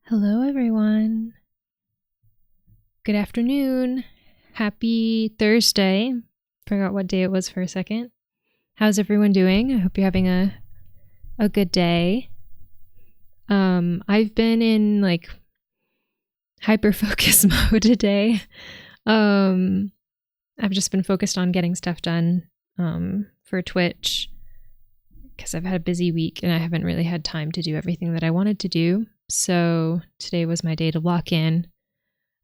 Hello, everyone. Good afternoon. Happy Thursday. Forgot what day it was for a second. How's everyone doing? I hope you're having a good day. I've been in like hyper focus mode today. I've just been focused on getting stuff done for Twitch because I've had a busy week and I haven't really had time to do everything that I wanted to do. So today was my day to lock in.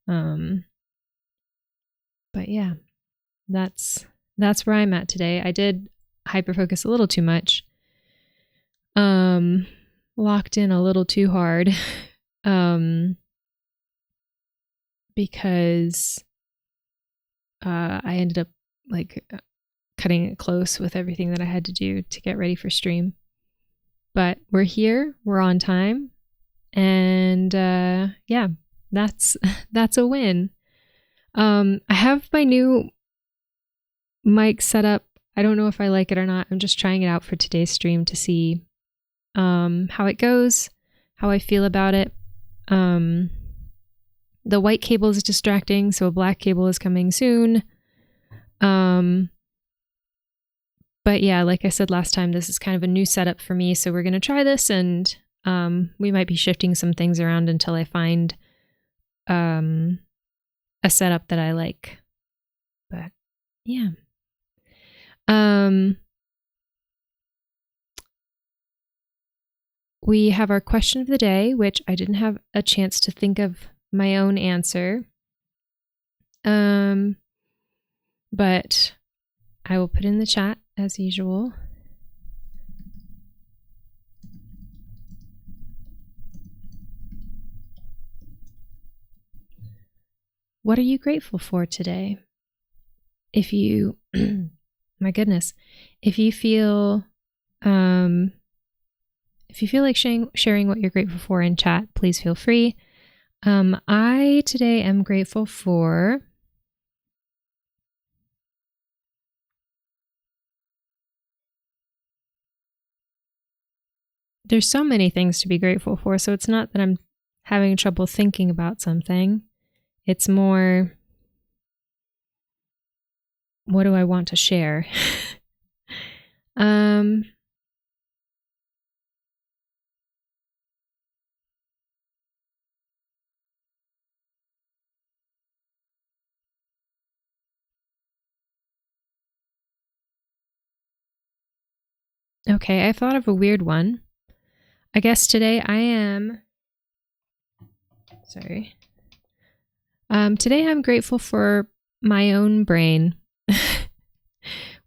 But yeah, that's where I'm at today. I did hyperfocus a little too much. Locked in a little too hard. Because I ended up like cutting it close with everything that I had to do to get ready for stream. But we're here, we're on time. And yeah, that's a win. I have my new mic set up. I don't know if I like it or not. I'm just trying it out for today's stream to see how it goes, how I feel about it. The white cable is distracting, so a black cable is coming soon. But yeah, like I said last time, this is kind of a new setup for me, so we're going to try this, and we might be shifting some things around until I find a setup that I like. But yeah. We have our question of the day, which I didn't have a chance to think of my own answer. But I will put in the chat as usual. What are you grateful for today? If you, my goodness, if you feel like sharing what you're grateful for in chat, please feel free. I today am grateful for there's so many things to be grateful for, so it's not that I'm having trouble thinking about something. It's more, what do I want to share? Okay, I thought of a weird one. I guess today I am, today I'm grateful for my own brain,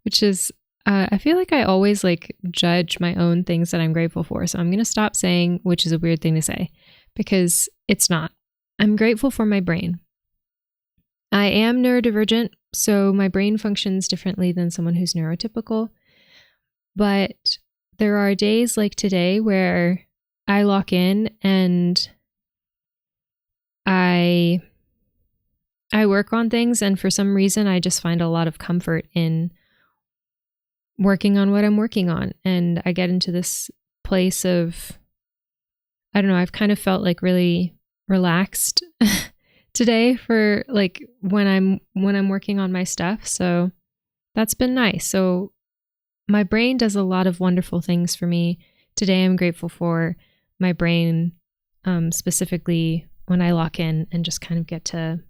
which is, I feel like I always like judge my own things that I'm grateful for. So I'm going to stop saying, which is a weird thing to say, because it's not. I'm grateful for my brain. I am neurodivergent, so my brain functions differently than someone who's neurotypical. But there are days like today where I lock in and I work on things, and for some reason I just find a lot of comfort in working on what I'm working on. And I get into this place of, I don't know, I've kind of felt like really relaxed today for like when I'm working on my stuff. So that's been nice. So my brain does a lot of wonderful things for me. Today I'm grateful for my brain, specifically when I lock in and just kind of get to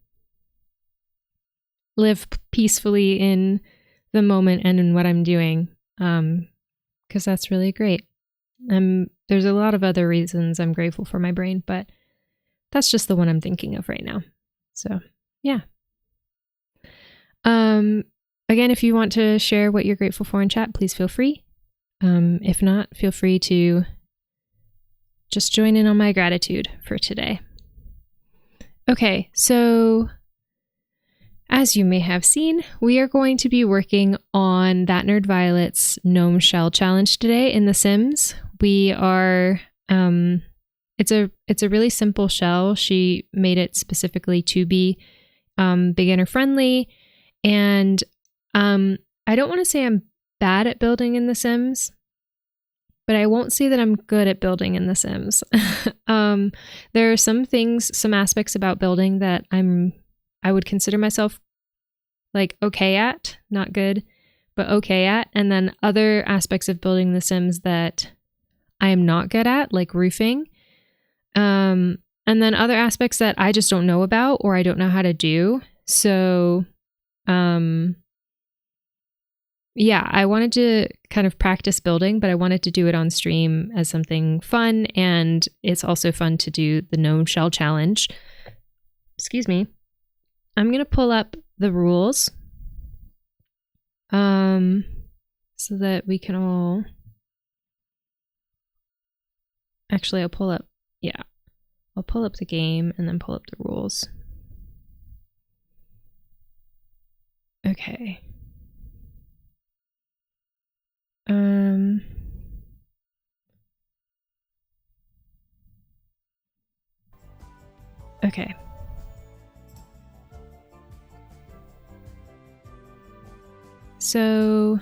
live peacefully in the moment and in what I'm doing, because that's really great. There's a lot of other reasons I'm grateful for my brain, but that's just the one I'm thinking of right now. So yeah. Again, if you want to share what you're grateful for in chat, please feel free. If not, feel free to just join in on my gratitude for today. Okay, so as you may have seen, we are going to be working on ThatNerdViolet's Gnome Shell challenge today in The Sims. We are, it's a really simple shell. She made it specifically to be beginner friendly, and I don't want to say I'm bad at building in The Sims, but I won't say that I'm good at building in The Sims. There are some things, some aspects about building that I would consider myself like okay at, not good, but okay at. And then other aspects of building The Sims that I am not good at, like roofing. And then other aspects that I just don't know about or I don't know how to do. So, yeah, I wanted to kind of practice building, but I wanted to do it on stream as something fun. And it's also fun to do the Gnome Shell challenge. Excuse me. I'm going to pull up the rules so that we can all... Actually, I'll pull up the game and then pull up the rules. Okay. Okay. So,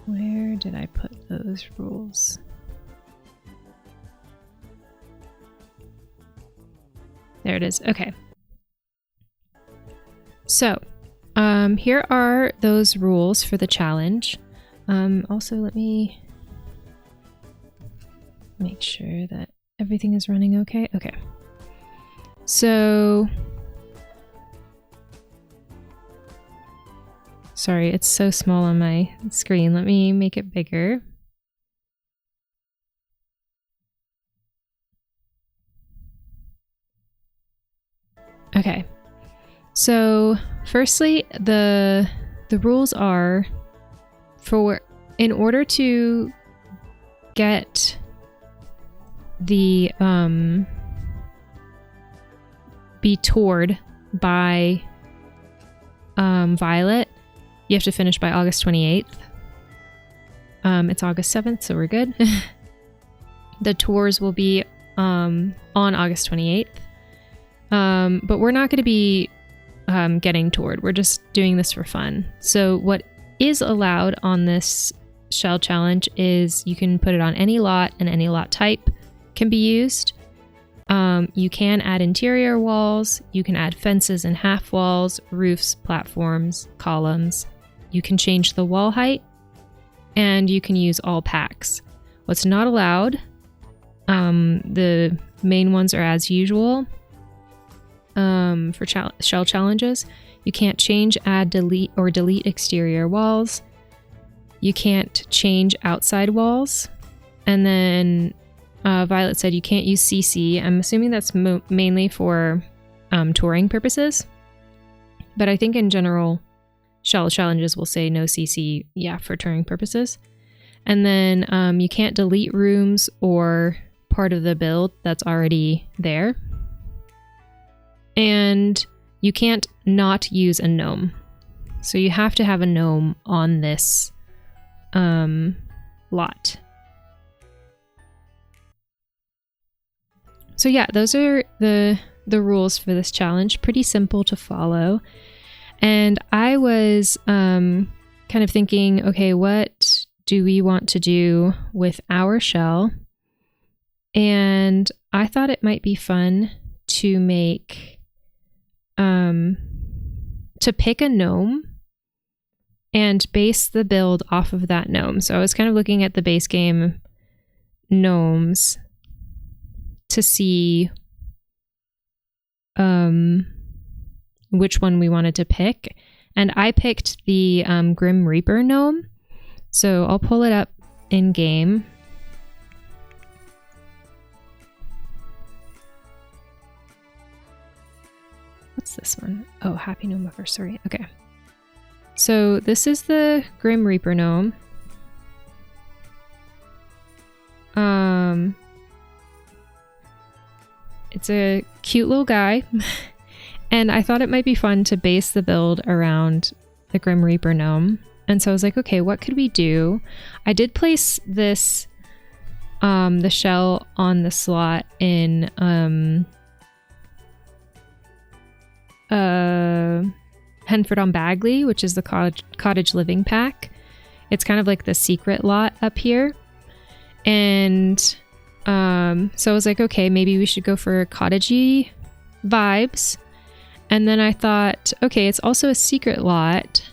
where did I put those rules? There it is. Okay. So, here are those rules for the challenge. Also, let me make sure that everything is running okay. Okay. So, sorry, it's so small on my screen. Let me make it bigger. Okay. So, firstly, the rules are in order to get the be toured by Violet, you have to finish by August 28th. It's August 7th, so we're good. The tours will be on August 28th. But we're not going to be getting toured. We're just doing this for fun. So what is allowed on this shell challenge is you can put it on any lot, and any lot type can be used. You can add interior walls. You can add fences and half walls, roofs, platforms, columns. You can change the wall height, and you can use all packs. What's not allowed, the main ones are as usual. For shell challenges, you can't change, add, delete, or delete exterior walls. You can't change outside walls. And then Violet said you can't use CC. I'm assuming that's mainly for touring purposes. But I think in general, shell challenges will say no CC, yeah, for touring purposes. And then you can't delete rooms or part of the build that's already there. And you can't not use a gnome. So you have to have a gnome on this lot. So yeah, those are the rules for this challenge. Pretty simple to follow. And I was kind of thinking, okay, what do we want to do with our shell? And I thought it might be fun to make to pick a gnome and base the build off of that gnome. So I was kind of looking at the base game gnomes to see which one we wanted to pick. And I picked the Grim Reaper gnome. So I'll pull it up in game. What's this one? Oh, Happy Gnome Anniversary. Okay. So this is the Grim Reaper gnome. It's a cute little guy. And I thought it might be fun to base the build around the Grim Reaper gnome. And so I was like, okay, what could we do? I did place this, the shell on the slot in, Henford on Bagley, which is the cottage living pack. It's kind of like the secret lot up here. And so I was like, okay, maybe we should go for cottagey vibes. And then I thought, okay, it's also a secret lot.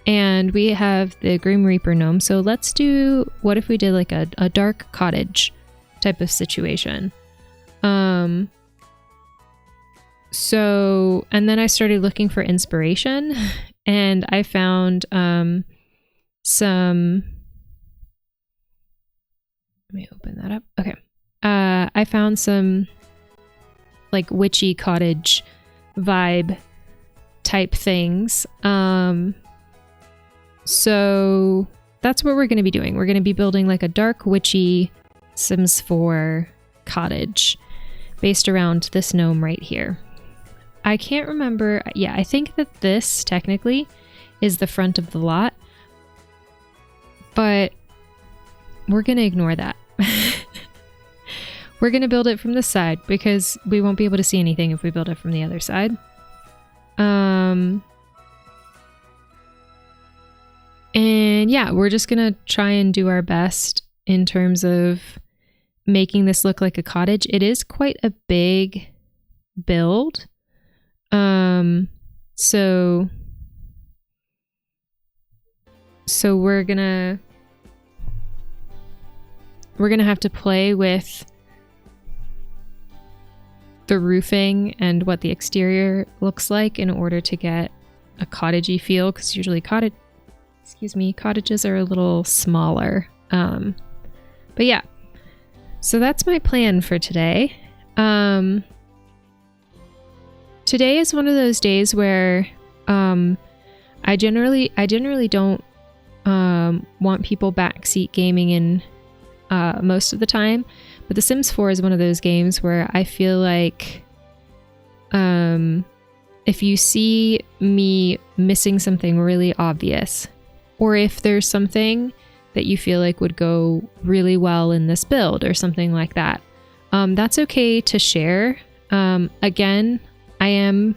And we have the Grim Reaper gnome. So let's do, what if we did like a dark cottage type of situation? So, and then I started looking for inspiration and I found some, let me open that up. Okay. I found some like witchy cottage vibe type things. So that's what we're going to be doing. We're going to be building like a dark witchy Sims 4 cottage based around this gnome right here. I can't remember. Yeah, I think that this technically is the front of the lot, but we're going to ignore that. We're going to build it from the side because we won't be able to see anything if we build it from the other side. And yeah, we're just going to try and do our best in terms of making this look like a cottage. It is quite a big build. So we're gonna have to play with the roofing and what the exterior looks like in order to get a cottagey feel, because usually cottages are a little smaller. But yeah, so that's my plan for today. Today is one of those days where I generally don't want people backseat gaming in most of the time, but The Sims 4 is one of those games where I feel like if you see me missing something really obvious, or if there's something that you feel like would go really well in this build or something like that, that's okay to share. Again, I am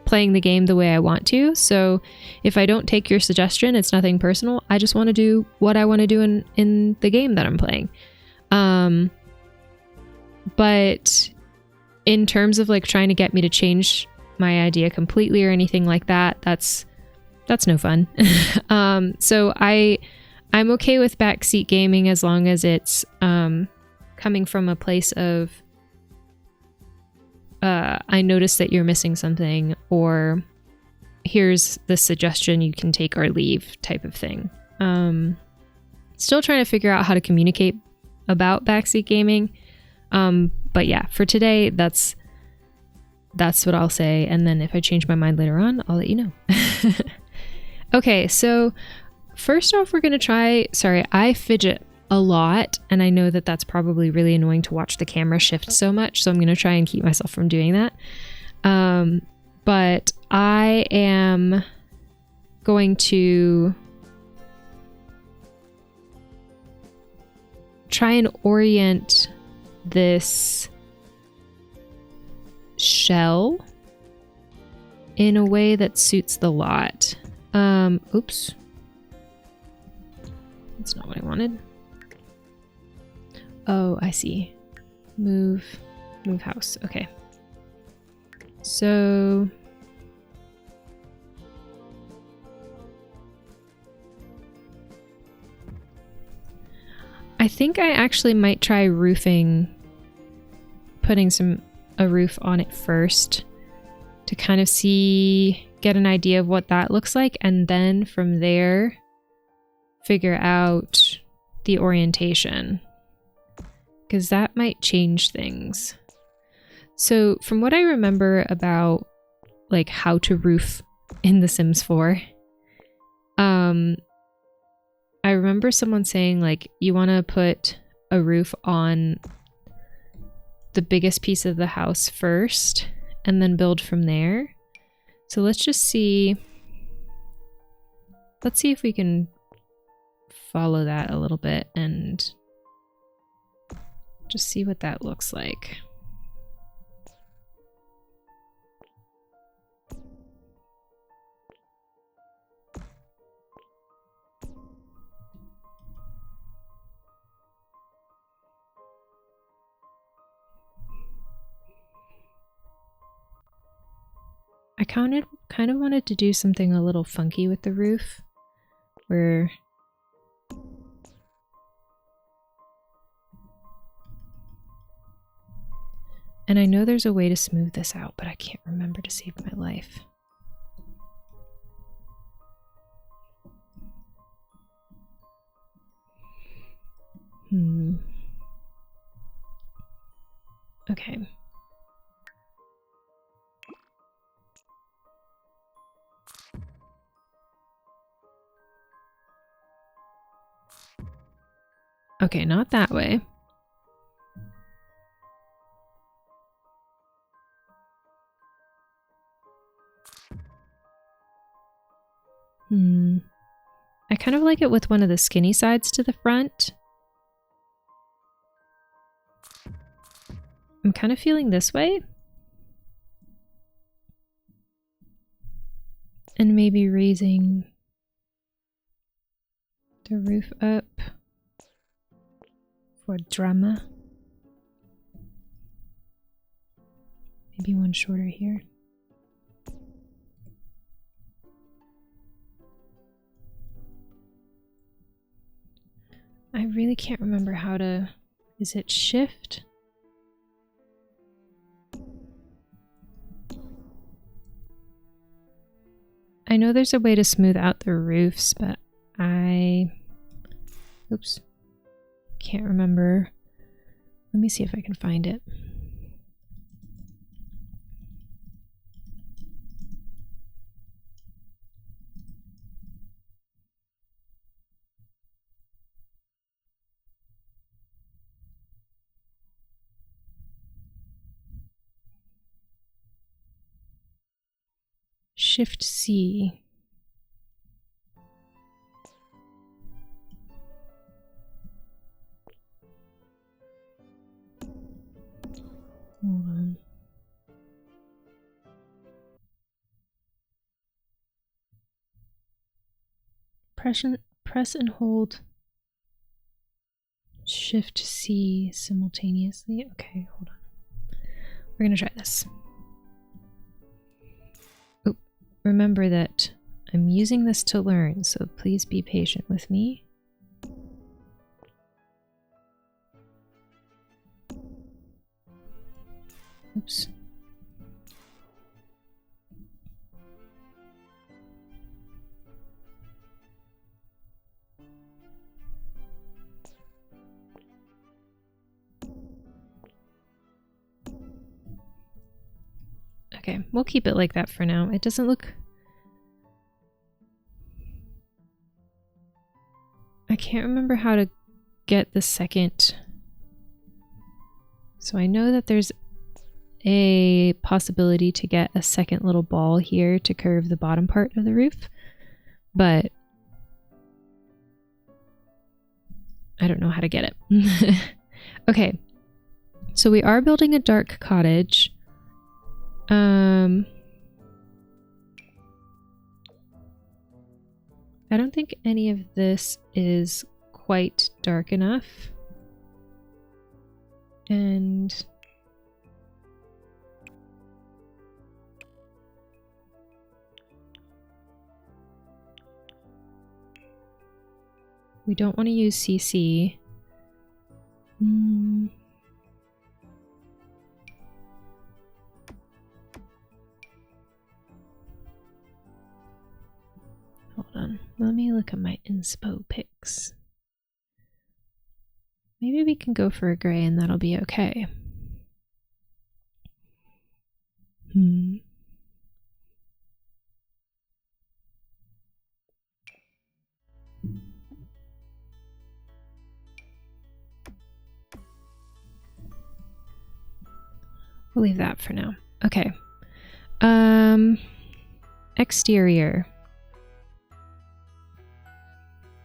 playing the game the way I want to, so if I don't take your suggestion, it's nothing personal. I just want to do what I want to do in the game that I'm playing. But in terms of like trying to get me to change my idea completely or anything like that, that's no fun. So I'm okay with backseat gaming as long as it's coming from a place of I noticed that you're missing something, or here's the suggestion you can take or leave type of thing. Still trying to figure out how to communicate about backseat gaming. But yeah, for today, that's what I'll say. And then if I change my mind later on, I'll let you know. Okay, so first off, we're going to try, sorry, I fidget a lot, and I know that that's probably really annoying to watch the camera shift so much, so I'm going to try and keep myself from doing that. But I am going to try and orient this shell in a way that suits the lot. Oops. That's not what I wanted. Oh, I see. Move house. Okay. So I think I actually might try putting a roof on it first to kind of get an idea of what that looks like, and then from there figure out the orientation, because that might change things. So from what I remember about like how to roof in The Sims 4, I remember someone saying like you want to put a roof on the biggest piece of the house first and then build from there. So let's see if we can follow that a little bit and just see what that looks like. kind of wanted to do something a little funky with the roof, where and I know there's a way to smooth this out, but I can't remember to save my life. Okay. Okay, not that way. I kind of like it with one of the skinny sides to the front. I'm kind of feeling this way. And maybe raising the roof up for drama. Maybe one shorter here. I really can't remember how to... Is it shift? I know there's a way to smooth out the roofs, but oops, can't remember. Let me see if I can find it. Shift C. Hold on. Press and hold Shift C simultaneously. Okay, hold on. We're gonna try this. Oh, remember that I'm using this to learn, so please be patient with me. Oops. Okay, we'll keep it like that for now. It doesn't look... I can't remember how to get the second... So I know that there's a possibility to get a second little ball here to curve the bottom part of the roof, but I don't know how to get it. Okay, so we are building a dark cottage. I don't think any of this is quite dark enough. And we don't want to use CC. Hold on, let me look at my inspo pics. Maybe we can go for a gray and that'll be okay. We'll leave that for now. Okay. Exterior.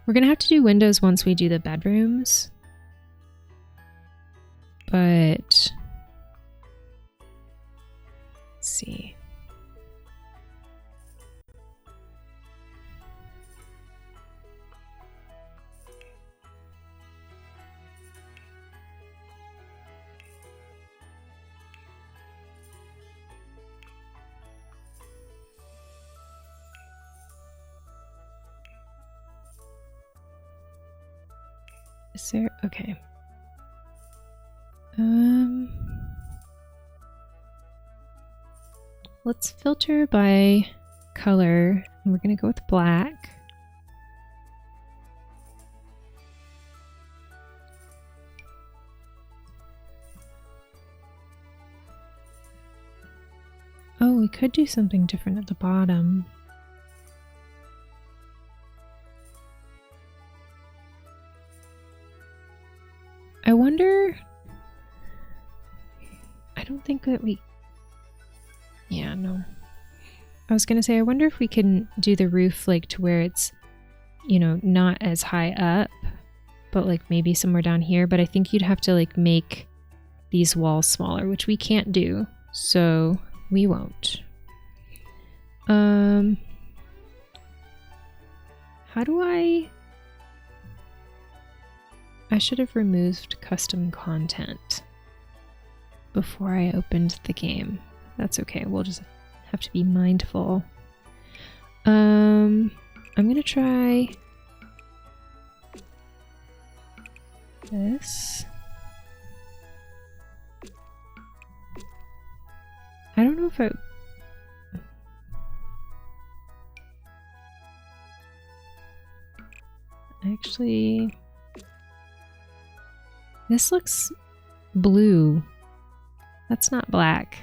We're gonna have to do windows once we do the bedrooms. But let's see. Is there? Okay. Let's filter by color, and we're gonna go with black. Oh, we could do something different at the bottom. I wonder... I don't think that we... Yeah, no. I was gonna say, I wonder if we can do the roof like to where it's, you know, not as high up, but like maybe somewhere down here. But I think you'd have to like make these walls smaller, which we can't do, so we won't. How do I should have removed custom content before I opened the game. That's okay, we'll just have to be mindful. I'm gonna try this. I don't know if I... Actually... This looks blue. That's not black.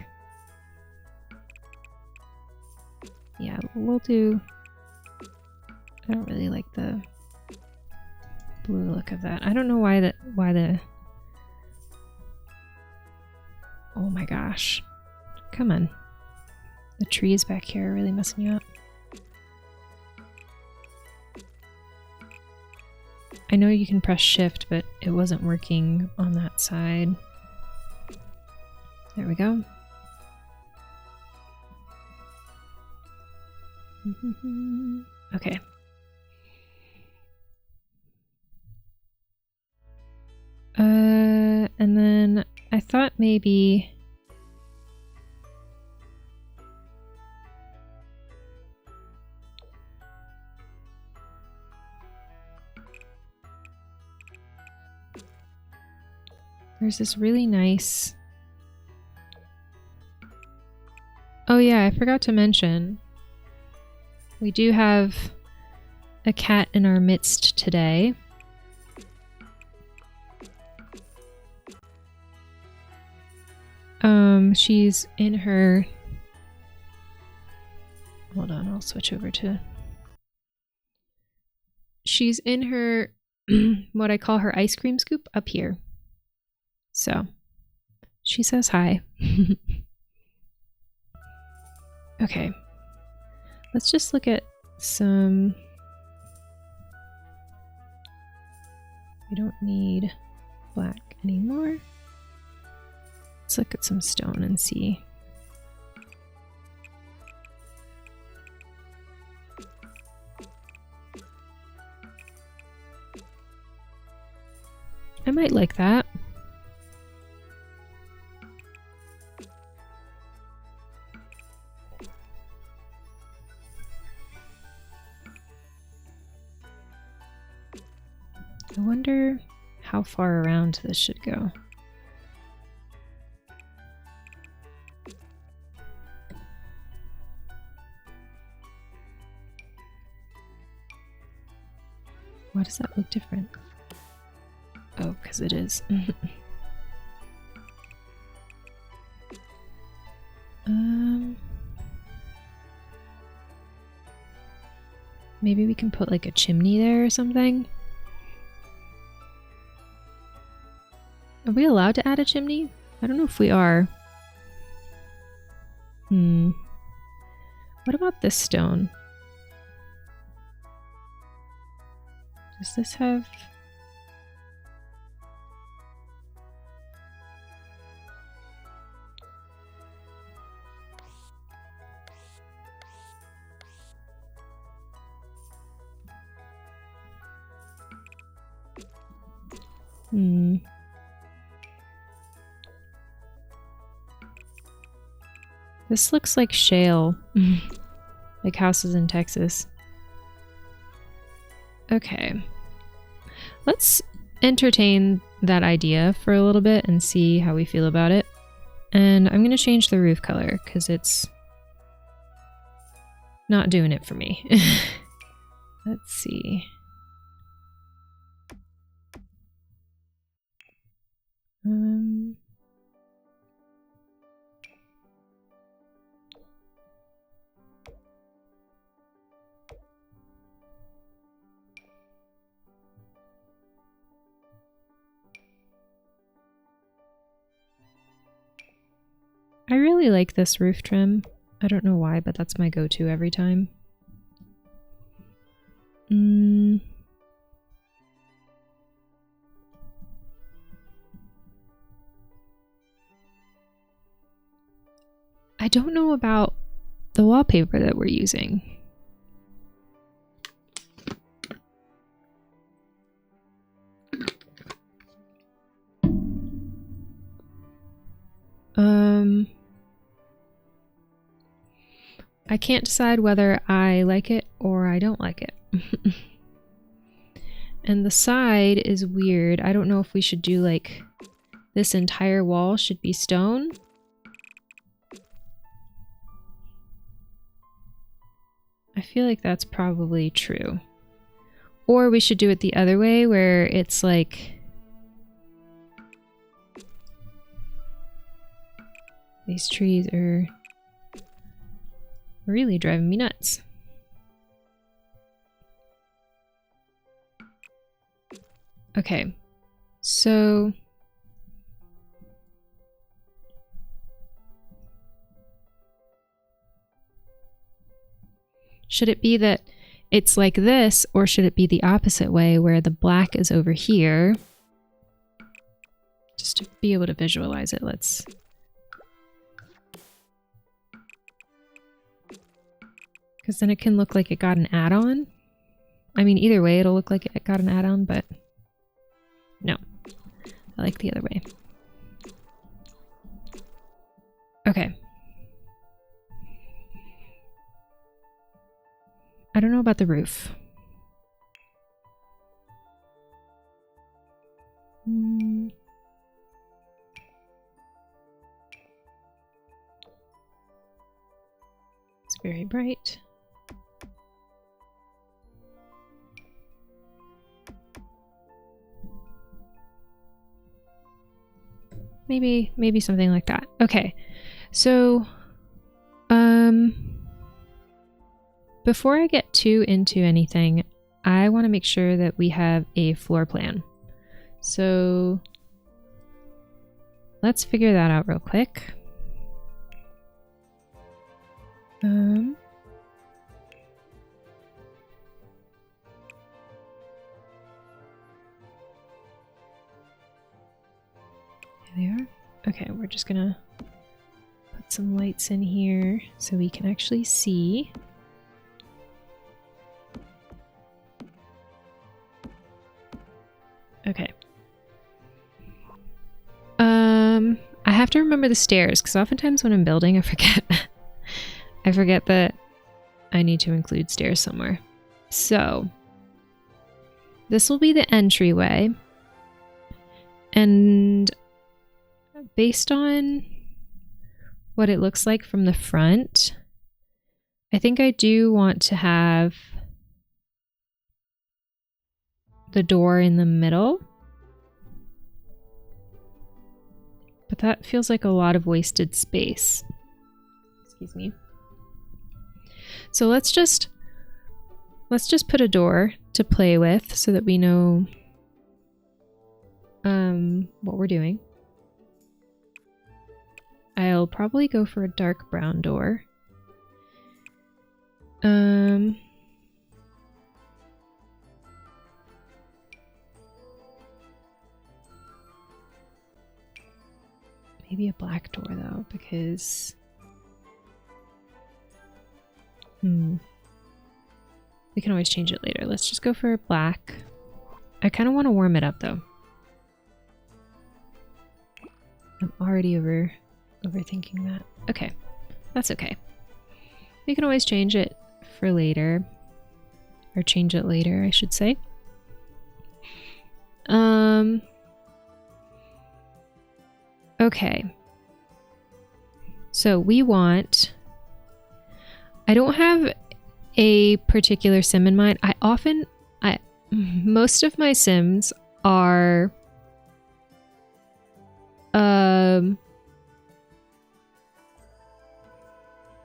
Yeah, we'll do... I don't really like the blue look of that. I don't know why the... Oh my gosh. Come on. The trees back here are really messing me up. I know you can press shift, but it wasn't working on that side. There we go. Okay. And then I thought maybe... There's this really nice... Oh yeah, I forgot to mention. We do have a cat in our midst today. She's in her... Hold on, I'll switch over to... She's in her, what I call her ice cream scoop up here. So, she says hi. Okay. Let's just look at some... We don't need black anymore. Let's look at some stone and see. I might like that. I wonder how far around this should go. Why does that look different? Oh, because it is. Maybe we can put like a chimney there or something. Are we allowed to add a chimney? I don't know if we are. What about this stone? Does this have... This looks like shale. Like houses in Texas. Okay. Let's entertain that idea for a little bit and see how we feel about it. And I'm going to change the roof color because it's not doing it for me. Let's see. I really like this roof trim. I don't know why, but that's my go-to every time. I don't know about the wallpaper that we're using. I can't decide whether I like it or I don't like it. And the side is weird. I don't know if we should do like this entire wall should be stone. I feel like that's probably true. Or we should do it the other way where it's like these trees are really driving me nuts. Okay, so should it be that it's like this, or should it be the opposite way where the black is over here? Just to be able to visualize it, let's... Because then it can look like it got an add-on. I mean, either way, it'll look like it got an add-on, but no. I like the other way. Okay. I don't know about the roof. It's very bright. Maybe something like that. Okay. So, before I get too into anything, I want to make sure that we have a floor plan. So, let's figure that out real quick. There they are. Okay, we're just gonna put some lights in here so we can actually see. Okay. I have to remember the stairs because oftentimes when I'm building, I forget. I forget that I need to include stairs somewhere. So this will be the entryway, and based on what it looks like from the front, I think I do want to have the door in the middle. But that feels like a lot of wasted space. Excuse me. So let's just put a door to play with so that we know what we're doing. I'll probably go for a dark brown door. Maybe a black door though, because we can always change it later. Let's just go for black. I kind of want to warm it up though. I'm already overthinking that. Okay, that's okay. We can always change it for later, or change it later, I should say. Okay. So we want... I don't have a particular sim in mind. Most of my sims are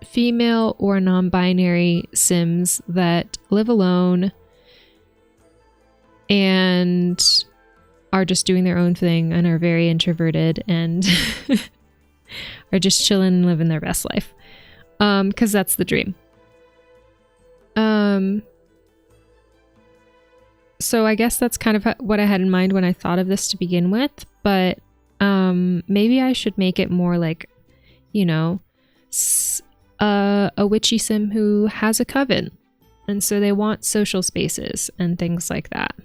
female or non-binary sims that live alone and are just doing their own thing and are very introverted and are just chilling and living their best life. Because that's the dream. So I guess that's kind of what I had in mind when I thought of this to begin with, but maybe I should make it more like, you know, a witchy sim who has a coven, and so they want social spaces and things like that.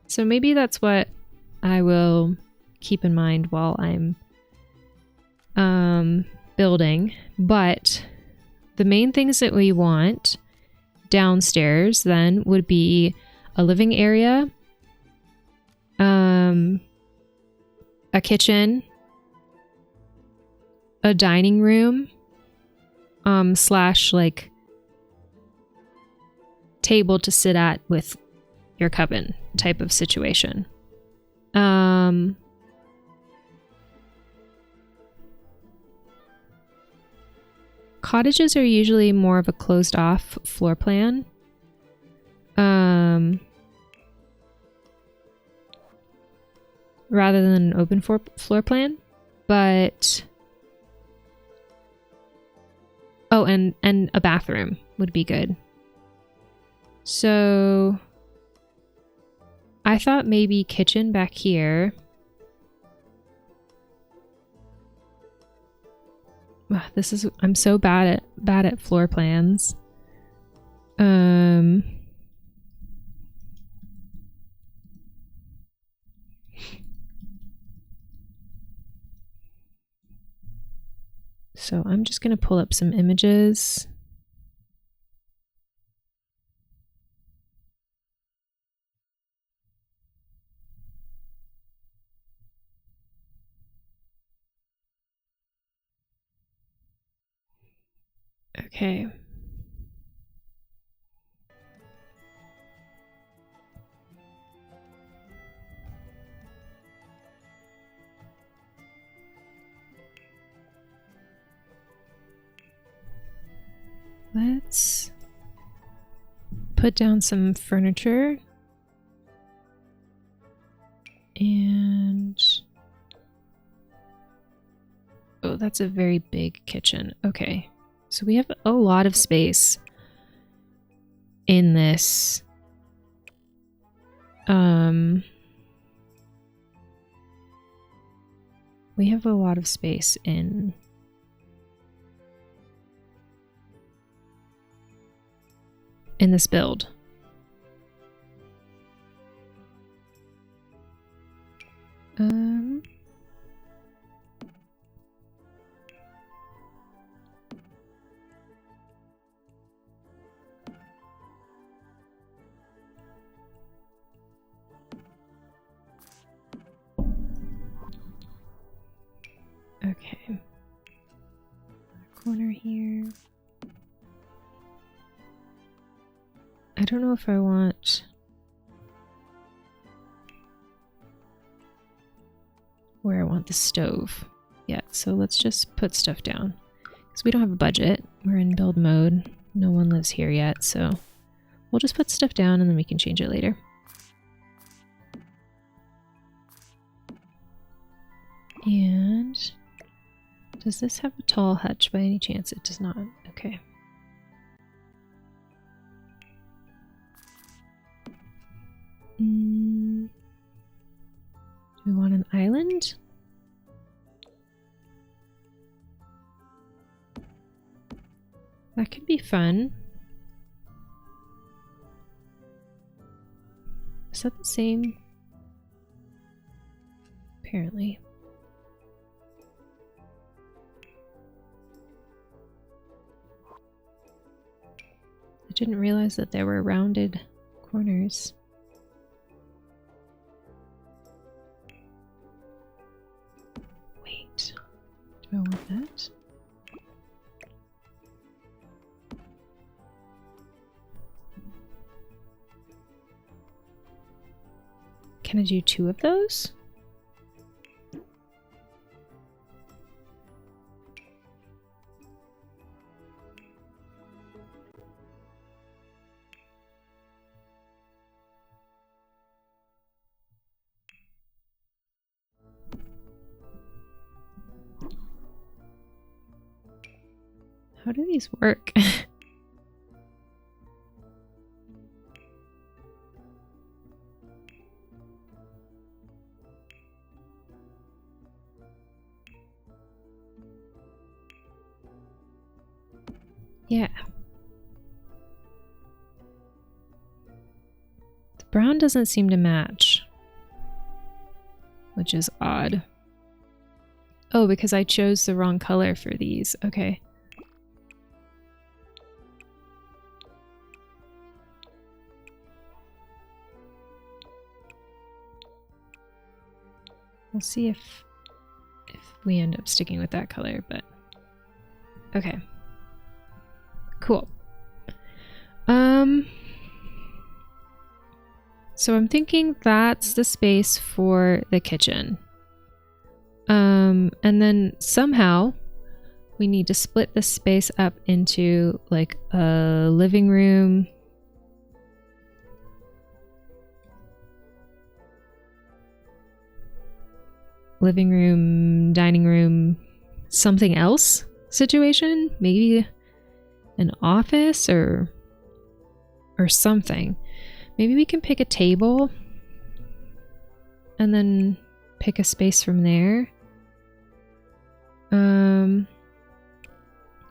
So maybe that's what I will keep in mind while I'm building. But the main things that we want downstairs then would be a living area, a kitchen, a dining room, slash like table to sit at with your coven type of situation. Cottages are usually more of a closed off floor plan. Rather than an open floor plan, but oh, and a bathroom would be good. So I thought maybe kitchen back here. I'm so bad at floor plans. So I'm just going to pull up some images. Okay. Let's put down some furniture. And oh, that's a very big kitchen. Okay. So we have a lot of space in this. We have a lot of space in this build. Okay. Corner here. I don't know if I want where I want the stove yet, so let's just put stuff down. Because we don't have a budget. We're in build mode. No one lives here yet, so we'll just put stuff down and then we can change it later. And does this have a tall hutch by any chance? It does not. Okay. Do we want an island? That could be fun. Is that the same? Apparently. I didn't realize that there were rounded corners. Do I want that? Can I do 2 of those? How do these work? Yeah. The brown doesn't seem to match, which is odd. Oh, because I chose the wrong color for these. Okay. We'll see if we end up sticking with that color, but okay. Cool. So I'm thinking that's the space for the kitchen. And then somehow we need to split the space up into like a living room, dining room, something else situation, maybe an office or something. Maybe we can pick a table and then pick a space from there.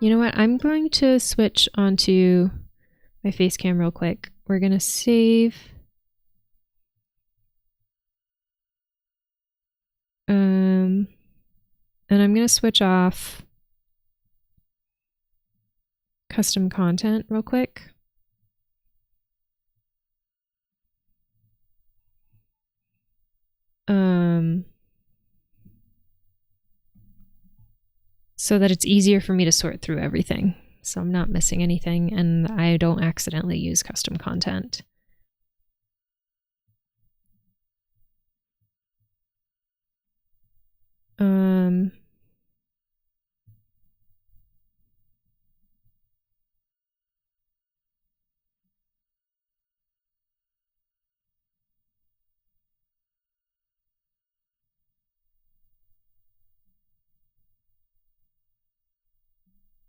You know what? I'm going to switch onto my face cam real quick. We're going to save. And I'm going to switch off custom content real quick. So that it's easier for me to sort through everything. So I'm not missing anything and I don't accidentally use custom content.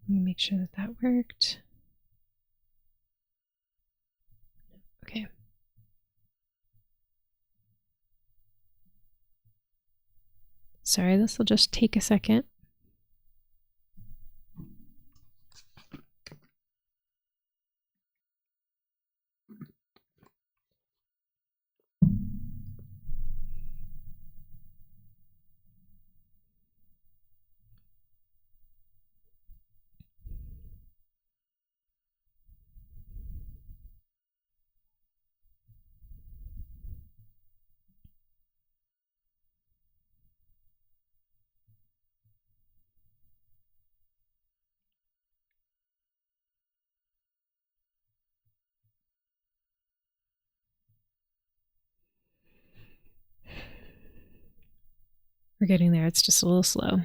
Let me make sure that that worked. Okay. Sorry, this will just take a second. We're getting there. It's just a little slow.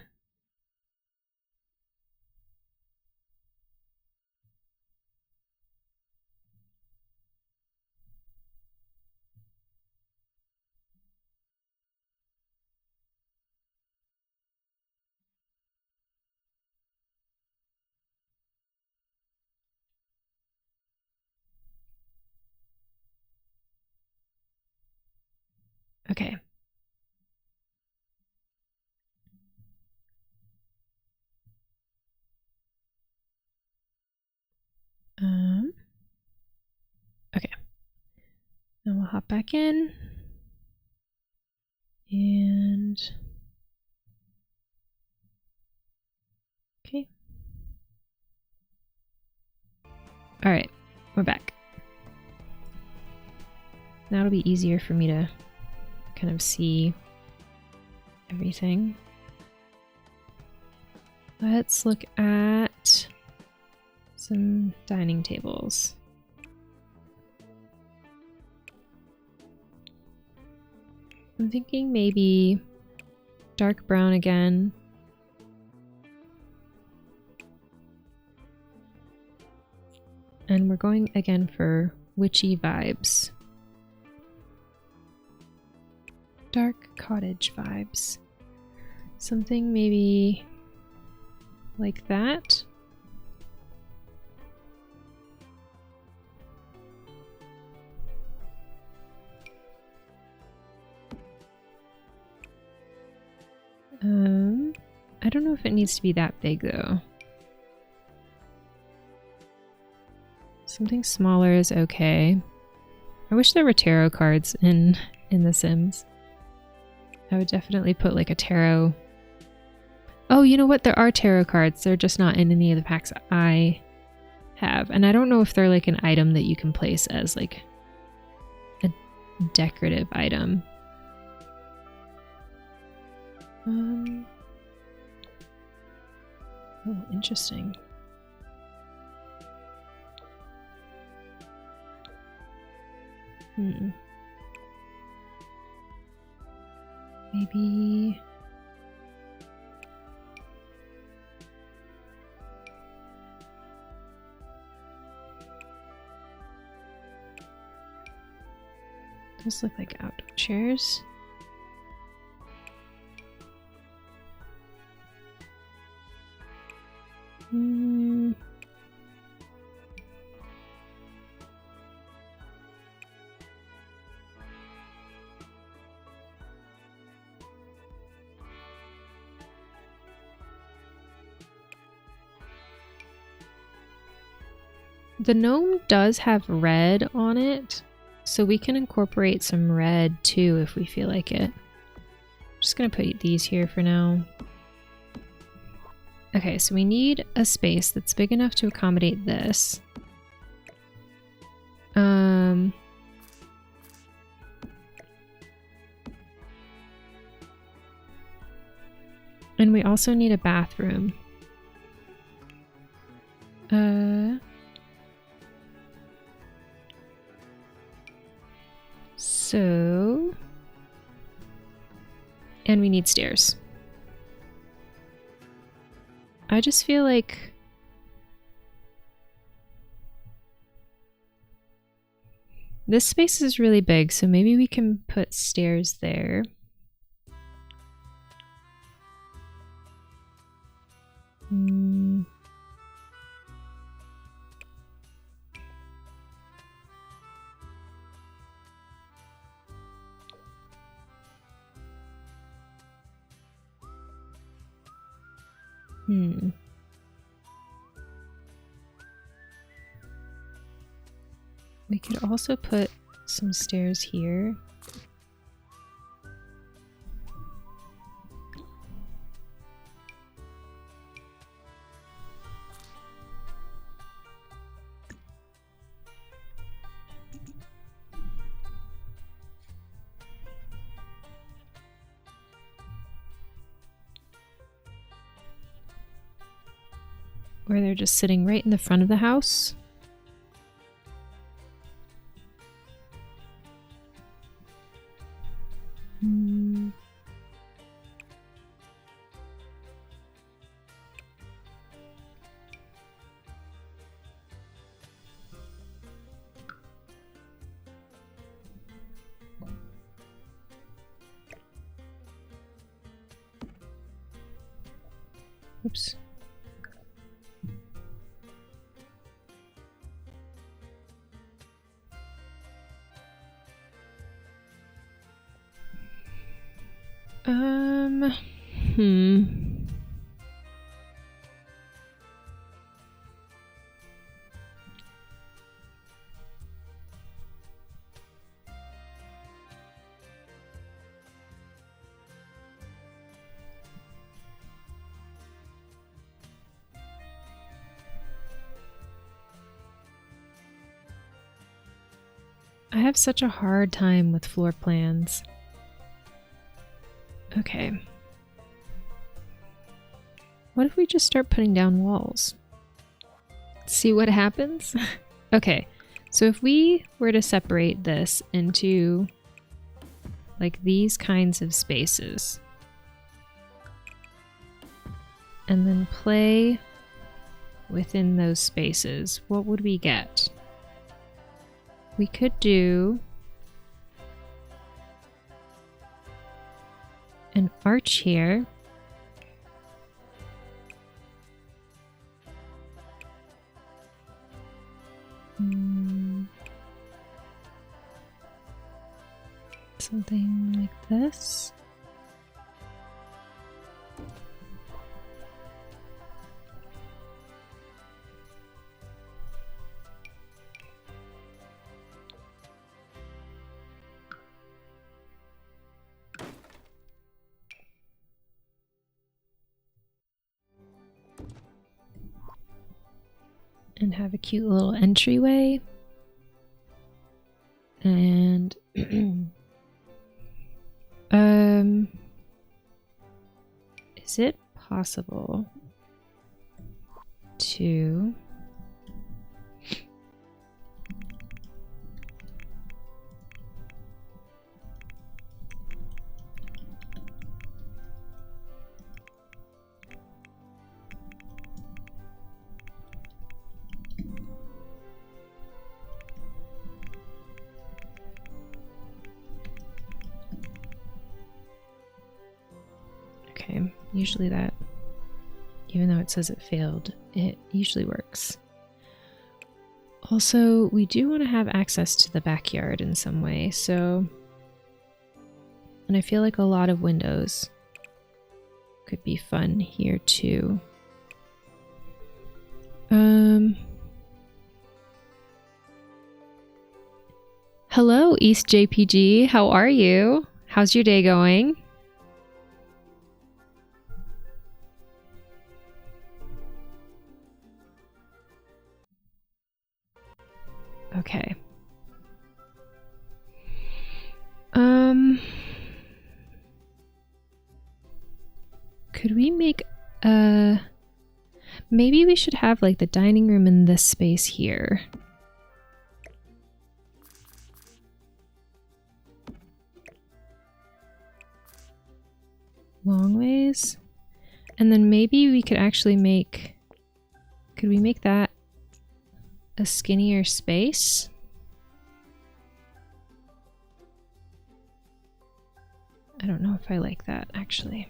Okay. Okay. Now we'll hop back in. And okay. All right, we're back. Now it'll be easier for me to kind of see everything. Let's look at some dining tables. I'm thinking maybe dark brown again. And we're going again for witchy vibes. Dark cottage vibes. Something maybe like that. I don't know if it needs to be that big though. Something smaller is okay. I wish there were tarot cards in The Sims. I would definitely put like a tarot. Oh, you know what? There are tarot cards. They're just not in any of the packs I have. And I don't know if they're like an item that you can place as like a decorative item. Oh, interesting. Maybe... Those look like outdoor chairs. The gnome does have red on it, so we can incorporate some red too if we feel like it. I'm just gonna put these here for now. Okay, so we need a space that's big enough to accommodate this. And we also need a bathroom. And we need stairs. I just feel like this space is really big, so maybe we can put stairs there. We could also put some stairs here. Where they're just sitting right in the front of the house. Oops. I have such a hard time with floor plans. Okay. What if we just start putting down walls? See what happens? Okay, so if we were to separate this into like these kinds of spaces and then play within those spaces, what would we get? We could do an arch here. Something like this. And have a cute little entryway. And is it possible to usually that, even though it says it failed, it usually works. Also, we do want to have access to the backyard in some way, so... And I feel like a lot of windows could be fun here too. Hello, East JPG. How are you? How's your day going? Okay. Could we make maybe we should have like the dining room in this space here. Long ways. And then maybe we could actually make, could we make that a skinnier space? I don't know if I like that actually.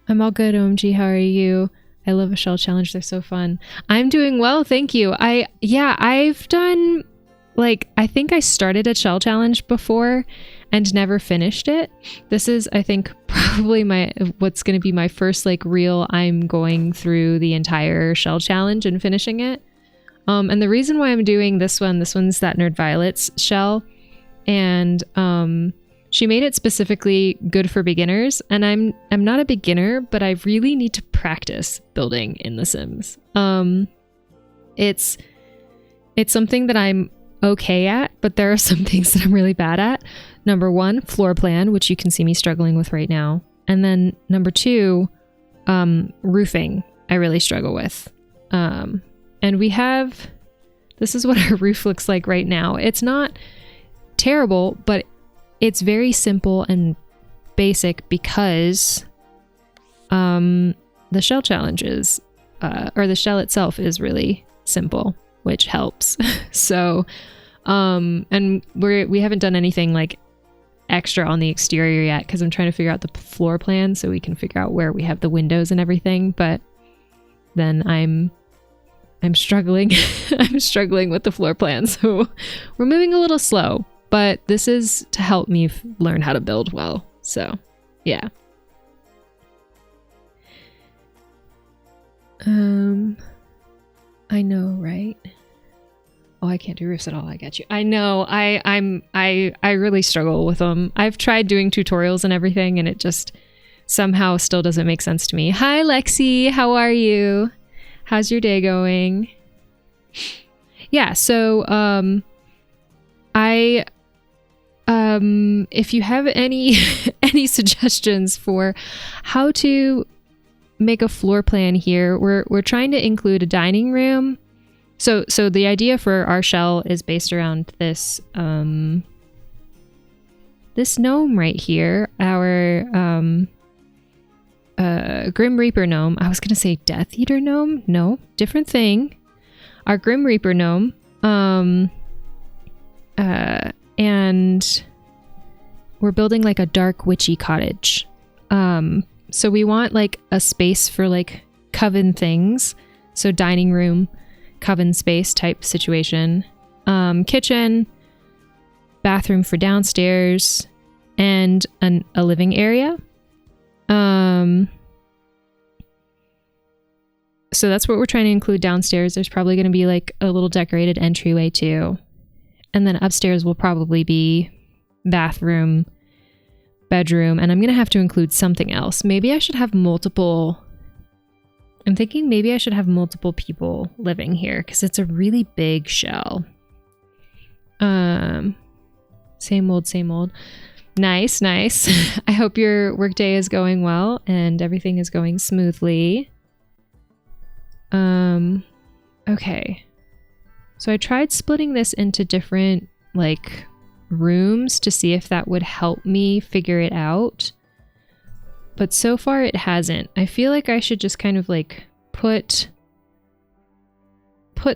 I'm all good, OMG. How are you? I love a shell challenge. They're so fun. I'm doing well, thank you. I've done, like, I think I started a shell challenge before and never finished it. This is, I think, probably what's going to be my first, like, real I'm going through the entire shell challenge and finishing it. And the reason why I'm doing this one's ThatNerdViolet's shell, and she made it specifically good for beginners, and I'm not a beginner, but I really need to practice building in The Sims. It's something that I'm okay at, but there are some things that I'm really bad at. Number one, floor plan, which you can see me struggling with right now. And then number two, roofing, I really struggle with. And we have, this is what our roof looks like right now. It's not terrible, but it's very simple and basic because the shell challenges, or the shell itself is really simple, which helps. So, and we haven't done anything like extra on the exterior yet because I'm trying to figure out the floor plan so we can figure out where we have the windows and everything. But then I'm struggling. I'm struggling with the floor plan, so we're moving a little slow. But this is to help me learn how to build well. So, yeah. I know, right? Oh, I can't do roofs at all. I get you. I know. I really struggle with them. I've tried doing tutorials and everything, and it just somehow still doesn't make sense to me. Hi, Lexi. How are you? How's your day going? Yeah. So, if you have any any suggestions for how to make a floor plan here, we're trying to include a dining room. So the idea for our shell is based around this this gnome right here, our Grim Reaper gnome. I was gonna say Death Eater gnome. No, different thing. Our Grim Reaper gnome. And we're building like a dark witchy cottage. So we want like a space for like coven things. So dining room, coven space type situation. Kitchen, bathroom for downstairs, and a living area. So that's what we're trying to include downstairs. There's probably going to be like a little decorated entryway too. And then upstairs will probably be bathroom, bedroom, and I'm going to have to include something else. Maybe I should have multiple... I'm thinking maybe I should have multiple people living here because it's a really big shell. Same old, same old. Nice, nice. I hope your workday is going well and everything is going smoothly. Okay. So I tried splitting this into different, like, rooms to see if that would help me figure it out. But so far it hasn't. I feel like I should just kind of, like, put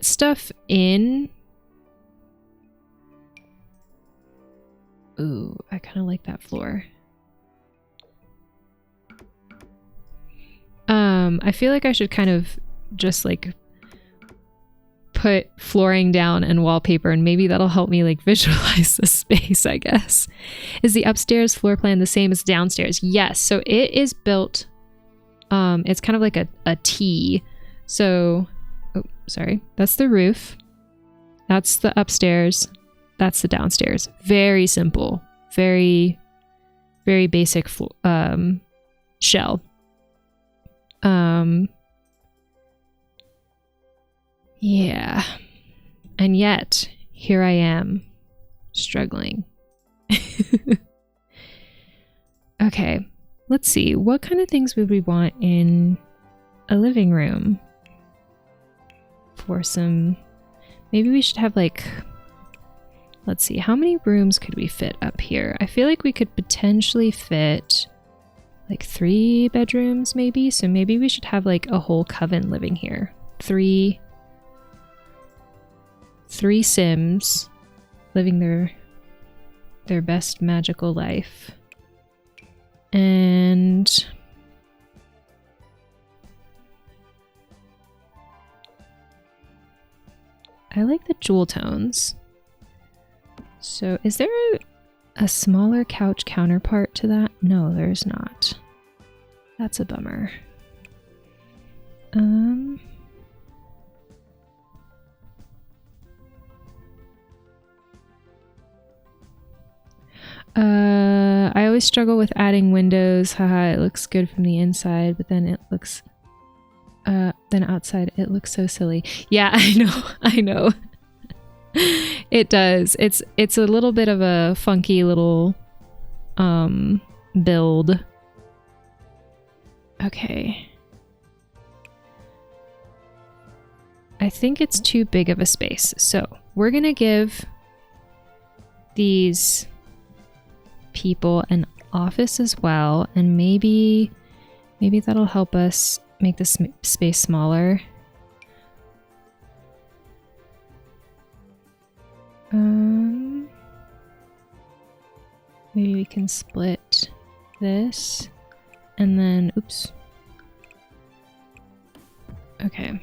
stuff in. Ooh, I kind of like that floor. I feel like I should kind of just, like, put flooring down and wallpaper, and maybe that'll help me like visualize the space, I guess. Is the upstairs floor plan the same as downstairs? Yes. So it is built, it's kind of like a T. So, oh, sorry. That's the roof. That's the upstairs. That's the downstairs. Very simple. Very, very basic shell. Yeah. And yet, here I am, struggling. Okay, let's see. What kind of things would we want in a living room? For some... Maybe we should have like... Let's see, how many rooms could we fit up here? I feel like we could potentially fit like 3 bedrooms maybe. So maybe we should have like a whole coven living here. Three Sims living their best magical life. And I like the jewel tones. So is there a smaller couch counterpart to that? No, there's not. That's a bummer. I always struggle with adding windows. Haha, it looks good from the inside, but then it looks then outside it looks so silly. Yeah, I know. It does. It's a little bit of a funky little build. Okay. I think it's too big of a space. So we're gonna give these people an office as well, and maybe that'll help us make this space smaller. Maybe we can split this and then oops. Okay.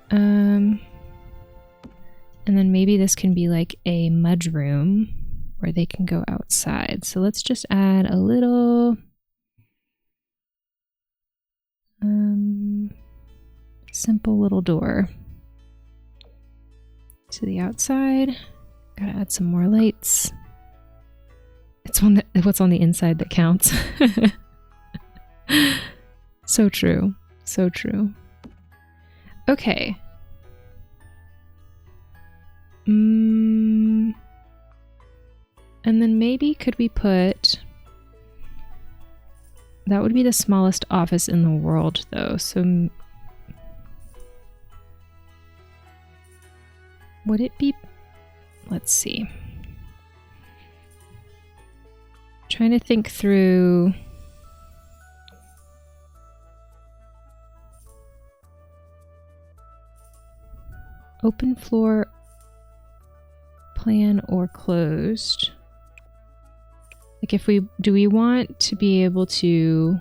And then maybe this can be like a mudroom where they can go outside. So let's just add a little simple little door to the outside. Gotta add some more lights. It's what's on the inside that counts. So true. So true. Okay. And then maybe could we put... That would be the smallest office in the world, though, so... Would it be... Let's see. Trying to think through... Open floor plan or closed. Like if we... Do we want to be able to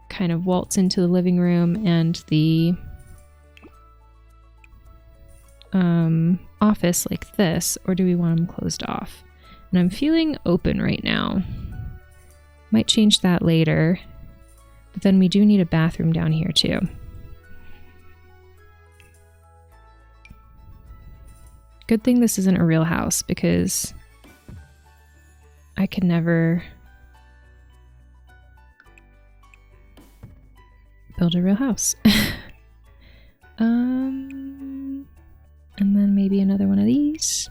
kind of waltz into the living room and the office like this, or do we want them closed off? And I'm feeling open right now. Might change that later, but then we do need a bathroom down here too. Good thing this isn't a real house, because I could never build a real house. And then maybe another one of these.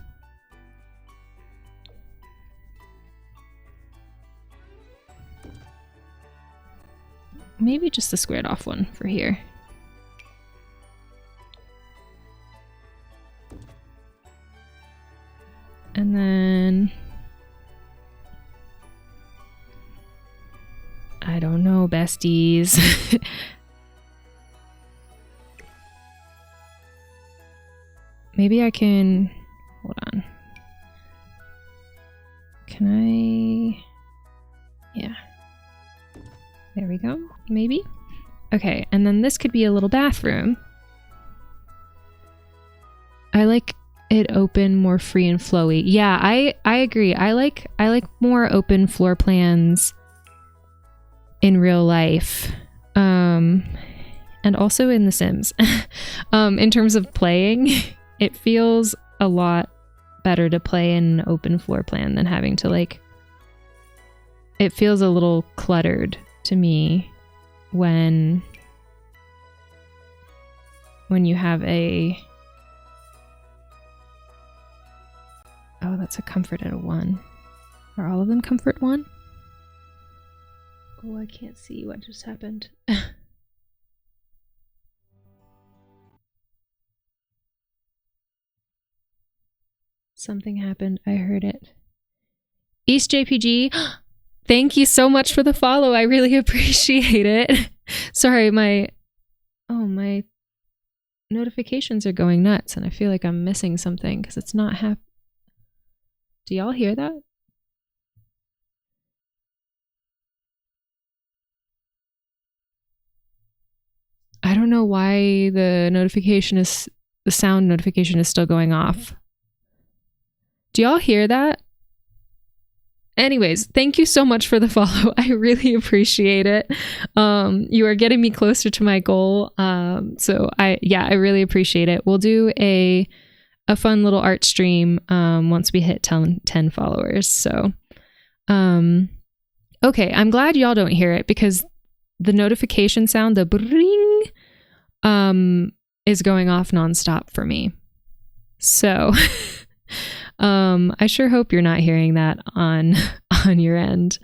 Maybe just the squared off one for here. And then... I don't know, besties. Maybe I can... Hold on. Can I... Yeah. There we go. Maybe. Okay, and then this could be a little bathroom. I like it open, more free and flowy. Yeah, I agree. I like more open floor plans in real life. And also in The Sims. In terms of playing, it feels a lot better to play in an open floor plan than having to like... It feels a little cluttered to me when you have a... Oh, that's a comfort at a 1. Are all of them comfort 1? Oh, I can't see what just happened. Something happened. I heard it. East JPG, thank you so much for the follow. I really appreciate it. Sorry, my notifications are going nuts and I feel like I'm missing something because it's not Do y'all hear that? I don't know why the sound notification is still going off. Do y'all hear that? Anyways, thank you so much for the follow. I really appreciate it. You are getting me closer to my goal. So I really appreciate it. We'll do a fun little art stream once we hit 10 followers. So, okay, I'm glad y'all don't hear it because the notification sound, the bring, is going off nonstop for me. So, I sure hope you're not hearing that on your end.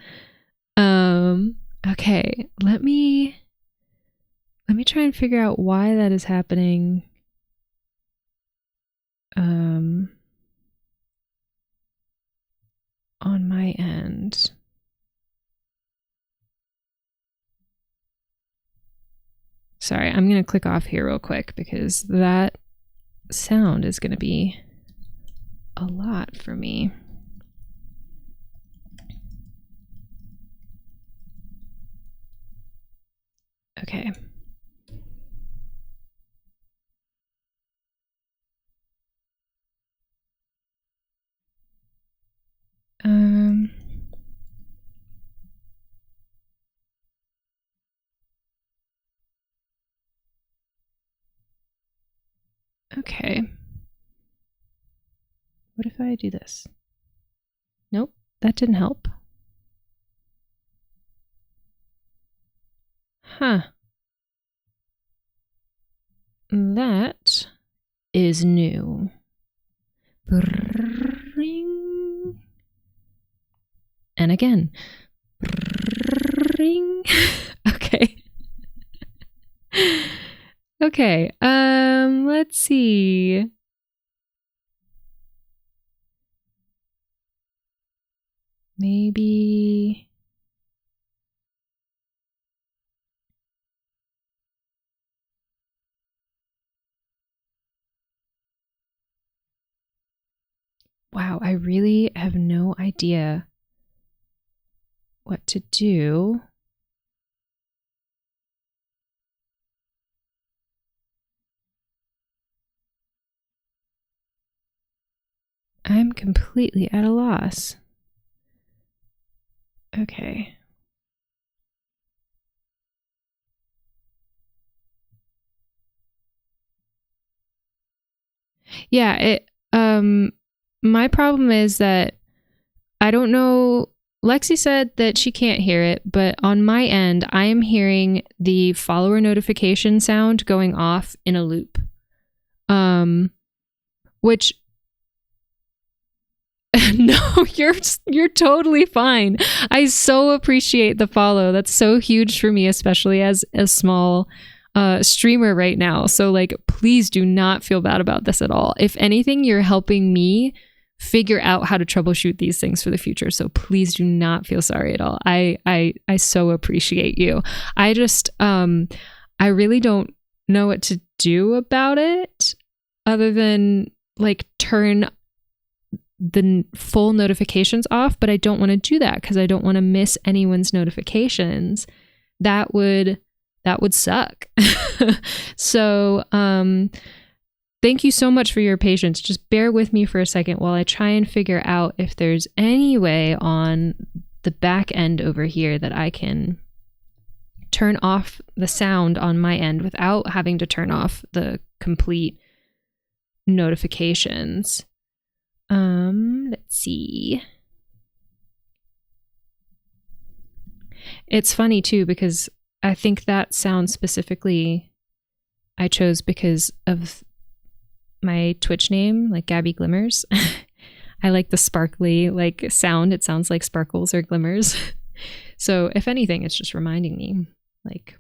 Okay, let me try and figure out why that is happening. On my end. Sorry, I'm going to click off here real quick because that sound is going to be a lot for me. Okay. Okay. What if I do this? Nope, that didn't help. Huh. That is new. Ring. And again. Ring. Okay. Okay. Let's see. Maybe. Wow, I really have no idea what to do. I'm completely at a loss. Okay. Yeah, my problem is that I don't know. Lexi said that she can't hear it, but on my end, I am hearing the follower notification sound going off in a loop. Which no, you're totally fine. I so appreciate the follow. That's so huge for me, especially as a small streamer right now. So like, please do not feel bad about this at all. If anything, you're helping me figure out how to troubleshoot these things for the future. So please do not feel sorry at all. I so appreciate you. I just I really don't know what to do about it other than like turn the full notifications off, but I don't want to do that because I don't want to miss anyone's notifications. That would suck. So thank you so much for your patience. Just bear with me for a second while I try and figure out if there's any way on the back end over here that I can turn off the sound on my end without having to turn off the complete notifications. Let's see. It's funny too, because I think that sound specifically I chose because of my Twitch name, like Gabby Glimmers. I like the sparkly like sound. It sounds like sparkles or glimmers. So if anything, it's just reminding me like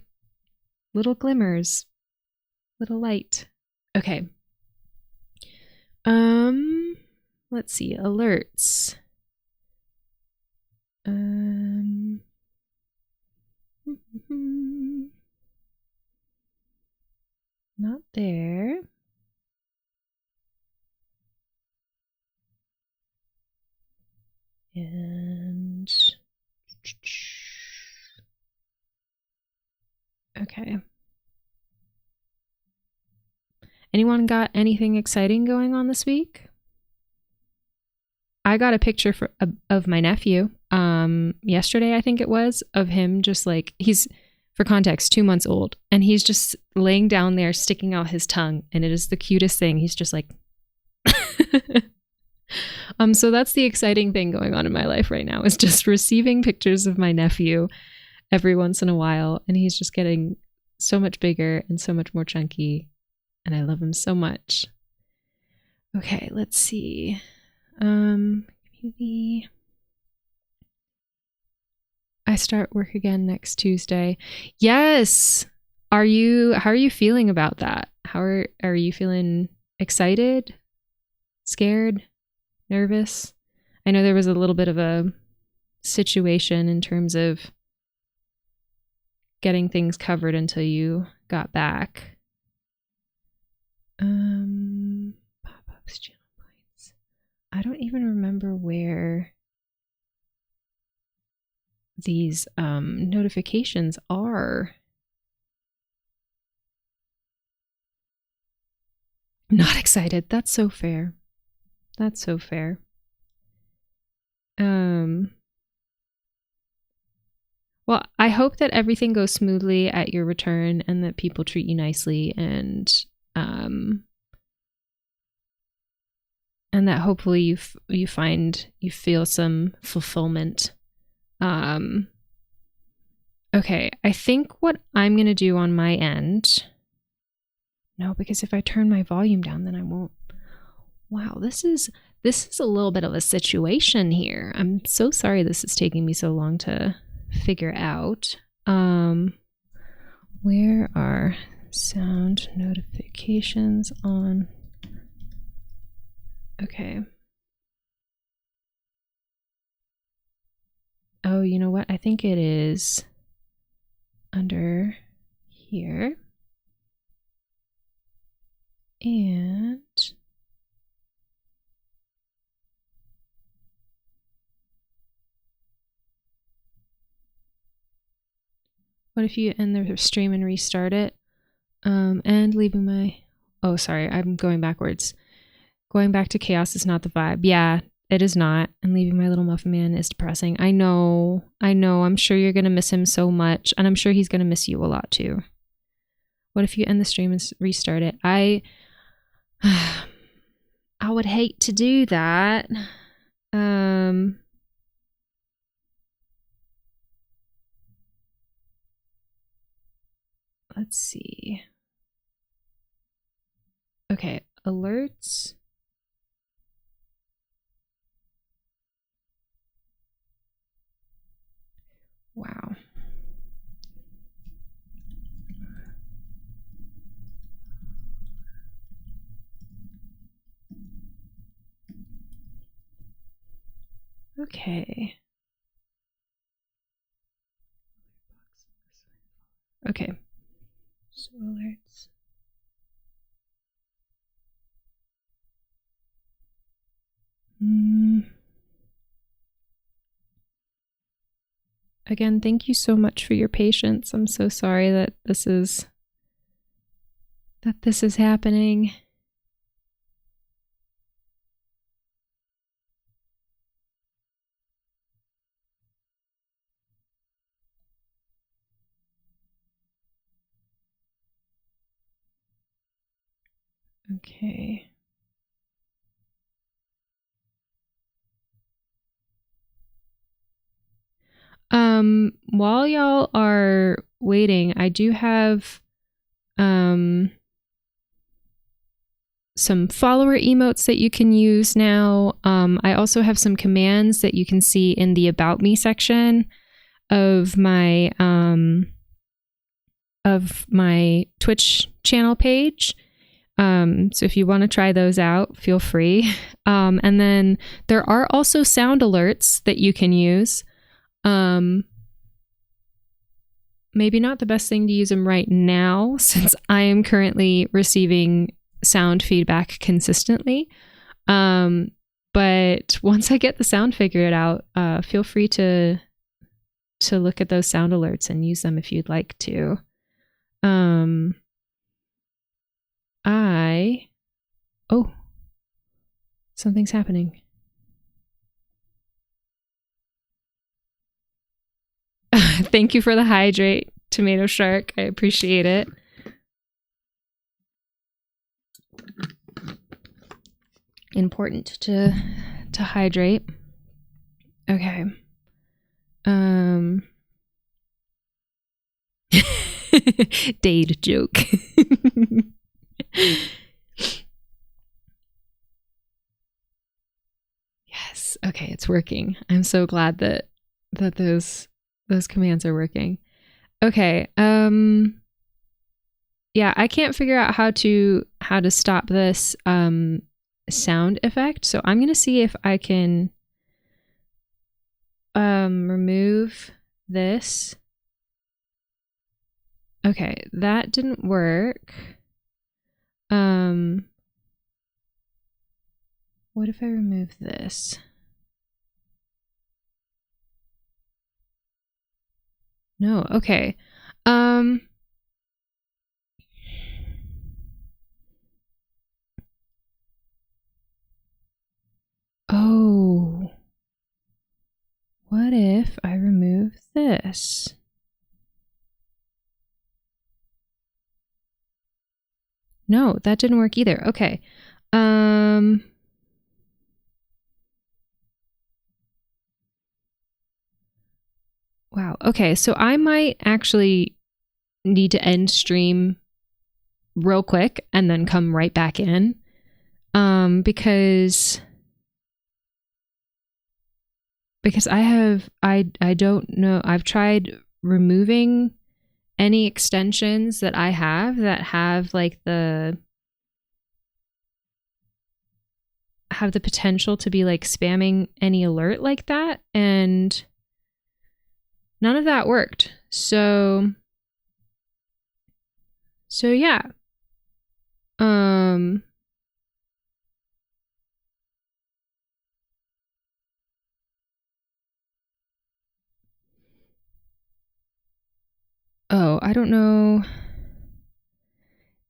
little glimmers, little light. Okay. Let's see, alerts. Not there. And okay. Anyone got anything exciting going on this week? I got a picture of my nephew yesterday, I think it was, of him just like, he's, for context, 2 months old, and he's just laying down there sticking out his tongue, and it is the cutest thing. He's just like so that's the exciting thing going on in my life right now, is just receiving pictures of my nephew every once in a while, and he's just getting so much bigger and so much more chunky, and I love him so much. Okay, let's see. Maybe I start work again next Tuesday. Yes. How are you feeling about that? How are you feeling? Excited? Scared? Nervous? I know there was a little bit of a situation in terms of getting things covered until you got back. Pop-ups, channel points. I don't even remember where these notifications are. Not excited. That's so fair. That's so fair. Well, I hope that everything goes smoothly at your return and that people treat you nicely, and that hopefully you feel some fulfillment. Okay, I think what I'm going to do on my end... No, because if I turn my volume down, then I Wow, this is a little bit of a situation here. I'm so sorry this is taking me so long to figure out. Where are sound notifications on? Okay. Oh, you know what? I think it is under here. And what if you end the stream and restart it? And leaving my... Oh, sorry, I'm going backwards. Going back to chaos is not the vibe. Yeah, it is not. And leaving my little muffin man is depressing. I know. I'm sure you're going to miss him so much. And I'm sure he's going to miss you a lot too. What if you end the stream and restart it? I would hate to do that. Let's see. Okay, alerts. Wow. Okay. Okay. So alerts. Again, thank you so much for your patience. I'm so sorry that this is happening. Okay. While y'all are waiting, I do have some follower emotes that you can use now. I also have some commands that you can see in the About Me section of my Twitch channel page. So if you want to try those out, feel free. And then there are also sound alerts that you can use. Maybe not the best thing to use them right now, since I am currently receiving sound feedback consistently. But once I get the sound figured out, feel free to look at those sound alerts and use them if you'd like to. Oh, something's happening. Thank you for the hydrate, Tomato Shark. I appreciate it. Important to hydrate. Okay. Dade joke. Yes. Okay, it's working. I'm so glad that those commands are working. Okay. Yeah, I can't figure out how to stop this sound effect. So I'm going to see if I can remove this. Okay, that didn't work. What if I remove this? No, okay. Oh. What if I remove this? No, that didn't work either. Okay. Wow. Okay, so I might actually need to end stream real quick and then come right back in. Because I don't know, I've tried removing any extensions that I have that have like have the potential to be like spamming any alert like that, and none of that worked. So yeah. Oh, I don't know.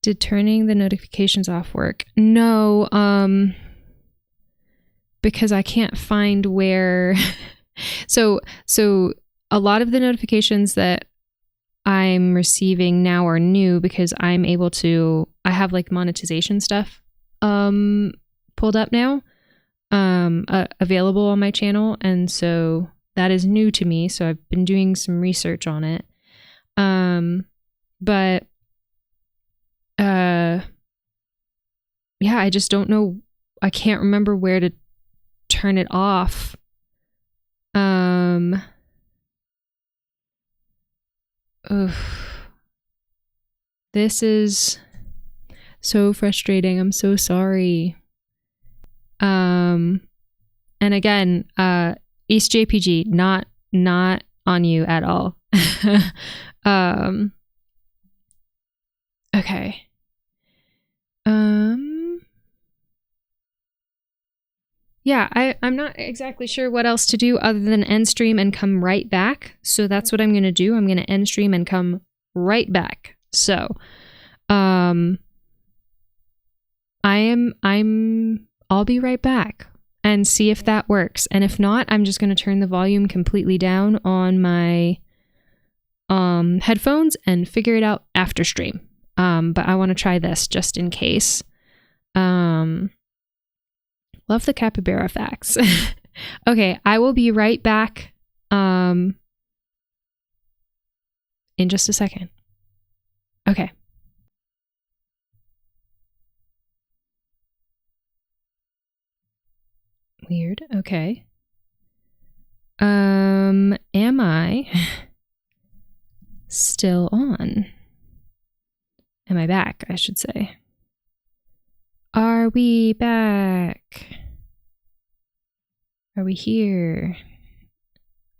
Did turning the notifications off work? No, because I can't find where. So a lot of the notifications that I'm receiving now are new because I have like monetization stuff pulled up now, available on my channel, and so that is new to me, so I've been doing some research on it. But yeah, I just don't know. I can't remember where to turn it off. This is so frustrating. I'm so sorry. And again, East JPG, not on you at all. Okay. Yeah, I'm not exactly sure what else to do other than end stream and come right back. So that's what I'm going to do. I'm going to end stream and come right back. So, I'll be right back and see if that works. And if not, I'm just going to turn the volume completely down on my headphones and figure it out after stream. But I want to try this just in case. Love the capybara facts. Okay, I will be right back in just a second. Okay. Weird. Okay. Am I still on? Am I back, I should say. Are we back? Are we here?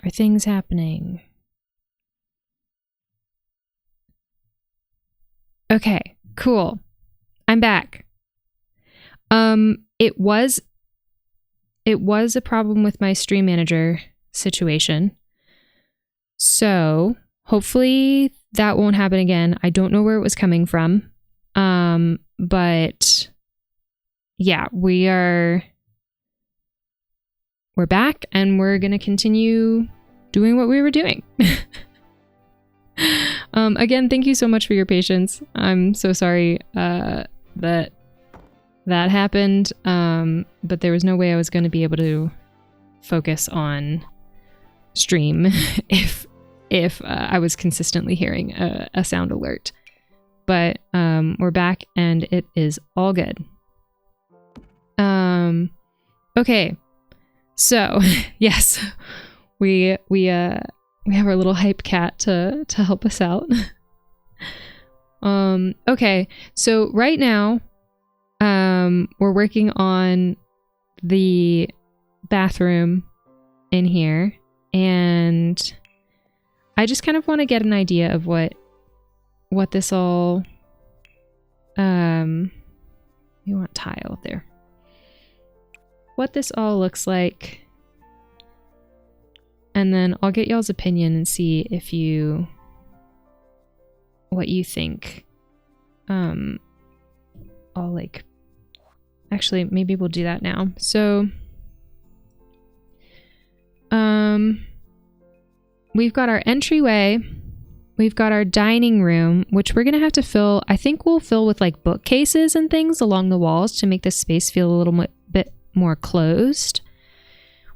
Are things happening? Okay, cool. I'm back. It was a problem with my stream manager situation. So hopefully that won't happen again. I don't know where it was coming from. But yeah, we're back and we're going to continue doing what we were doing. Again, thank you so much for your patience. I'm so sorry that happened, but there was no way I was going to be able to focus on stream if I was consistently hearing a sound alert. But we're back and it is all good. Okay, so yes, we have our little hype cat to help us out. Okay, so right now we're working on the bathroom in here, and I just kind of want to get an idea of what this all we want tile there. What this all looks like. And then I'll get y'all's opinion and see what you think. Actually, maybe we'll do that now. So, we've got our entryway. We've got our dining room, which we're going to have to fill. I think we'll fill with like bookcases and things along the walls to make this space feel a little bit more closed.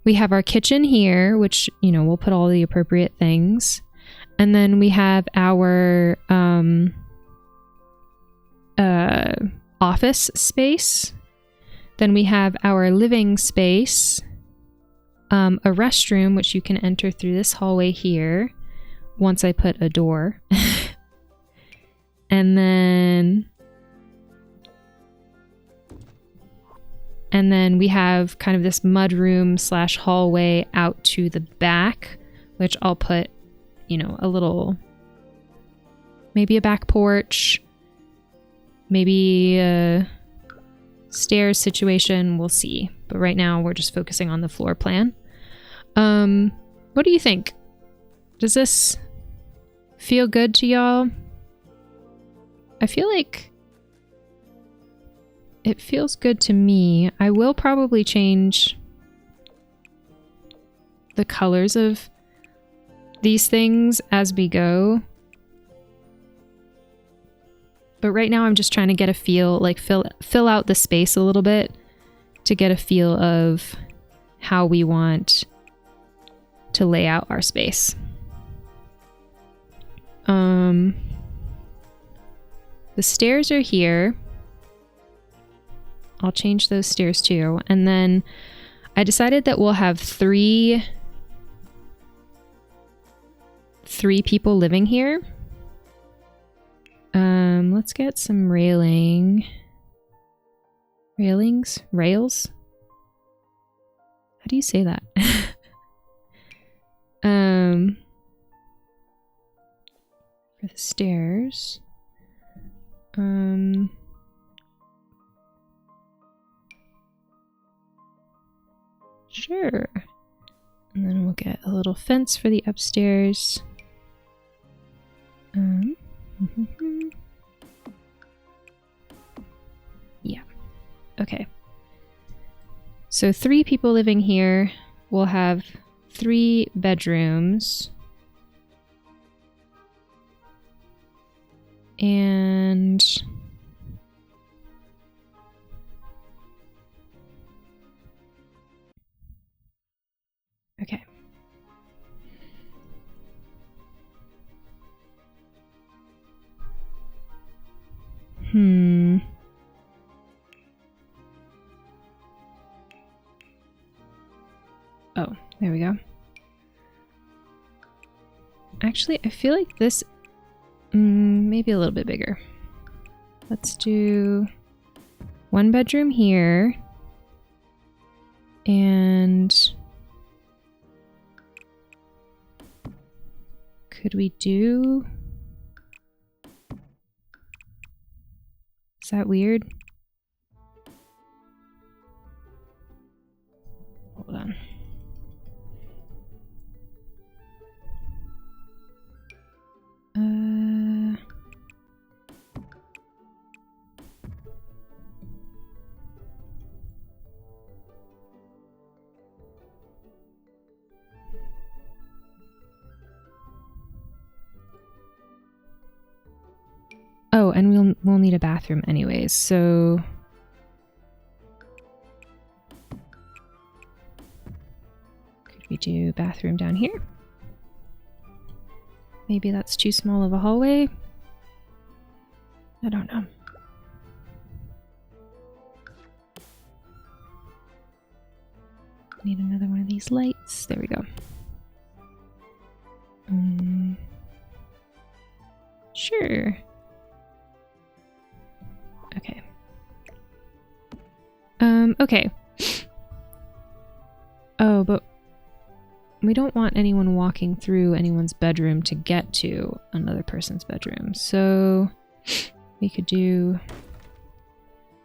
We have our kitchen here, which, we'll put all the appropriate things. And then we have our office space. Then we have our living space, a restroom, which you can enter through this hallway here once I put a door. And then we have kind of this mudroom / hallway out to the back, which I'll put, you know, a little, maybe a back porch, maybe a stairs situation. We'll see. But right now we're just focusing on the floor plan. What do you think? Does this feel good to y'all? I feel like it feels good to me. I will probably change the colors of these things as we go. But right now I'm just trying to get a feel, like fill out the space a little bit to get a feel of how we want to lay out our space. The stairs are here. I'll change those stairs too. And then I decided that we'll have three people living here. Let's get some rails. How do you say that? For the stairs. Sure. And then we'll get a little fence for the upstairs. Yeah. Okay. So 3 people living here. We'll have 3 bedrooms. And okay. Oh, there we go. Actually, I feel like this maybe a little bit bigger. Let's do 1 bedroom here. And could we do... Is that weird? Hold on. Oh, and we'll need a bathroom anyways, so could we do bathroom down here? Maybe that's too small of a hallway. I don't know. Need another one of these lights. There we go. Sure. Okay. Okay. Oh, but we don't want anyone walking through anyone's bedroom to get to another person's bedroom. So we could do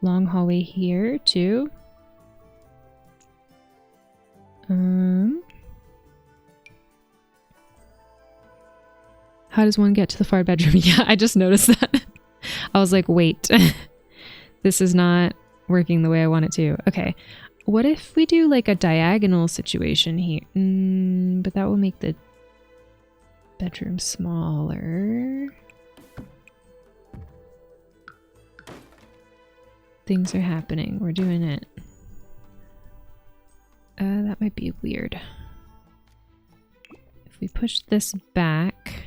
long hallway here too. How does one get to the far bedroom? Yeah, I just noticed that. I was like, wait, this is not working the way I want it to. Okay. What if we do like a diagonal situation here? But that will make the bedroom smaller. Things are happening. We're doing it. That might be weird. If we push this back,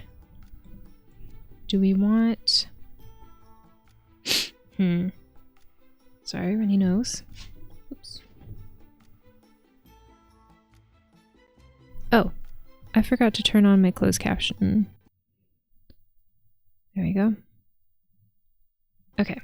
do we want... Sorry, runny nose. Oops. Oh, I forgot to turn on my closed caption. There we go. Okay.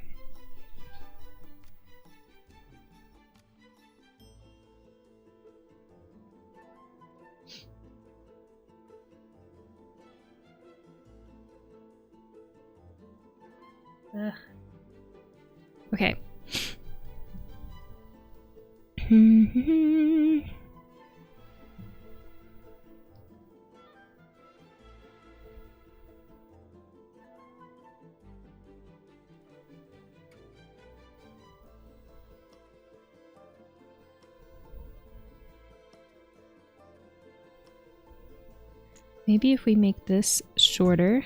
Okay. Maybe if we make this shorter,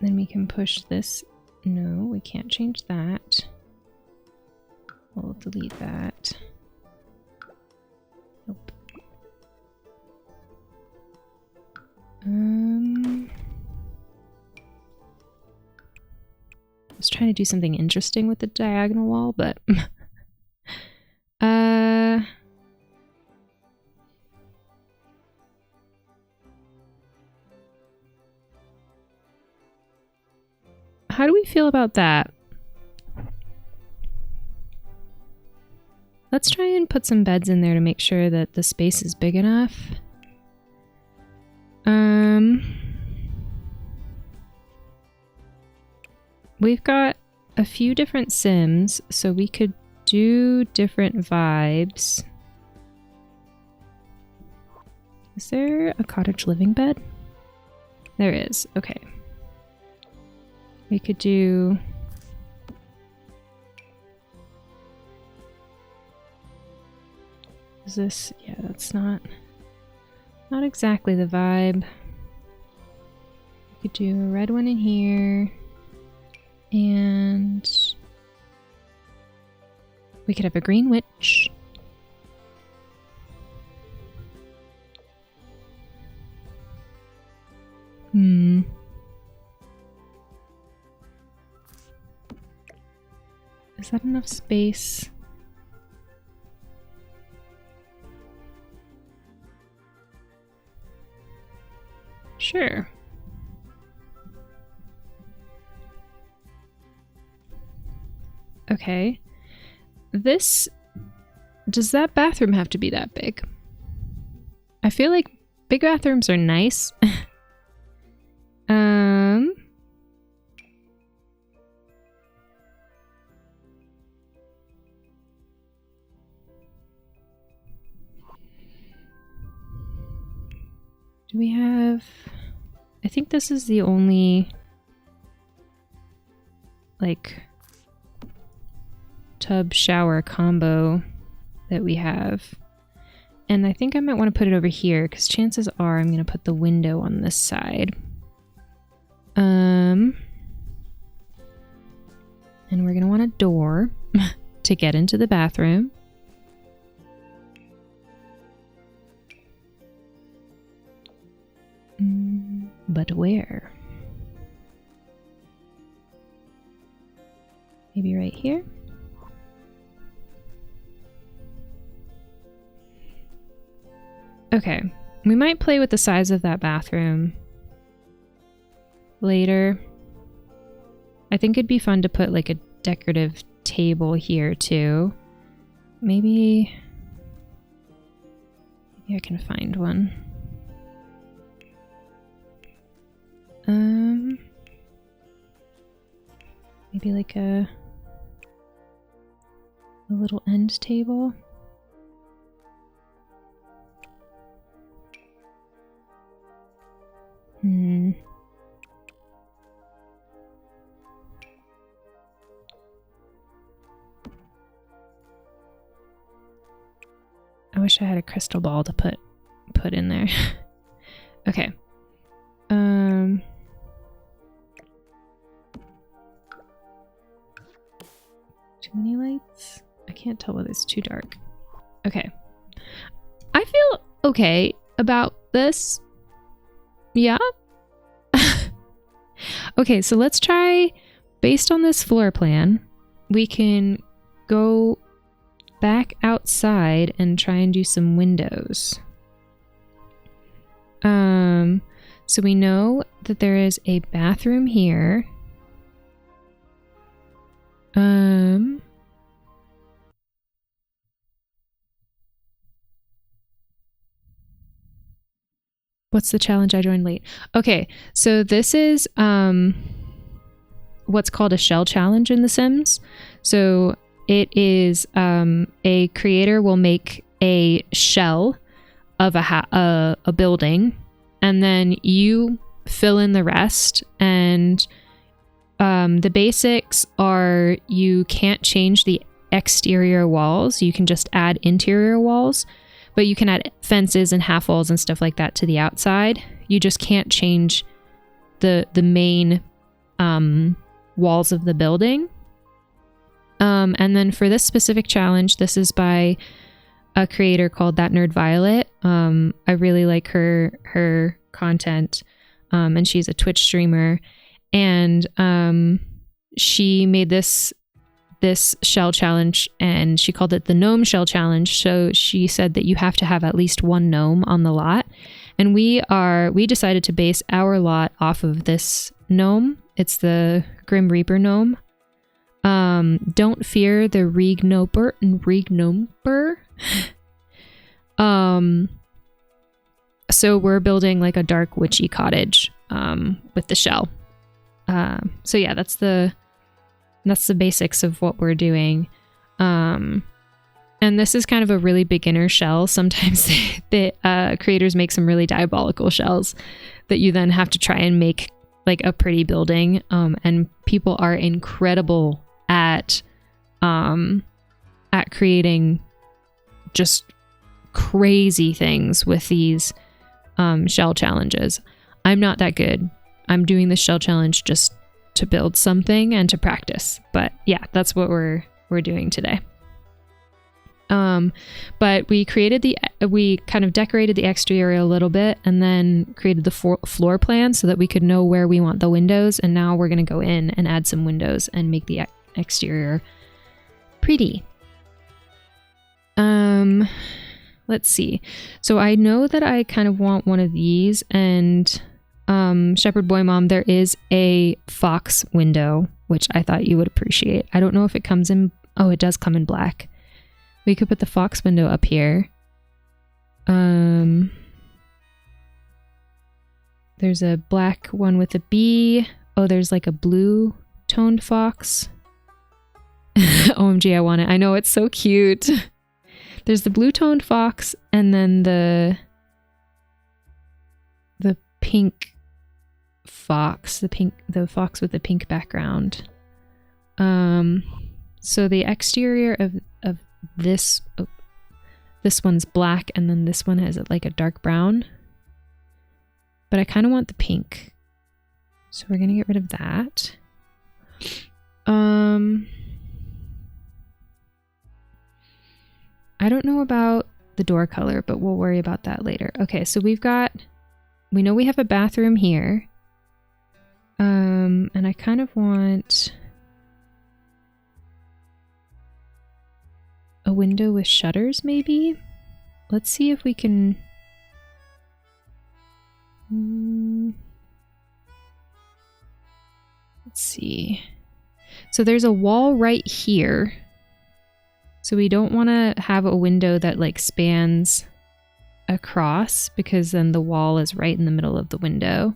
then we can push this. No, we can't change that. We'll delete that. Nope. I was trying to do something interesting with the diagonal wall, but how do we feel about that? Let's try and put some beds in there to make sure that the space is big enough. We've got a few different Sims, so we could do different vibes. Is there a cottage living bed? There is, okay. We could do... Is this... Yeah, that's not exactly the vibe. We could do a red one in here. And... we could have a green witch. Is that enough space? Sure. Okay. This... does that bathroom have to be that big? I feel like big bathrooms are nice. Do we have... I think this is the only like tub shower combo that we have. And I think I might want to put it over here because chances are I'm going to put the window on this side. And we're going to want a door to get into the bathroom. But where? Maybe right here? Okay, we might play with the size of that bathroom later. I think it'd be fun to put like a decorative table here too. Maybe I can find one. Maybe like a little end table. I wish I had a crystal ball to put in there. Okay. Too many lights? I can't tell whether it's too dark. Okay. I feel okay about this. Yeah. Okay, so let's try, based on this floor plan, we can go back outside and try and do some windows. So we know that there is a bathroom here. What's the challenge I joined late? Okay, so this is what's called a shell challenge in The Sims. So it is a creator will make a shell of a building, and then you fill in the rest. And the basics are you can't change the exterior walls. You can just add interior walls, but you can add fences and half walls and stuff like that to the outside. You just can't change the main walls of the building. And then for this specific challenge, this is by a creator called ThatNerdViolet. I really like her content, and she's a Twitch streamer, and she made this shell challenge, and she called it the Gnome Shell challenge. So she said that you have to have at least one gnome on the lot, and we decided to base our lot off of this gnome. It's the Grim Reaper gnome. Don't fear the Regnoper. So we're building like a dark witchy cottage with the shell. So yeah, that's the basics of what we're doing. And this is kind of a really beginner shell. Sometimes the creators make some really diabolical shells that you then have to try and make like a pretty building. And people are incredible at creating just crazy things with these shell challenges. I'm not that good. I'm doing this shell challenge just to build something and to practice. But yeah, that's what we're doing today. But we kind of decorated the exterior a little bit, and then created the floor plan so that we could know where we want the windows. And now we're going to go in and add some windows and make the exterior pretty. Let's see. So I know that I kind of want one of these, and Shepherd Boy Mom, there is a fox window, which I thought you would appreciate. I don't know if it comes in... Oh, it does come in black. We could put the fox window up here. There's a black one with a bee. Oh, there's like a blue toned fox. OMG, I want it. I know, it's so cute. There's the blue toned fox, and then the pink fox, the fox with the pink background. So the exterior of this one's black, and then this one has like a dark brown. But I kind of want the pink, so we're gonna get rid of that. I don't know about the door color, but we'll worry about that later. Okay, so we know we have a bathroom here. And I kind of want a window with shutters, maybe? Let's see if we can... Let's see. So there's a wall right here. So we don't want to have a window that like spans across, because then the wall is right in the middle of the window.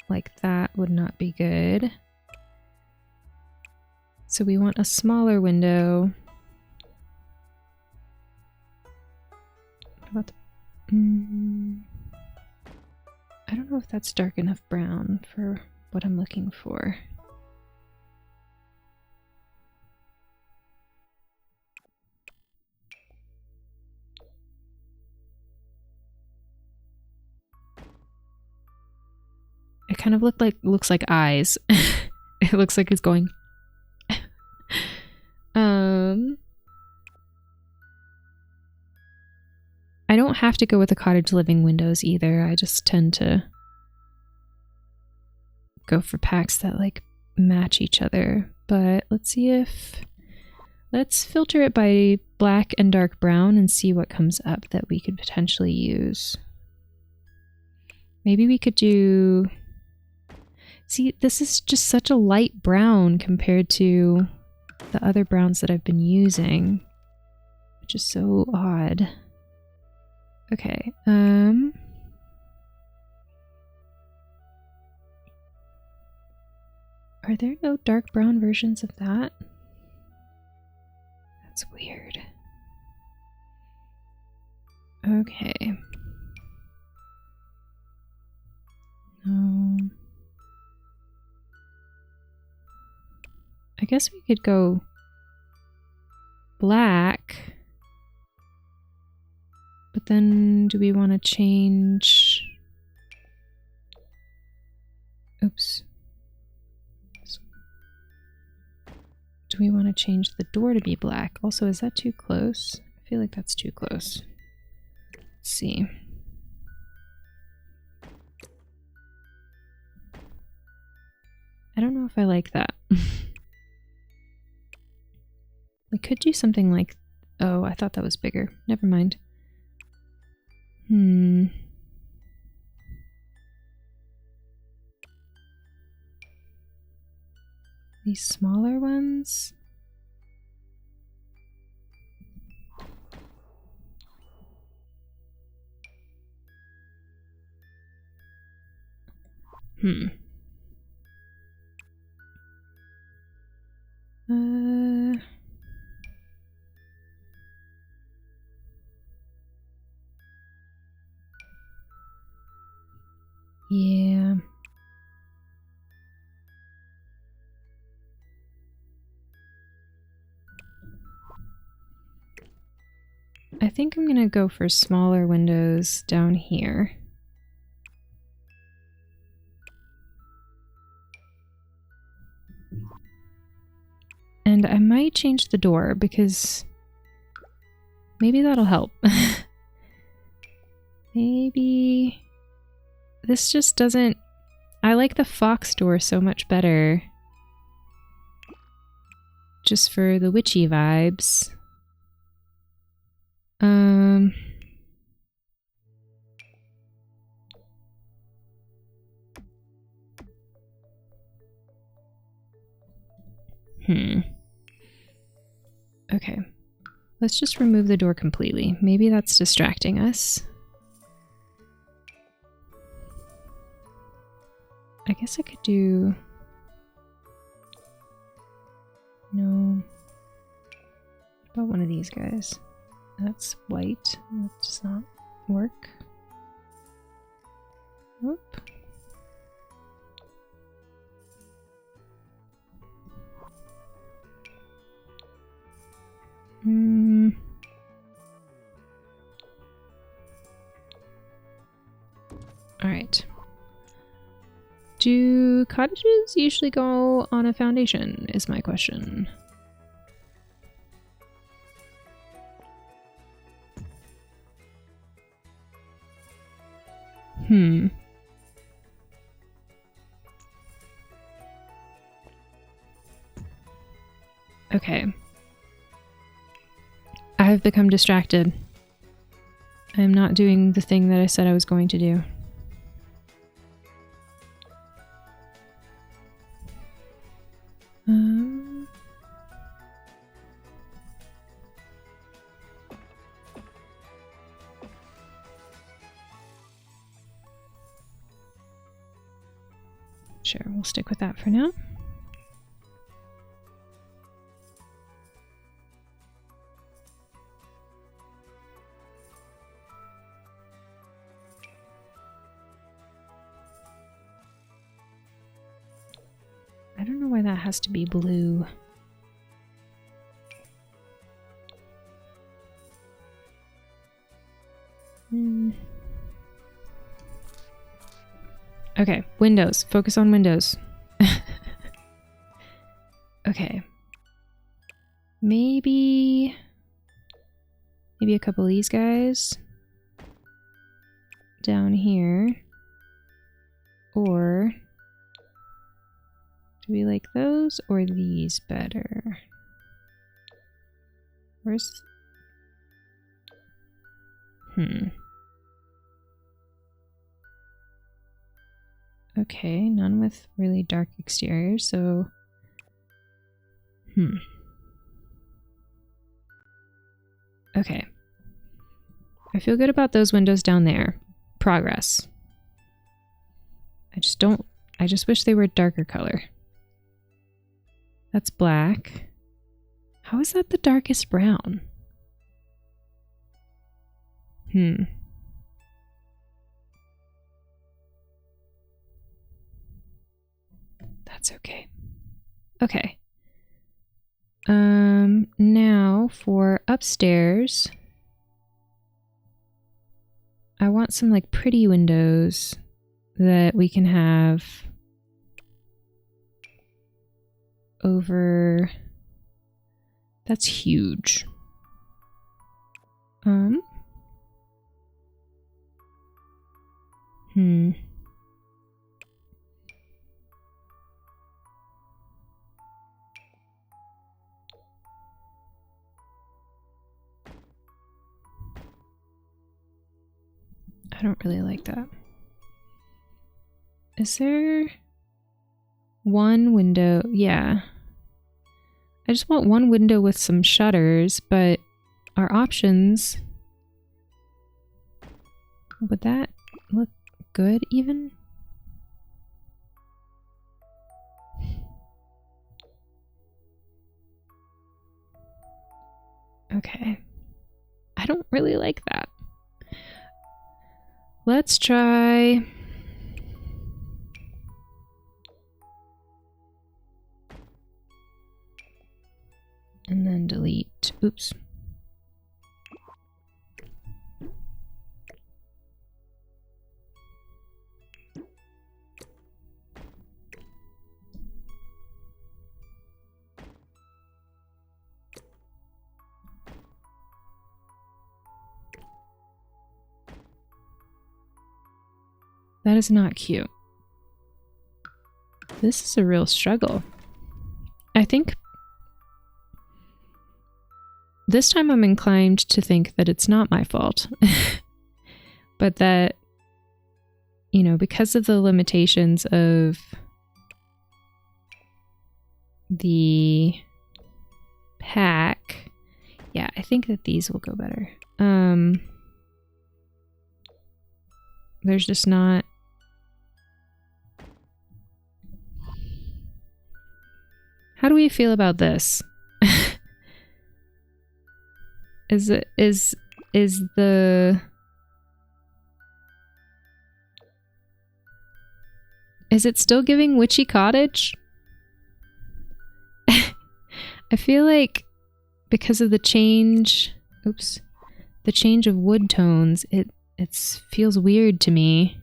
Like that would not be good. So we want a smaller window. What about the... I don't know if that's dark enough brown for what I'm looking for. It kind of looks like eyes. It looks like it's going. I don't have to go with the cottage living windows either. I just tend to go for packs that like match each other, but let's see if... Let's filter it by black and dark brown and see what comes up that we could potentially use. Maybe we could do... See, this is just such a light brown compared to the other browns that I've been using, which is so odd. Okay, are there no dark brown versions of that? That's weird. Okay. I guess we could go black, but then do we want to change... Oops. Do we want to change the door to be black? Also, is that too close? I feel like that's too close. Let's see. I don't know if I like that. We could do something like... Oh, I thought that was bigger. Never mind. These smaller ones? Yeah. I think I'm gonna go for smaller windows down here. And I might change the door because maybe that'll help. Maybe this just doesn't... I like the fox door so much better. Just for the witchy vibes. Okay. Let's just remove the door completely. Maybe that's distracting us. I guess I could do... No. What about one of these guys? That's white. That does not work. Whoop. Alright. Do cottages usually go on a foundation, is my question. Okay. I have become distracted. I am not doing the thing that I said I was going to do. Sure, we'll stick with that for now. I don't know why that has to be blue. Okay, windows. Focus on windows. Okay. Maybe a couple of these guys down here. Or Do we like those or these better? Where's... Okay, none with really dark exteriors, so... Okay. I feel good about those windows down there. Progress. I just wish they were a darker color. That's black. How is that the darkest brown? That's okay. Okay. Now for upstairs. I want some like pretty windows that we can have over... That's huge. I don't really like that. Is there one window? Yeah. I just want one window with some shutters, but our options... Would that look good even? Okay. I don't really like that. Let's try... And then delete. Oops. That is not cute. This is a real struggle. I think this time I'm inclined to think that it's not my fault. But that, you know, because of the limitations of the pack, yeah, I think that these will go better. There's just not... How do we feel about this? Is it still giving witchy cottage? I feel like because of the change, the change of wood tones, it feels weird to me.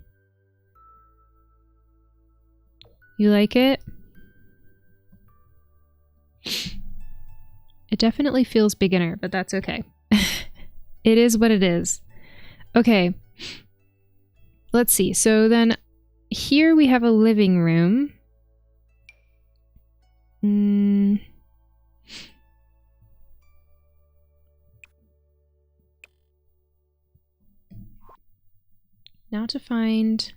You like it? It definitely feels beginner, but that's okay. It is what it is. Okay. Let's see. So then here we have a living room. Now to find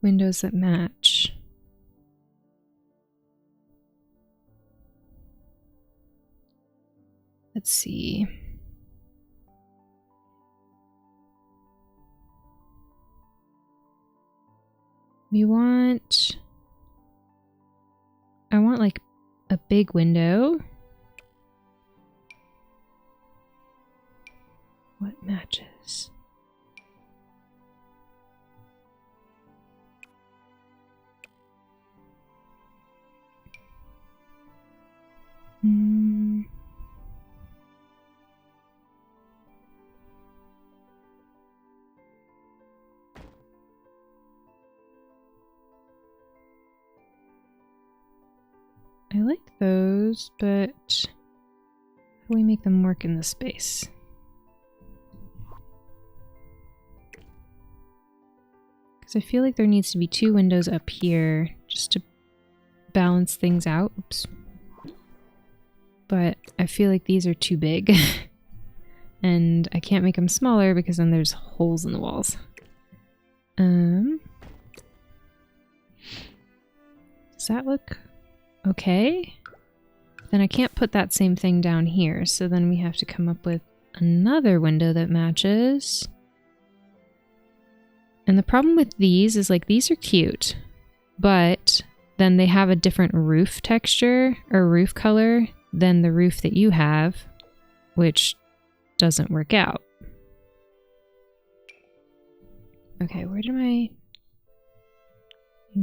windows that match. Let's see. I want like a big window. What matches? I like those, but how do we make them work in this space? Because I feel like there needs to be two windows up here just to balance things out. Oops. But I feel like these are too big. And I can't make them smaller because then there's holes in the walls. Does that look okay? Then I can't put that same thing down here, so then we have to come up with another window that matches. And the problem with these is like these are cute, but then they have a different roof texture or roof color than the roof that you have, which doesn't work out. Okay, where did my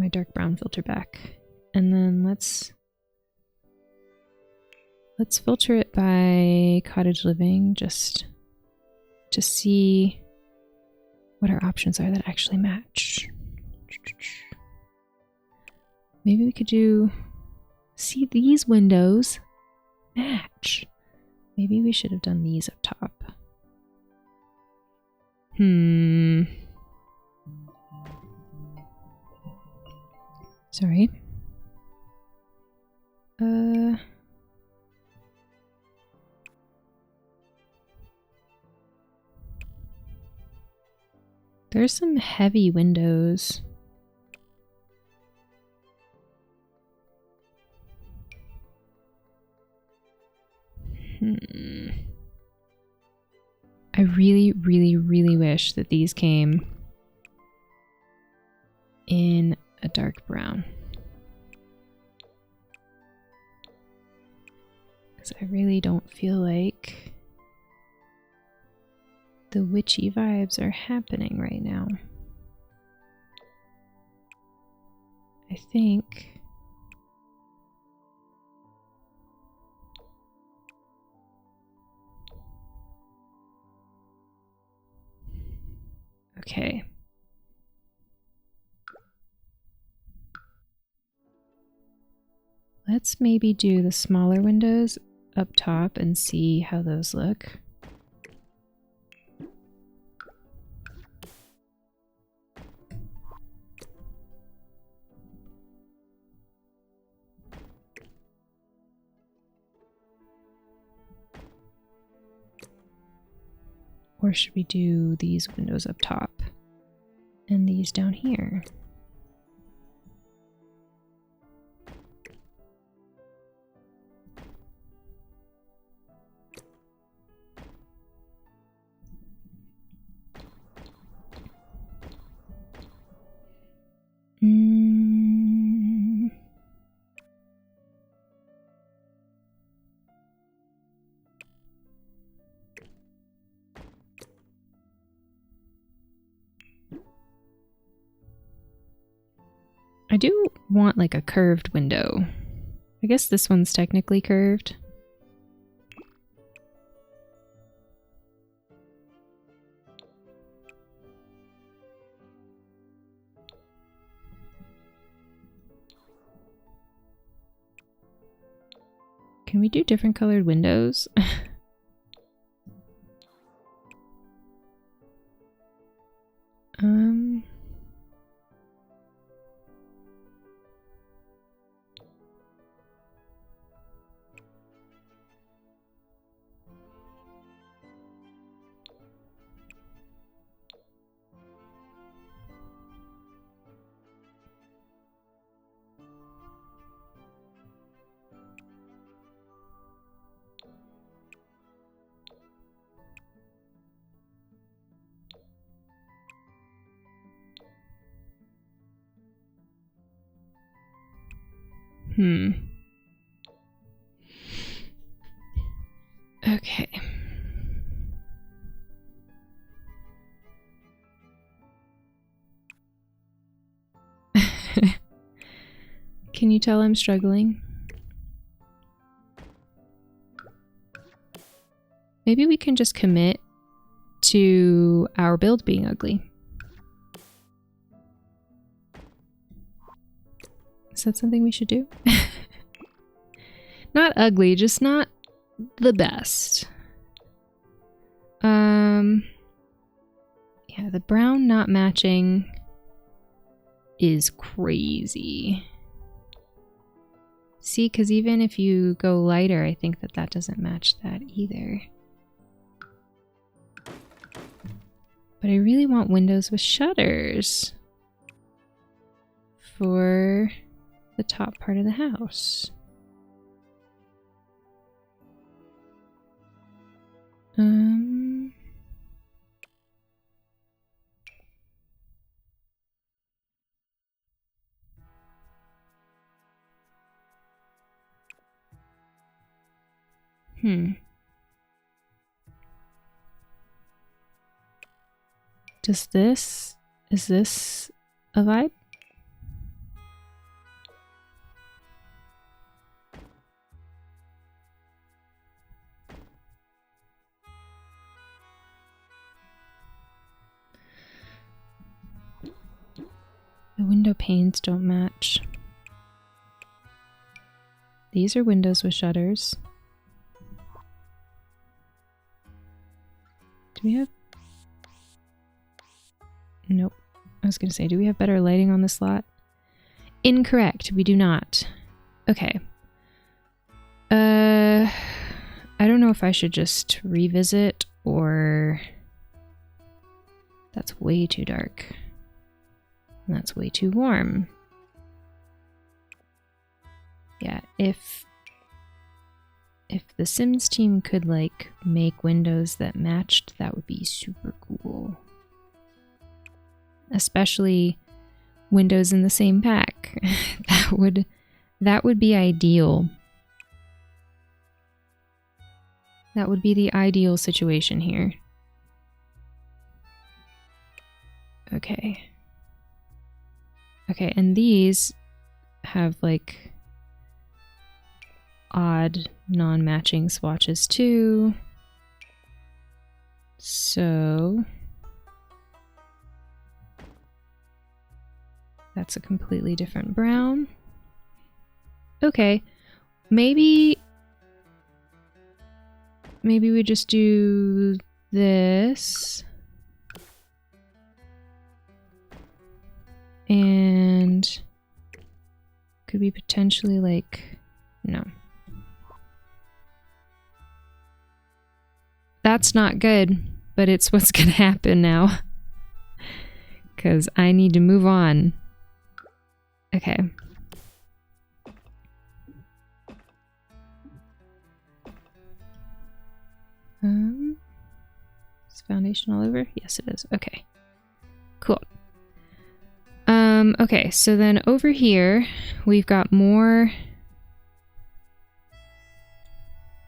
dark brown filter back? And then let's filter it by cottage living just to see what our options are that actually match. Maybe we could do, see these windows match. Maybe we should have done these up top. Sorry. There's some heavy windows. I really, really, really wish that these came in a dark brown. Because I really don't feel like the witchy vibes are happening right now. I think okay. Let's maybe do the smaller windows up top and see how those look. Or should we do these windows up top and these down here? I do want like a curved window. I guess this one's technically curved. Can we do different colored windows? Okay. Can you tell I'm struggling? Maybe we can just commit to our build being ugly. Is that something we should do? Not ugly, just not the best. Yeah, the brown not matching is crazy. See, because even if you go lighter, I think that that doesn't match that either. But I really want windows with shutters for the top part of the house. Is this a vibe? The window panes don't match. These are windows with shutters. Do we have... Nope. I was gonna say, do we have better lighting on this lot? Incorrect. We do not. Okay. I don't know if I should just revisit or... That's way too dark. And that's way too warm. Yeah, if the Sims team could like make windows that matched, that would be super cool. Especially windows in the same pack. that would be ideal. That would be the ideal situation here. Okay. Okay, and these have like odd non-matching swatches too. So that's a completely different brown. Okay, maybe we just do this. And could we potentially like, no. That's not good, but it's what's gonna happen now. Because I need to move on. Okay. Is foundation all over? Yes, it is. Okay. Cool. Okay, so then over here, we've got more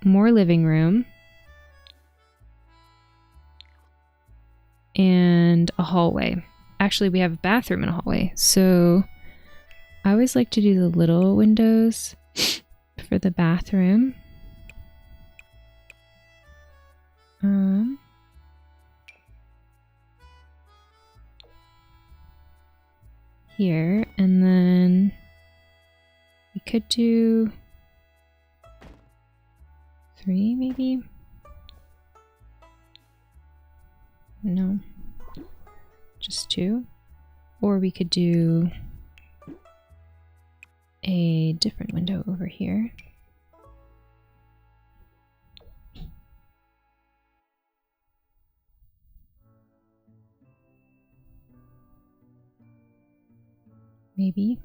living room. And a hallway. Actually, we have a bathroom and a hallway. So I always like to do the little windows for the bathroom. Here, and then we could do 3 maybe? No, just 2. Or we could do a different window over here. Maybe.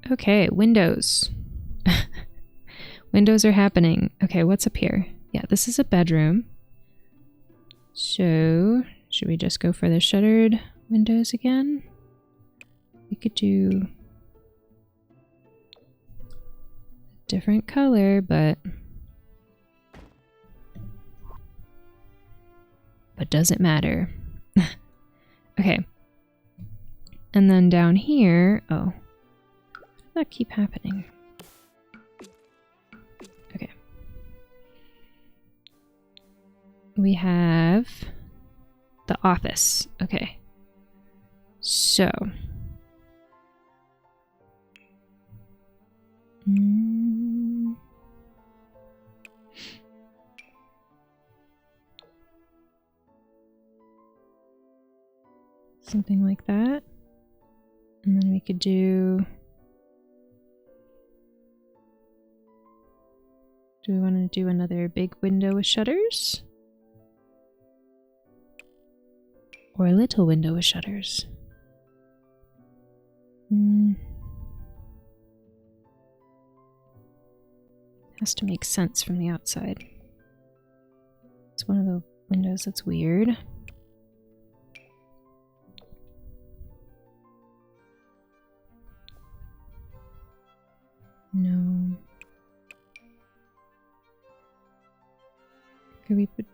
Okay, windows. Windows are happening. Okay, what's up here? Yeah, this is a bedroom. So, should we just go for the shuttered windows again? We could do different color, but doesn't matter. Okay. And then down here, oh, how did that keep happening? Okay. We have the office. Okay. So. Something like that. And then we could do Do we want to do another big window with shutters? Or a little window with shutters? Has to make sense from the outside. It's one of the windows that's weird. No. Could we put...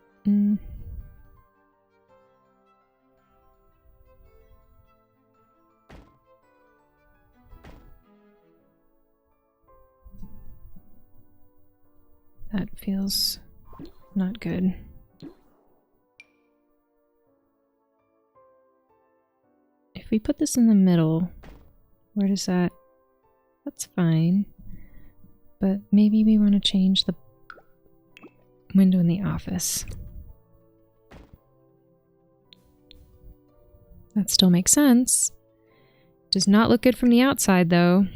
That feels not good. If we put this in the middle, where does that... That's fine. But maybe we want to change the window in the office. That still makes sense. Does not look good from the outside though.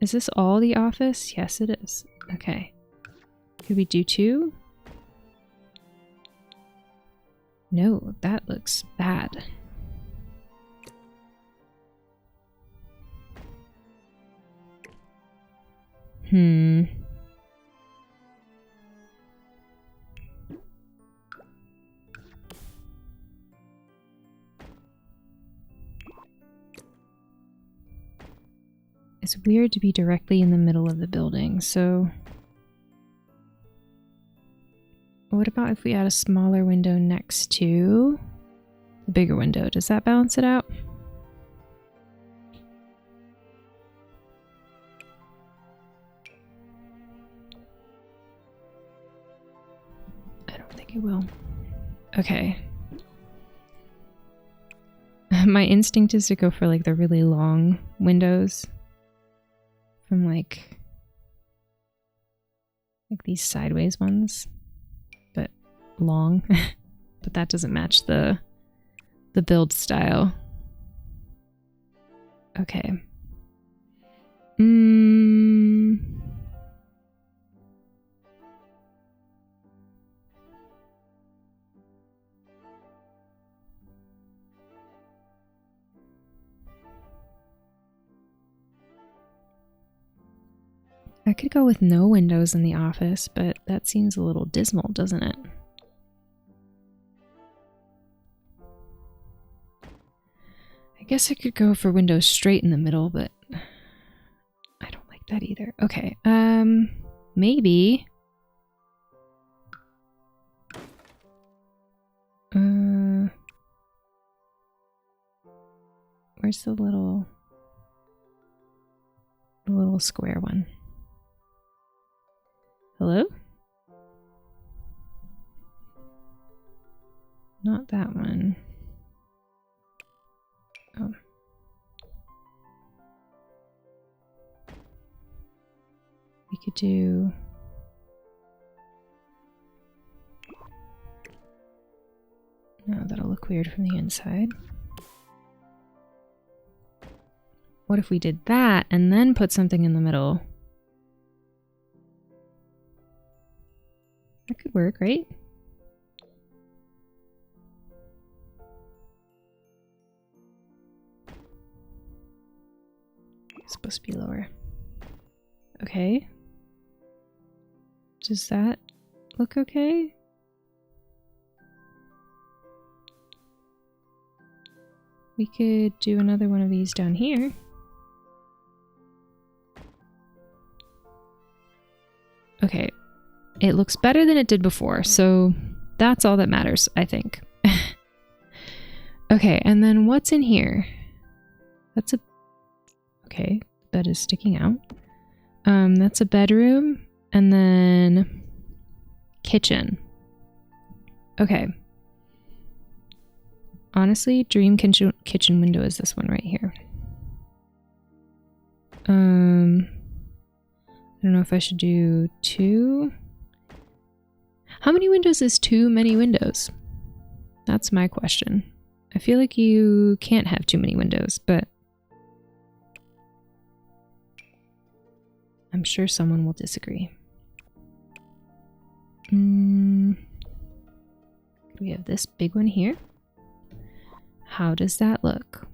Is this all the office? Yes, it is. Okay. Could we do 2? No, that looks bad. It's weird to be directly in the middle of the building, so... What about if we add a smaller window next to the bigger window? Does that balance it out? I don't think it will. Okay. My instinct is to go for like the really long windows. From like these sideways ones, but long. But that doesn't match the build style. Okay. I could go with no windows in the office, but that seems a little dismal, doesn't it? I guess I could go for windows straight in the middle, but I don't like that either. Okay, maybe... Where's the little square one? Hello? Not that one. Oh. We could do... No, that'll look weird from the inside. What if we did that and then put something in the middle? That could work, right? It's supposed to be lower. Okay. Does that look okay? We could do another one of these down here. Okay. It looks better than it did before, so that's all that matters, I think. Okay, and then what's in here? That's a... Okay, bed is sticking out. That's a bedroom, and then... kitchen. Okay. Honestly, dream kitchen window is this one right here. I don't know if I should do 2... How many windows is too many windows? That's my question. I feel like you can't have too many windows, but... I'm sure someone will disagree. We have this big one here. How does that look?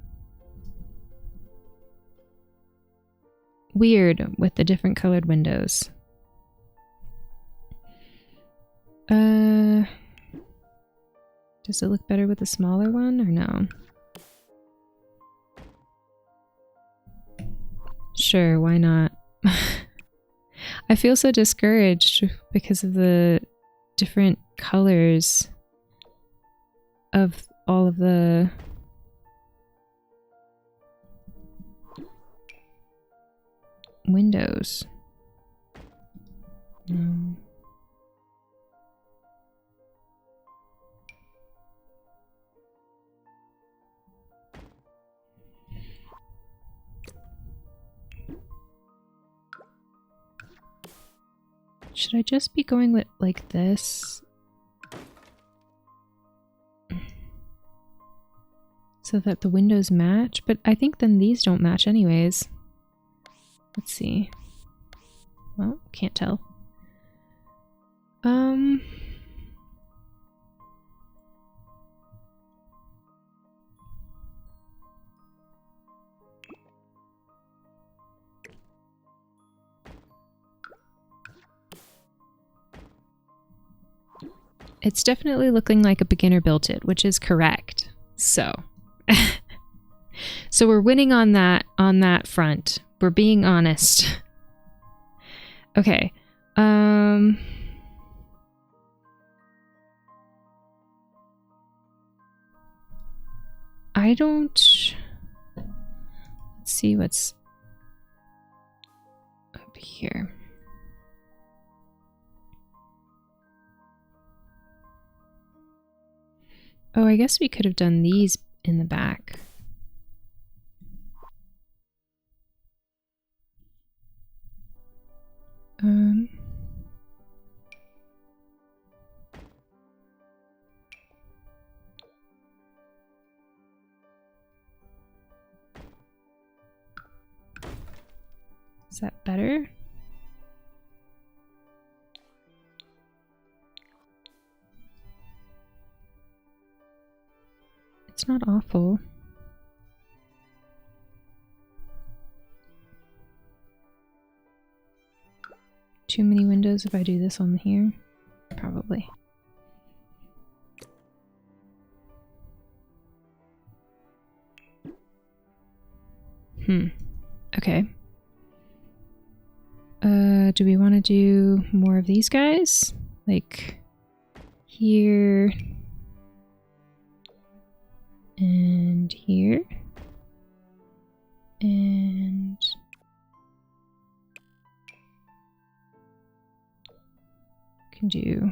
Weird with the different colored windows. Does it look better with the smaller one or no? Sure, why not? I feel so discouraged because of the different colors of all of the windows. No. Should I just be going with like this? So that the windows match? But I think then these don't match anyways. Let's see. Well, can't tell. It's definitely looking like a beginner built it, which is correct. So, so we're winning on that front. We're being honest. Okay. I don't. Let's see what's up here. Oh, I guess we could have done these in the back. Is that better? It's not awful. Too many windows if I do this on here? Probably. Okay. Do we want to do more of these guys? Like here and here and can do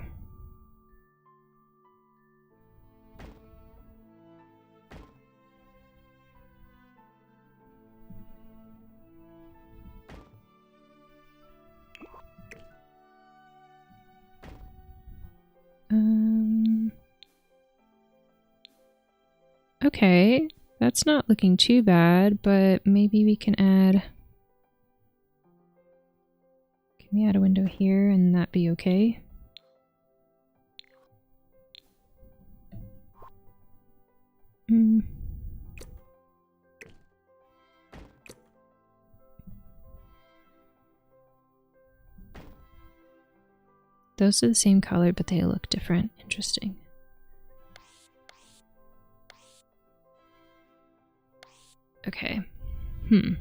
okay, that's not looking too bad, but maybe we can add... Can we add a window here and that be okay? Those are the same color, but they look different. Interesting. Okay. Do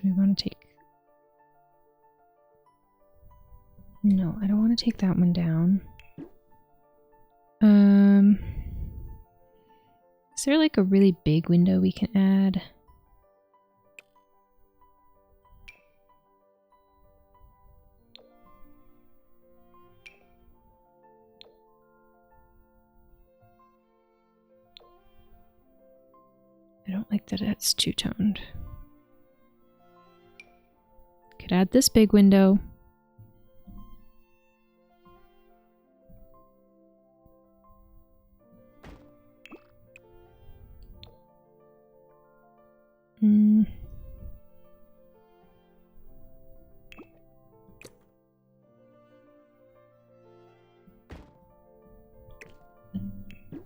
we want to take... No, I don't want to take that one down. Is there like a really big window we can add? I don't like that it's two-toned. Could add this big window.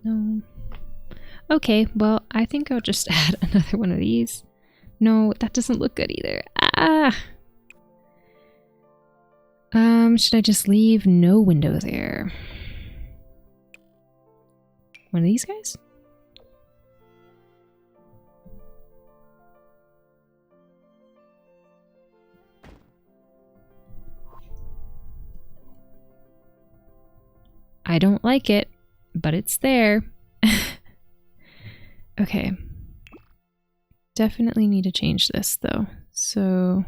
No. Okay, well, I think I'll just add another one of these. No, that doesn't look good either. Ah! Should I just leave no window there? One of these guys? I don't like it, but it's there. Okay. Definitely need to change this though. So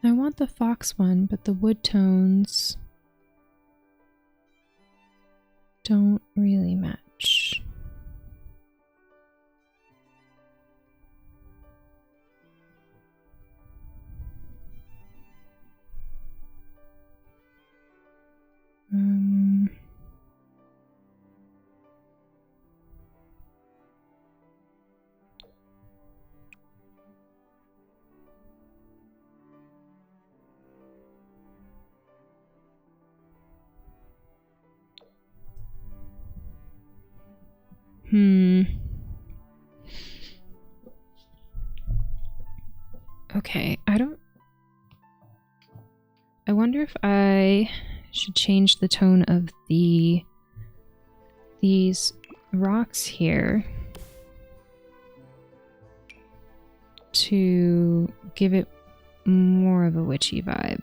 I want the fox one, but the wood tones don't really match. Okay, I wonder if I should change the tone of these rocks here to give it more of a witchy vibe.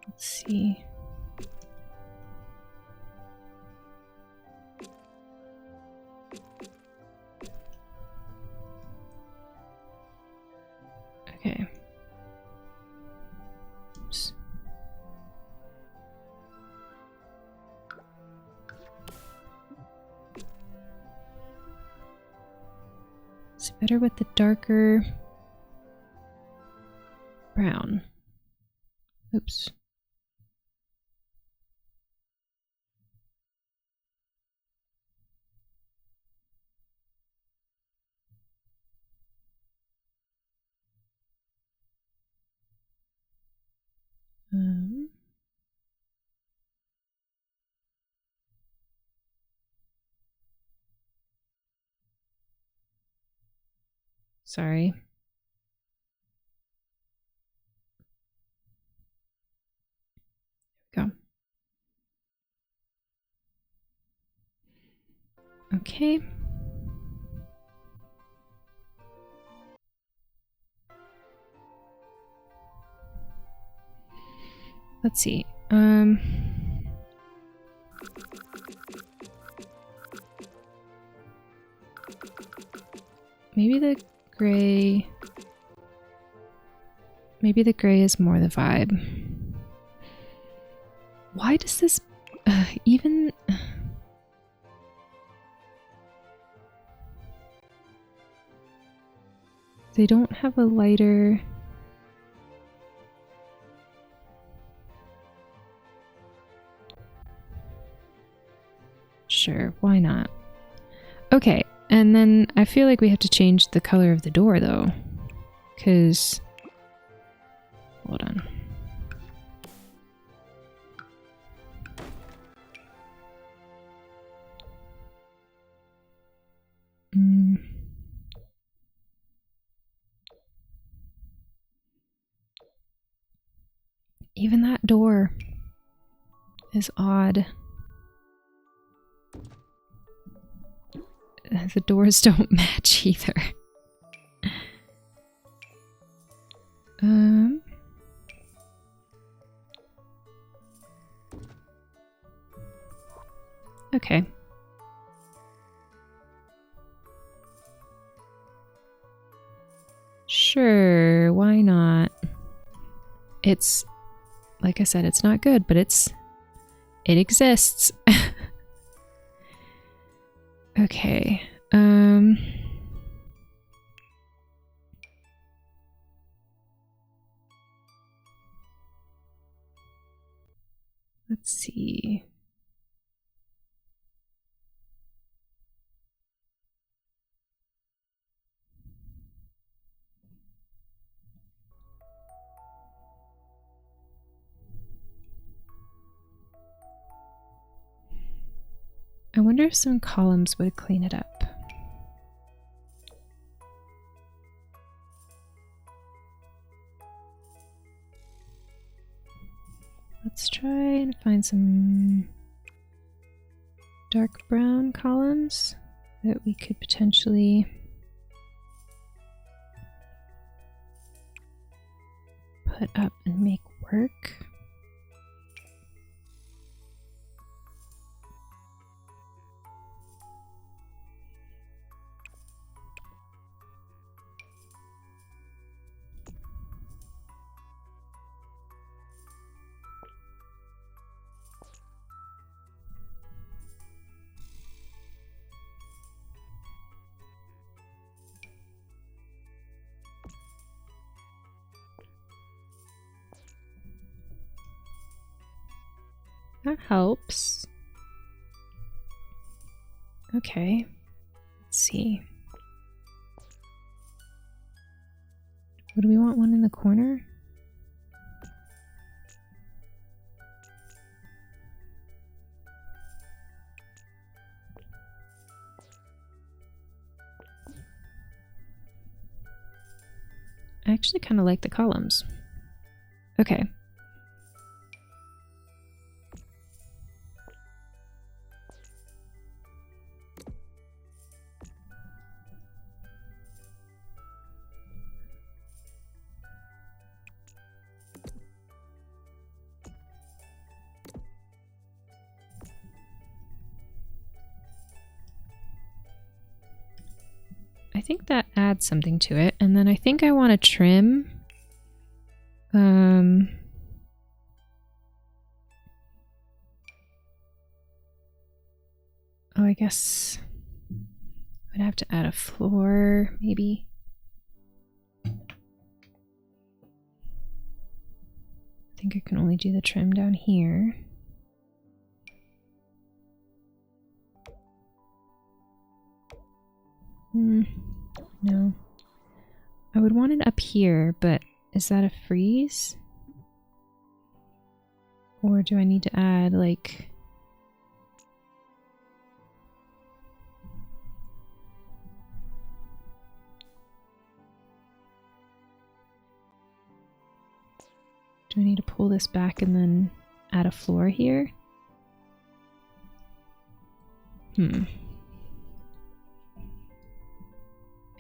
Let's see. Okay. Oops. It's better with the darker brown. Oops. Sorry. Go. Okay. Let's see. Maybe the gray. Maybe the gray is more the vibe. Why does this even? They don't have a lighter. Sure, why not? Okay, and then I feel like we have to change the color of the door though. Because... hold on. Even that door is odd. The doors don't match either. Okay. Sure, why not? It's, like I said, it's not good, but it exists. Okay. Let's see. I wonder if some columns would clean it up. Let's try and find some dark brown columns that we could potentially put up and make work. That helps. Okay, let's see. What do we want? One in the corner? I actually kind of like the columns. Okay. I think that adds something to it. And then I think I want to trim. Oh, I guess I'd have to add a floor, maybe. I think I can only do the trim down here. No. I would want it up here, but is that a freeze? Or do I need to add, like... Do I need to pull this back and then add a floor here?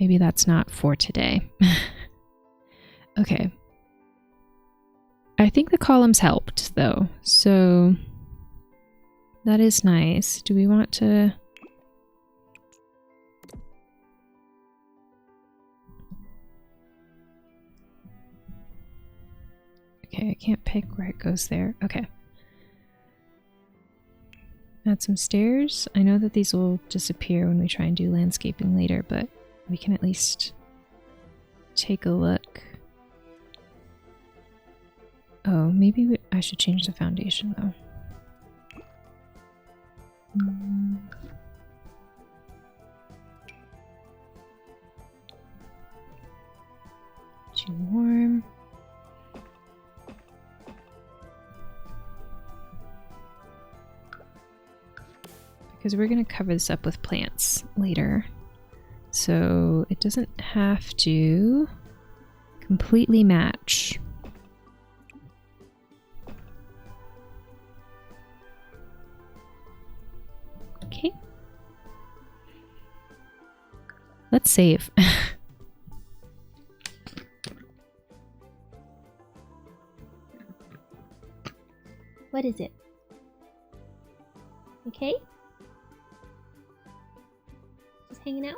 Maybe that's not for today. Okay. I think the columns helped, though, so that is nice. Do we want to... Okay, I can't pick where it goes there. Okay. Add some stairs. I know that these will disappear when we try and do landscaping later, but we can at least take a look. Oh, maybe I should change the foundation, though. Too warm. Because we're going to cover this up with plants later. So it doesn't have to completely match. Okay. Let's save. What is it? Okay? Just hanging out?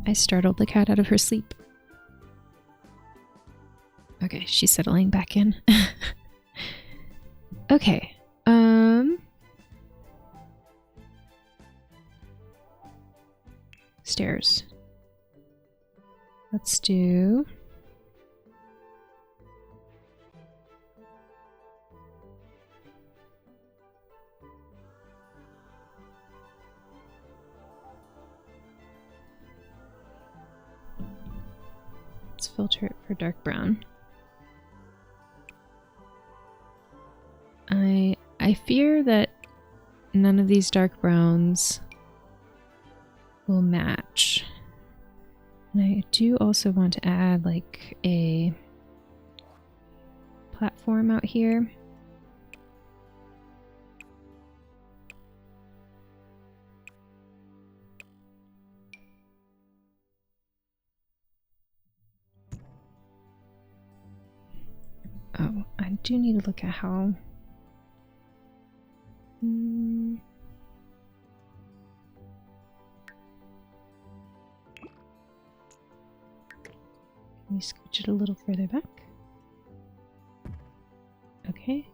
I startled the cat out of her sleep. Okay, she's settling back in. Okay. Stairs. Let's do... let's filter it for dark brown. I fear that none of these dark browns will match. And I do also want to add like a platform out here. Oh, I do need to look at how... Can we scooch it a little further back? Okay.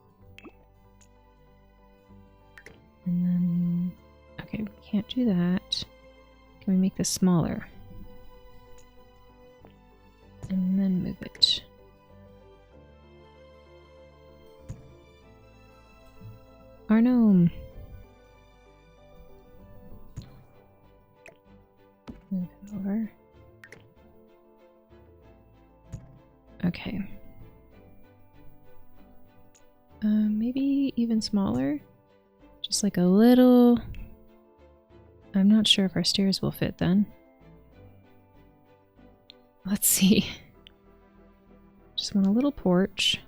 And then... Okay, we can't do that. Can we make this smaller? And then move it. Our gnome. Move him over. Okay. Maybe even smaller. Just like a little... I'm not sure if our stairs will fit then. Let's see. Just want a little porch.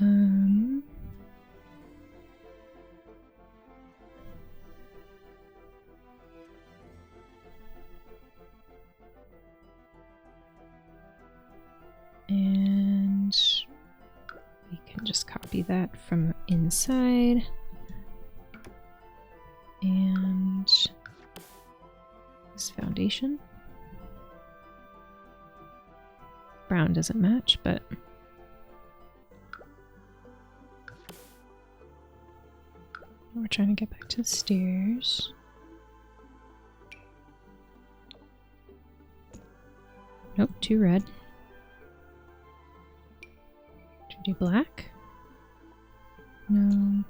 And we can just copy that from inside. And this foundation. Brown doesn't match, but we're trying to get back to the stairs. Nope, too red. Should we do black? No.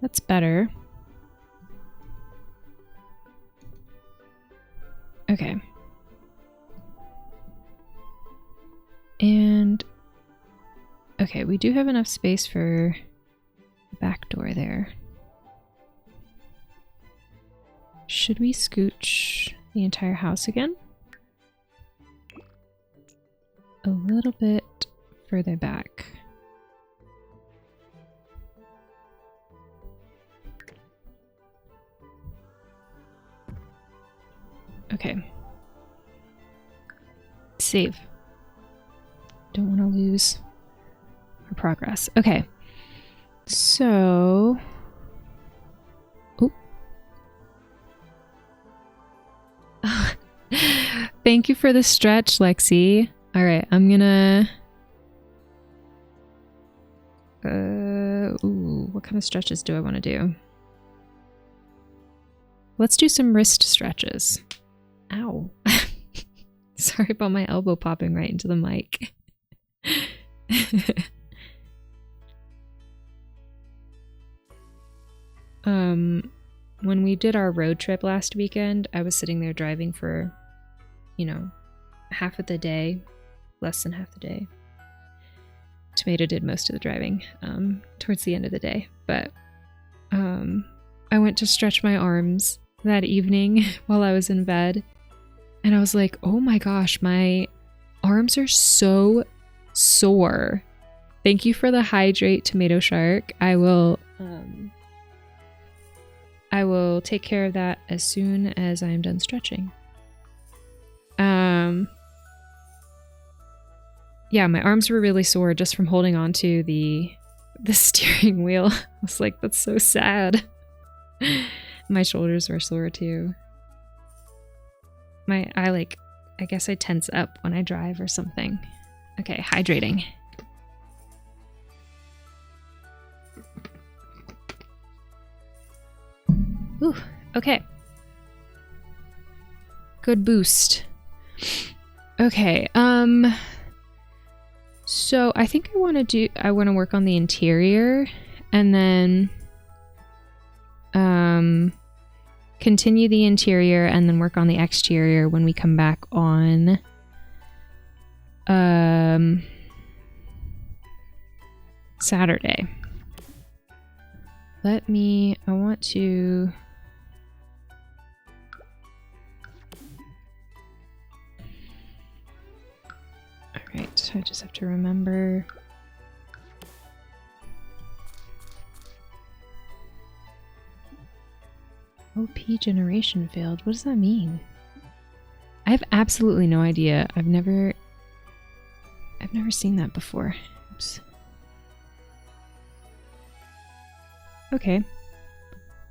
That's better. Okay. And okay, we do have enough space for the back door there. Should we scooch the entire house again? A little bit further back. Okay. Save. Don't want to lose our progress. Okay. So... Oh. Thank you for the stretch, Lexi. Alright, I'm gonna... Ooh, what kind of stretches do I want to do? Let's do some wrist stretches. Ow. Sorry about my elbow popping right into the mic. When we did our road trip last weekend, I was sitting there driving for, you know, half of the day, less than half the day. Tomato did most of the driving towards the end of the day, but I went to stretch my arms that evening while I was in bed, and I was like, oh my gosh, my arms are so sore. Thank you for the hydrate, Tomato Shark. I will take care of that as soon as I am done stretching. Yeah, my arms were really sore just from holding on to the steering wheel. I was like, that's so sad. My shoulders were sore too. I guess I tense up when I drive or something. Okay, hydrating. Ooh, okay. Good boost. Okay, so I think I want to work on the interior and then continue the interior and then work on the exterior when we come back on Saturday. I want to... Alright, I just have to remember... OP generation failed. What does that mean? I have absolutely no idea. I've never seen that before. Oops. Okay.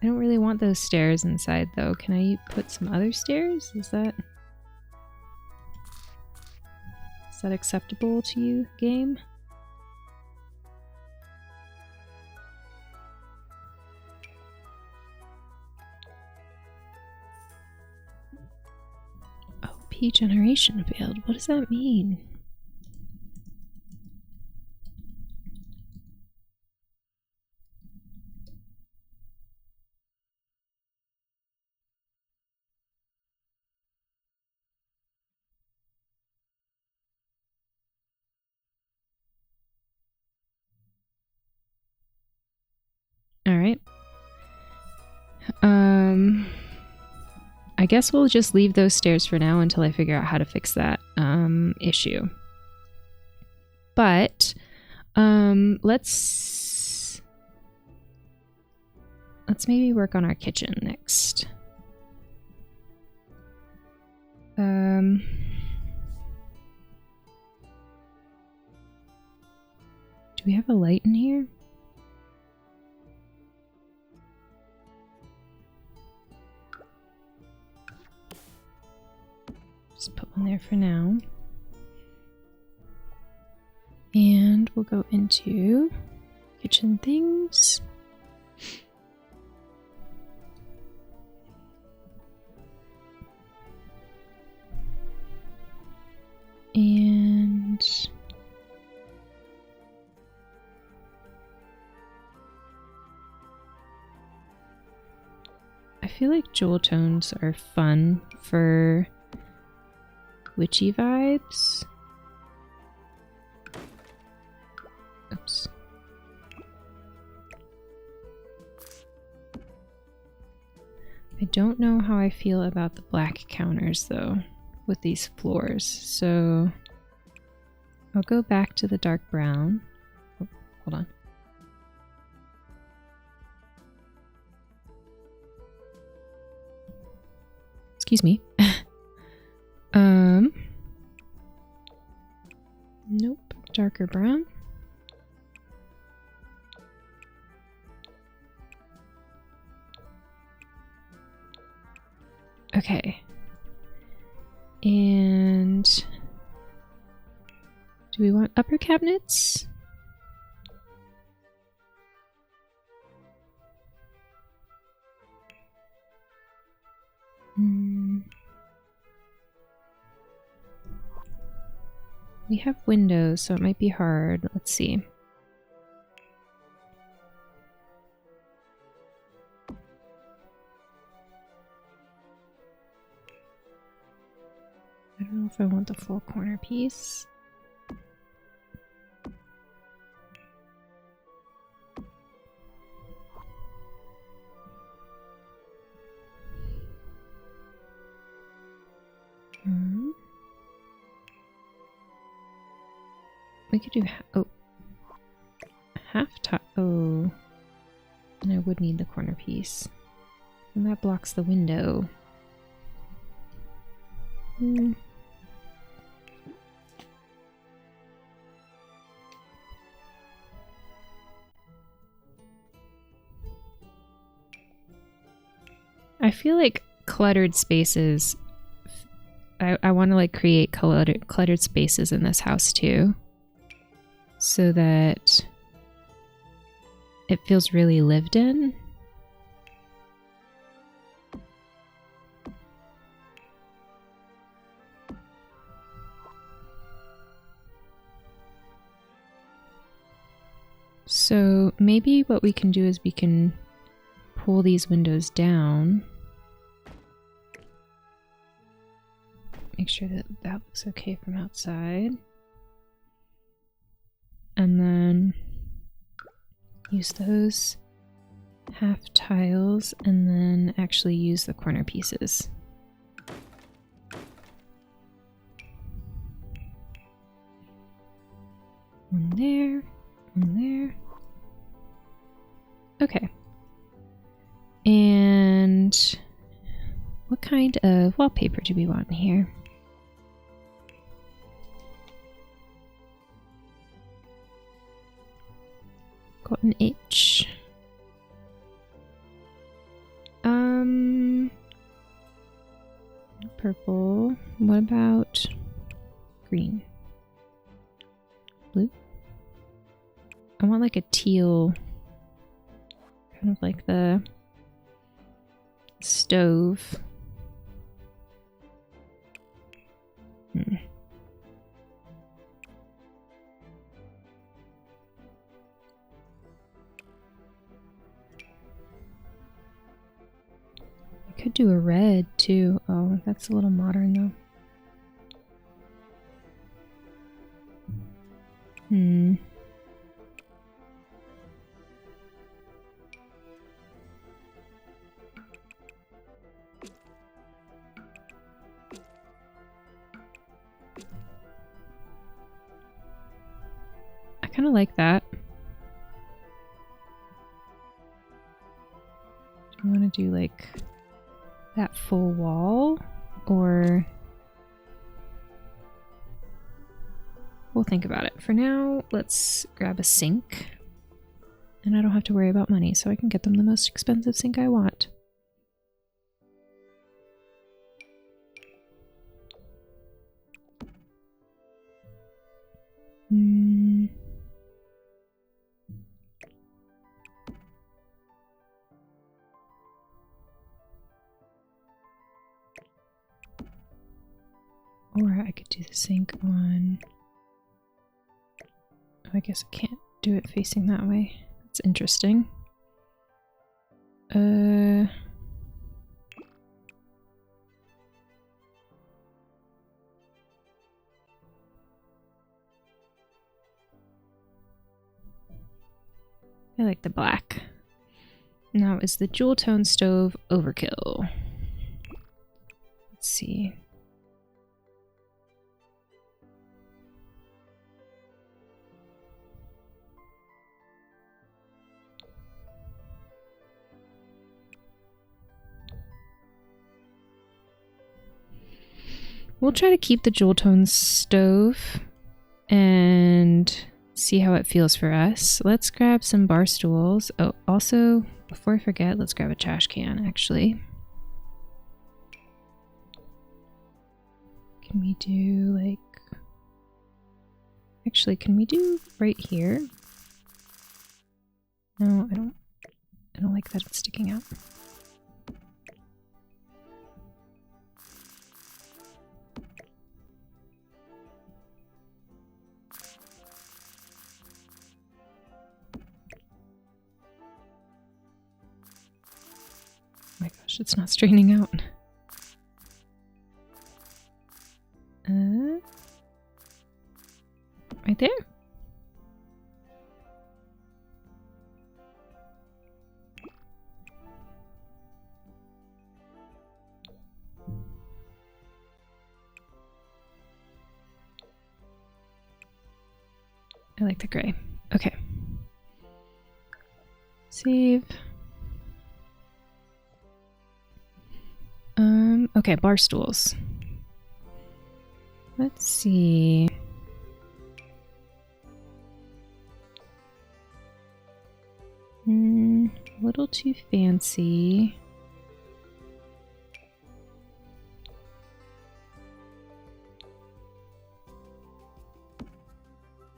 I don't really want those stairs inside though. Can I put some other stairs? Is that acceptable to you, game? OP generation failed. What does that mean? Alright. I guess we'll just leave those stairs for now until I figure out how to fix that issue. But let's maybe work on our kitchen next. Do we have a light in here? Just put one there for now. And we'll go into kitchen things. And I feel like jewel tones are fun for witchy vibes. Oops. I don't know how I feel about the black counters though with these floors, so I'll go back to the dark brown. Oh, hold on. Excuse me. Nope, darker brown. Okay. And do we want upper cabinets? We have windows, so it might be hard. Let's see. I don't know if I want the full corner piece. We could do half top. Oh, and I would need the corner piece, and that blocks the window. I feel like cluttered spaces. I want to like create cluttered spaces in this house too, so that it feels really lived in. So maybe what we can do is we can pull these windows down. Make sure that that looks okay from outside. And then use those half tiles and then actually use the corner pieces. One there, one there. Okay. And what kind of wallpaper do we want in here? Golden H. Purple. What about green? Blue? I want like a teal, kind of like the stove. I could do a red too. Oh, that's a little modern though. I kind of like that. Do you want to do like that full wall, or we'll think about it. For now, let's grab a sink, and I don't have to worry about money, so I can get them the most expensive sink I want. Or I could do the sink on... Oh, I guess I can't do it facing that way. That's interesting. I like the black. Now, is the jewel tone stove overkill? Let's see. We'll try to keep the jewel tone stove and see how it feels for us. Let's grab some bar stools. Oh, also, before I forget, let's grab a trash can, actually. Can we do, like... Actually, can we do right here? No, I don't like that it's sticking out. Oh my gosh, it's not straightening out. Right there? I like the gray. Okay. Save. Okay, bar stools. Let's see. A little too fancy.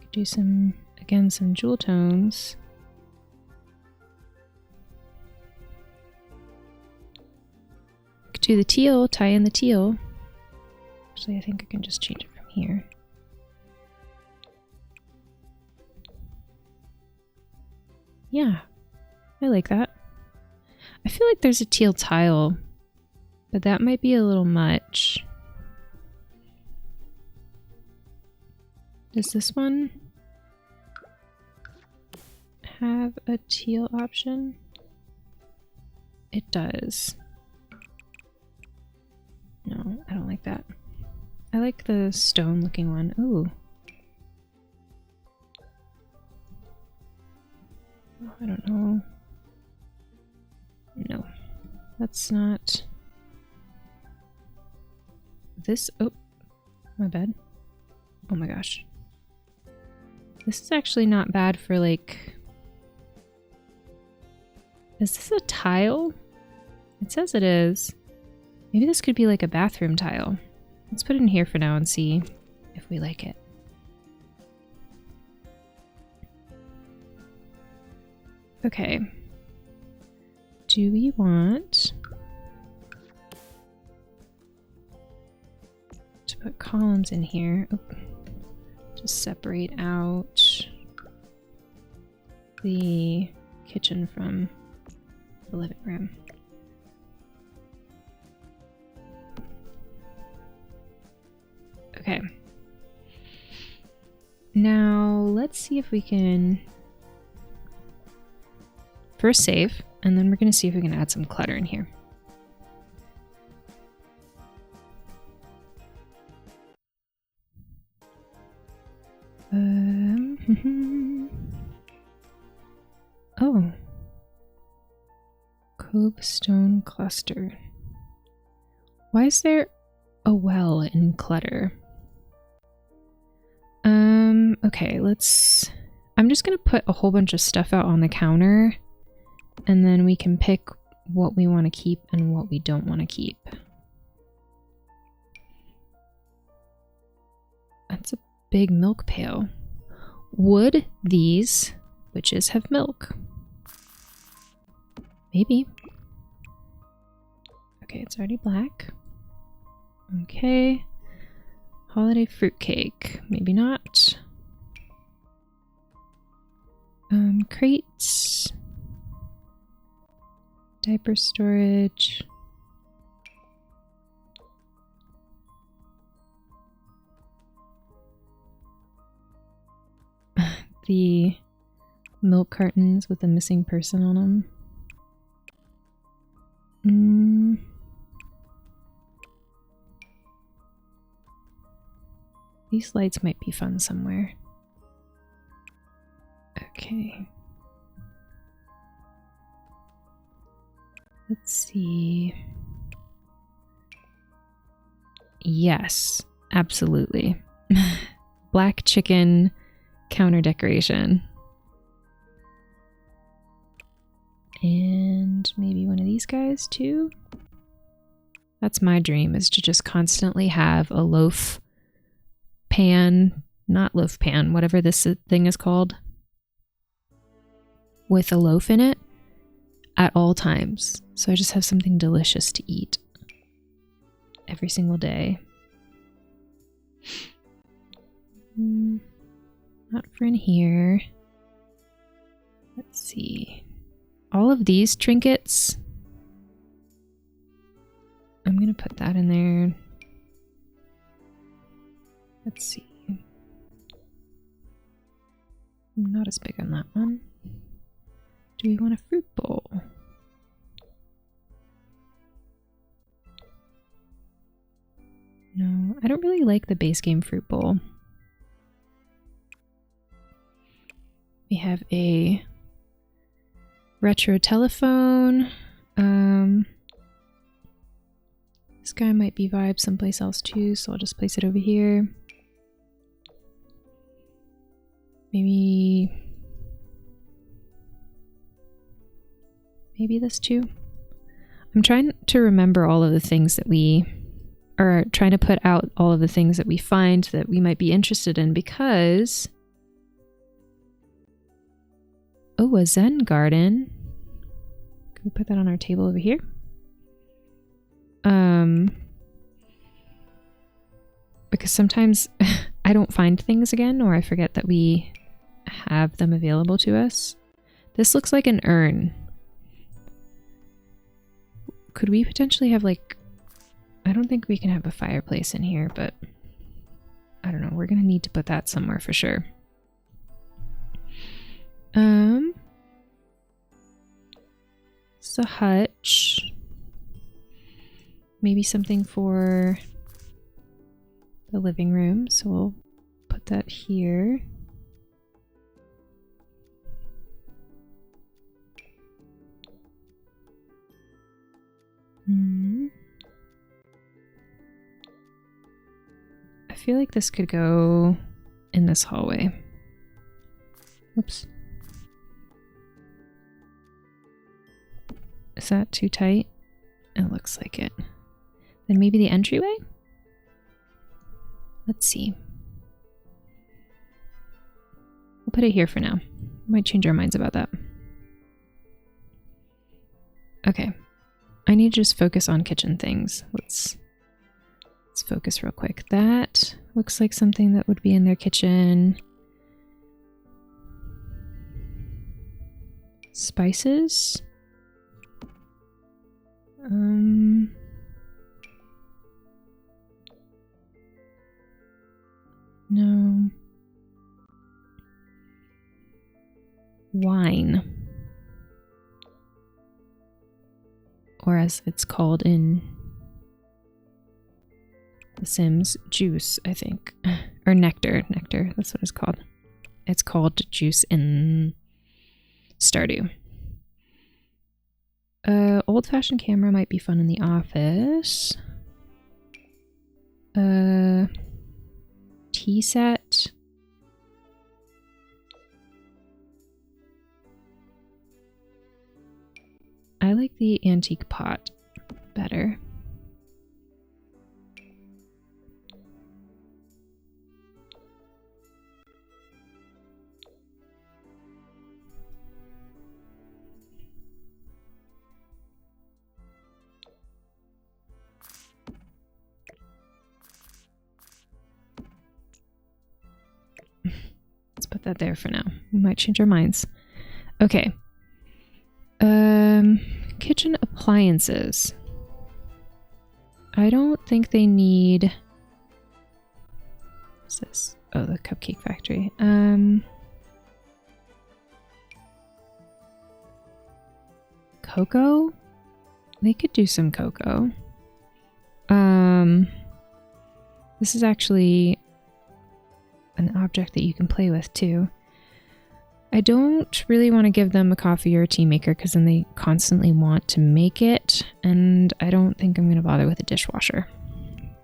Could do some, again, some jewel tones. Could do the teal, tie in the teal. Actually, I think I can just change it from here. Yeah, I like that. I feel like there's a teal tile, but that might be a little much. Does this one have a teal option? It does. No, I don't like that. I like the stone looking one. Ooh. Oh, I don't know. No, that's not this. Oh, my bad. Oh my gosh. This is actually not bad for like... Is this a tile? It says it is. Maybe this could be like a bathroom tile. Let's put it in here for now and see if we like it. Okay. Do we want to put columns in here? Oh, just separate out the kitchen from the living room. Okay. Now let's see if we can first save, and then we're going to see if we can add some clutter in here. Oh. Cobestone cluster. Why is there a well in clutter? Okay, I'm just gonna put a whole bunch of stuff out on the counter, and then we can pick what we want to keep and what we don't want to keep. That's a big milk pail. Would these witches have milk? Maybe. Okay, it's already black. Okay. Holiday fruitcake. Maybe not. Crates. Diaper storage. The milk cartons with a missing person on them. These lights might be fun somewhere. Okay. Let's see. Yes, absolutely. Black chicken counter decoration. And maybe one of these guys too. That's my dream, is to just constantly have a loaf pan, not loaf pan, whatever this thing is called, with a loaf in it at all times. So I just have something delicious to eat every single day. Not for in here. Let's see. All of these trinkets, I'm gonna put that in there. Let's see. I'm not as big on that one. Do we want a fruit bowl? No, I don't really like the base game fruit bowl. We have a retro telephone. This guy might be vibe someplace else too, so I'll just place it over here. Maybe this too. I'm trying to remember all of the things that we are trying to put out, all of the things that we find that we might be interested in, because oh, a Zen garden. Can we put that on our table over here? Because sometimes I don't find things again, or I forget that we have them available to us. This looks like an urn. Could we potentially have like... I don't think we can have a fireplace in here, but I don't know. We're gonna need to put that somewhere for sure. It's a hutch. Maybe something for the living room, so we'll put that here. I feel like this could go in this hallway. Oops. Is that too tight? It looks like it. Then maybe the entryway? Let's see. We'll put it here for now. Might change our minds about that. Okay. I need to just focus on kitchen things. Let's focus real quick. That looks like something that would be in their kitchen. Spices? No. Wine. Or as it's called in The Sims, juice, I think. Or nectar. Nectar, that's what it's called. It's called juice in Stardew. Old-fashioned camera might be fun in the office. Tea set. I like the antique pot better. Let's put that there for now. We might change our minds. Okay. Kitchen appliances. I don't think they need... What's this? Oh, the cupcake factory. Cocoa? They could do some cocoa. This is actually an object that you can play with too. I don't really want to give them a coffee or a tea maker because then they constantly want to make it, and I don't think I'm going to bother with a dishwasher.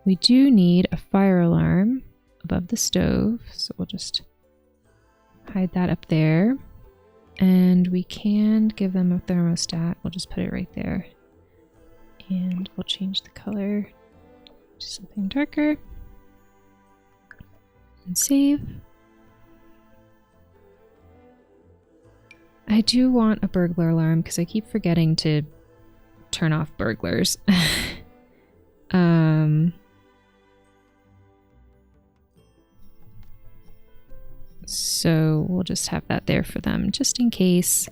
We do need a fire alarm above the stove, so we'll just hide that up there. And we can give them a thermostat. We'll just put it right there. And we'll change the color to something darker. And save. I do want a burglar alarm because I keep forgetting to turn off burglars. So we'll just have that there for them just in case.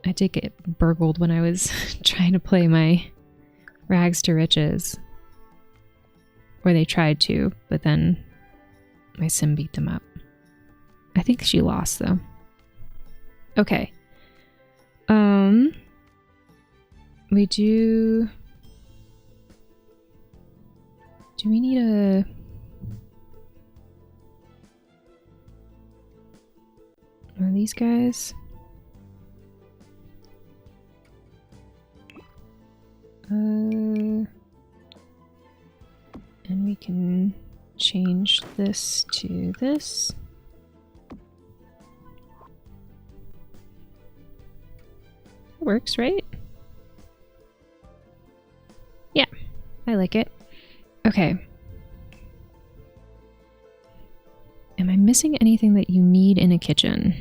I did get burgled when I was trying to play my Rags to Riches. Or they tried to, but then my sim beat them up. I think she lost though. Okay. We do... Do we need a... Are these guys? And we can change this to this. Works, right? Yeah, I like it. Okay. Am I missing anything that you need in a kitchen?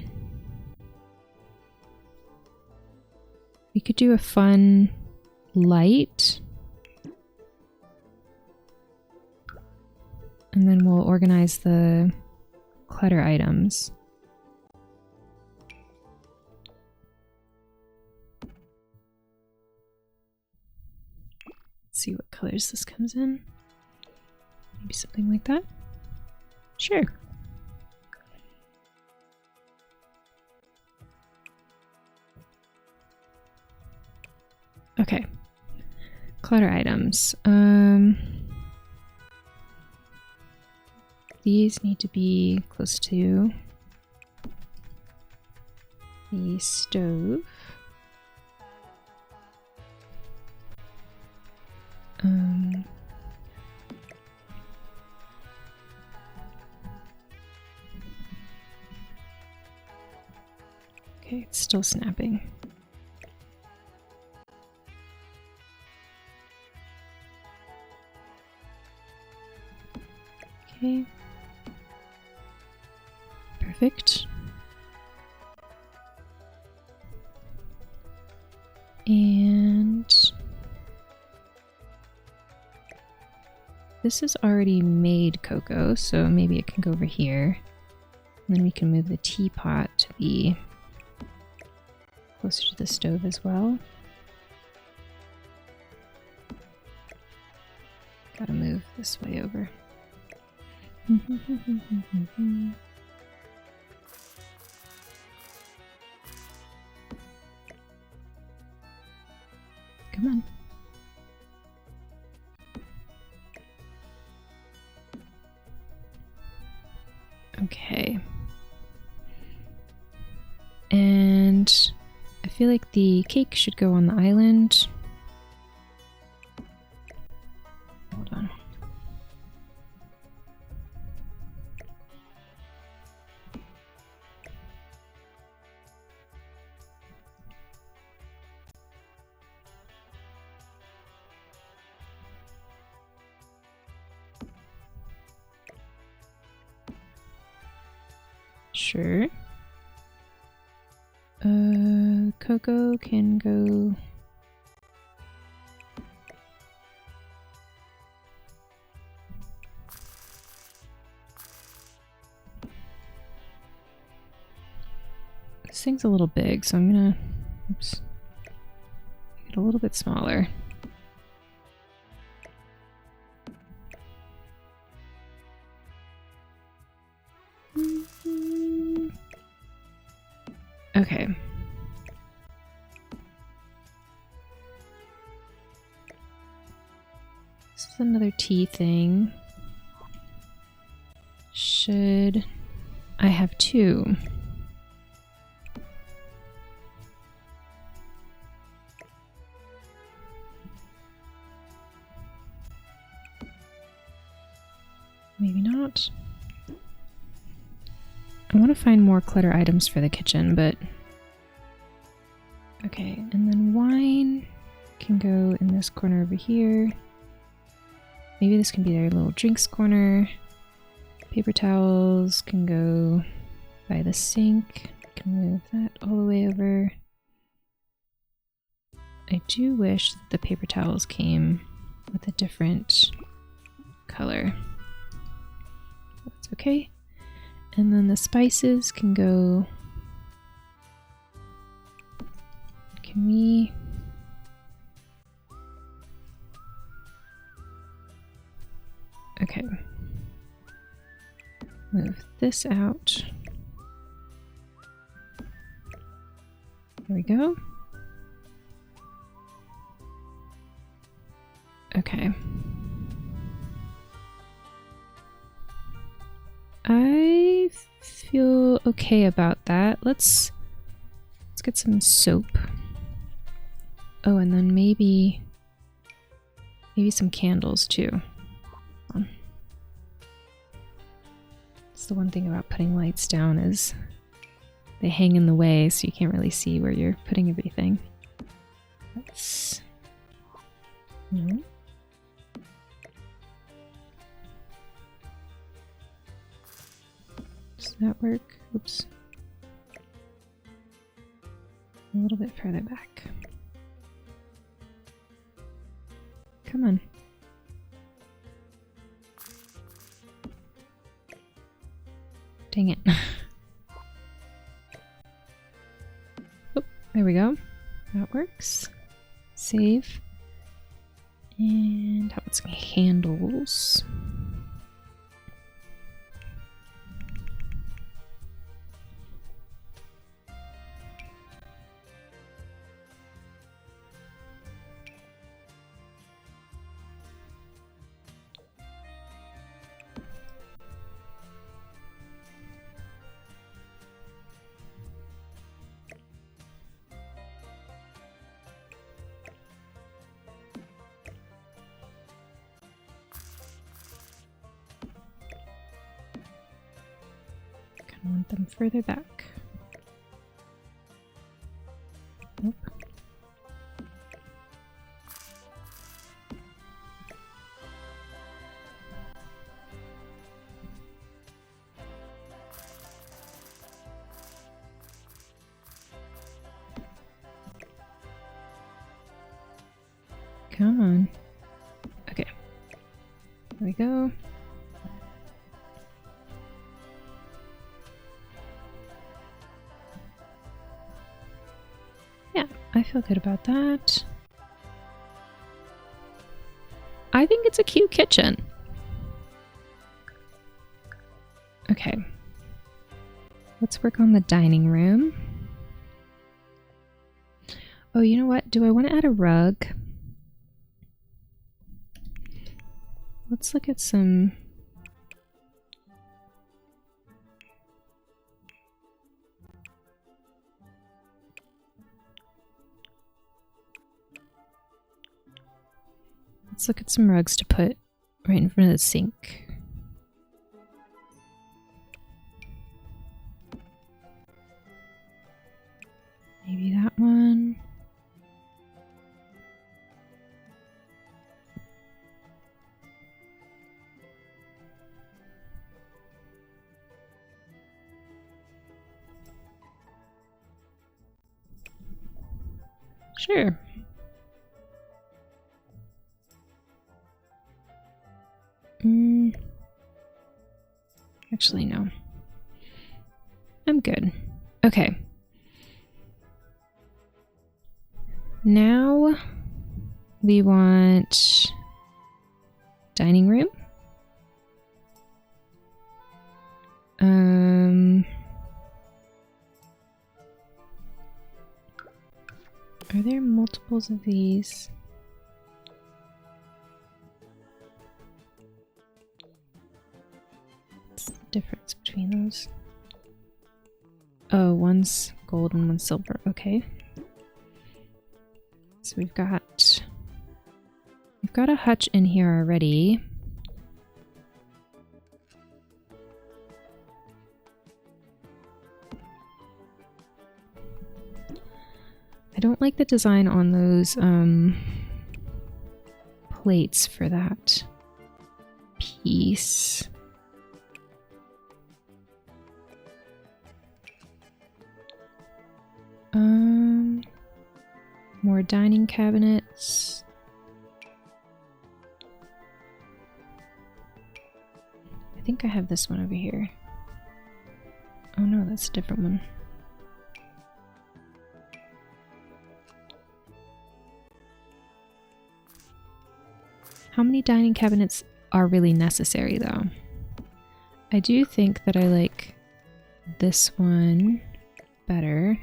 We could do a fun light. And then we'll organize the clutter items. see what colors this comes in. Maybe something like that. Sure. Okay. Clutter items. These need to be close to the stove. Okay, it's still snapping. Okay. Perfect. And this is already made cocoa, so maybe it can go over here. And then we can move the teapot to be closer to the stove as well. Gotta move this way over. Come on. Okay. And I feel like the cake should go on the island. Hold on. Sure. Cocoa can go. This thing's a little big, so I'm gonna, oops, make it a little bit smaller. Okay. This is another tea thing. Should I have two? Maybe not. I want to find more clutter items for the kitchen, but okay, and then wine can go in this corner over here. Maybe this can be their little drinks corner. Paper towels can go by the sink. Can move that all the way over. I do wish that the paper towels came with a different color. That's okay. And then the spices can go. Can we? Okay. Move this out. There we go. Okay. I feel okay about that. Let's get some soap. Oh, and then maybe some candles too. It's the one thing about putting lights down is they hang in the way, so you can't really see where you're putting everything. Let's no. Does that work? Oops. A little bit further back. Come on. Dang it. Oh, there we go. That works. Save. And how about some handles? I want them further back. Nope. Come on. Okay. There we go. Yeah, I feel good about that. I think it's a cute kitchen. Okay. Let's work on the dining room. Oh, you know what? Do I want to add a rug? Let's look at some... Let's look at some rugs to put right in front of the sink. Maybe that one. Sure. Actually, no. I'm good. Okay. Now we want dining room. Are there multiples of these? What's the difference between those? Oh, one's gold and one's silver. Okay. So we've got a hutch in here already. I don't like the design on those plates for that piece. More dining cabinets. I think I have this one over here. Oh no, that's a different one. How many dining cabinets are really necessary though? I do think that I like this one better.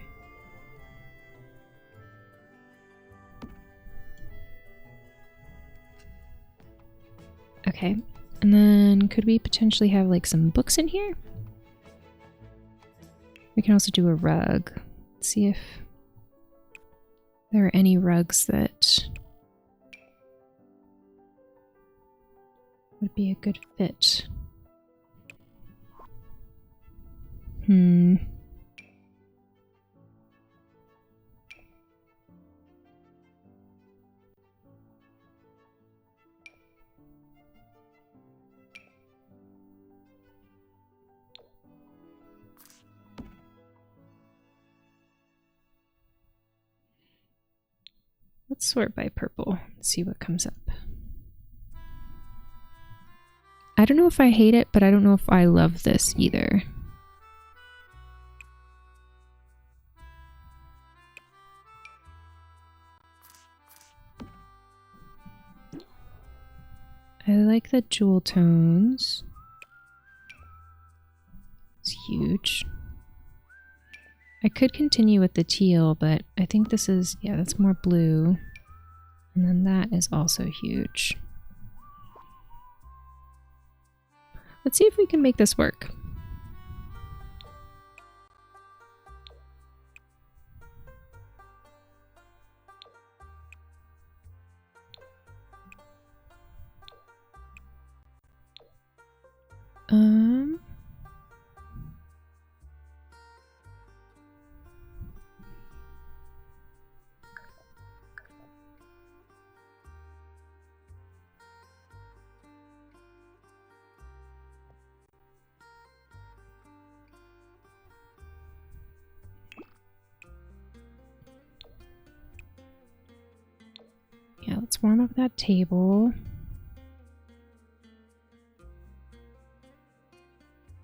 Okay, and then could we potentially have like some books in here? We can also do a rug. Let's see if there are any rugs that would be a good fit. Let's sort by purple and see what comes up. I don't know if I hate it, but I don't know if I love this either. I like the jewel tones. It's huge. I could continue with the teal, but I think this is, yeah, that's more blue. And then that is also huge. Let's see if we can make this work. Yeah, let's warm up that table.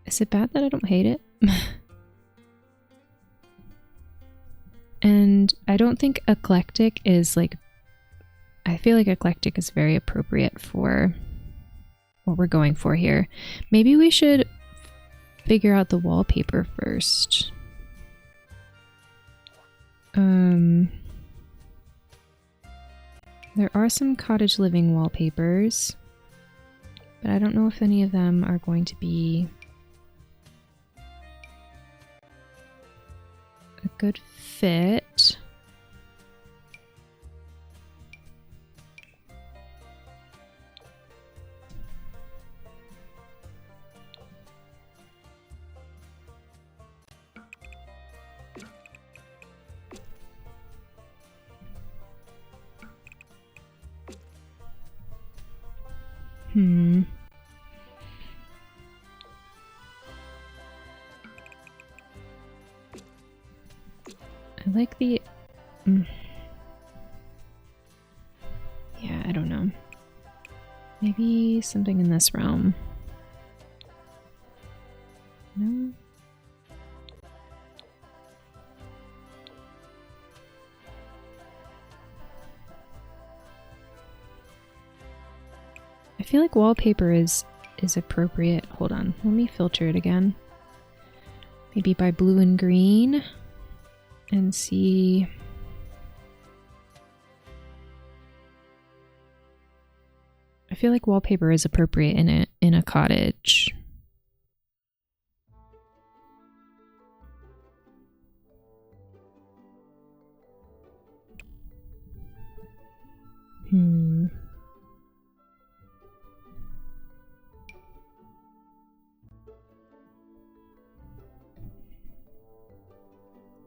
Is it bad that I don't hate it? And I don't think eclectic is like, I feel like eclectic is very appropriate for what we're going for here. Maybe we should figure out the wallpaper first. There are some cottage living wallpapers, but I don't know if any of them are going to be a good fit. I like the... Yeah, I don't know. Maybe something in this realm. No? I feel like wallpaper is appropriate. Hold on, let me filter it again. Maybe by blue and green. And see. I feel like wallpaper is appropriate in a cottage.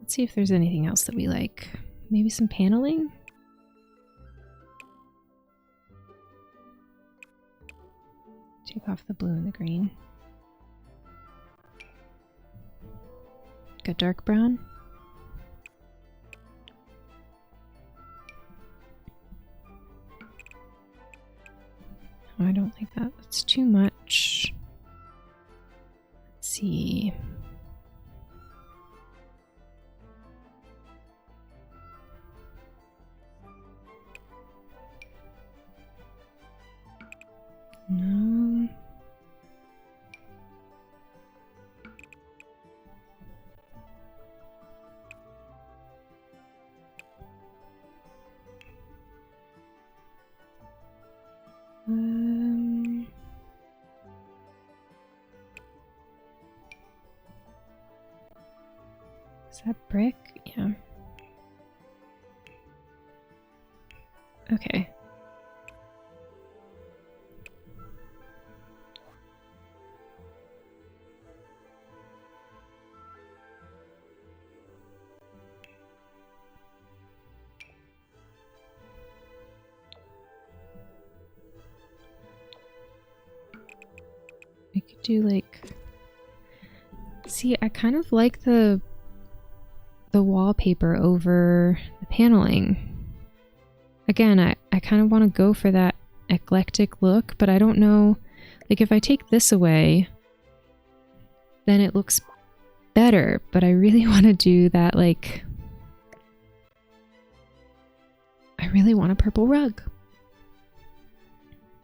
Let's see if there's anything else that we like. Maybe some paneling? Take off the blue and the green. Like a dark brown. Oh, I don't think that's too much. Let's see. No. Is that brick? Yeah. Okay. I could do like, see, I kind of like the wallpaper over the paneling. Again, I kind of want to go for that eclectic look, but I don't know, like if I take this away, then it looks better, but I really want to do that, like, I really want a purple rug.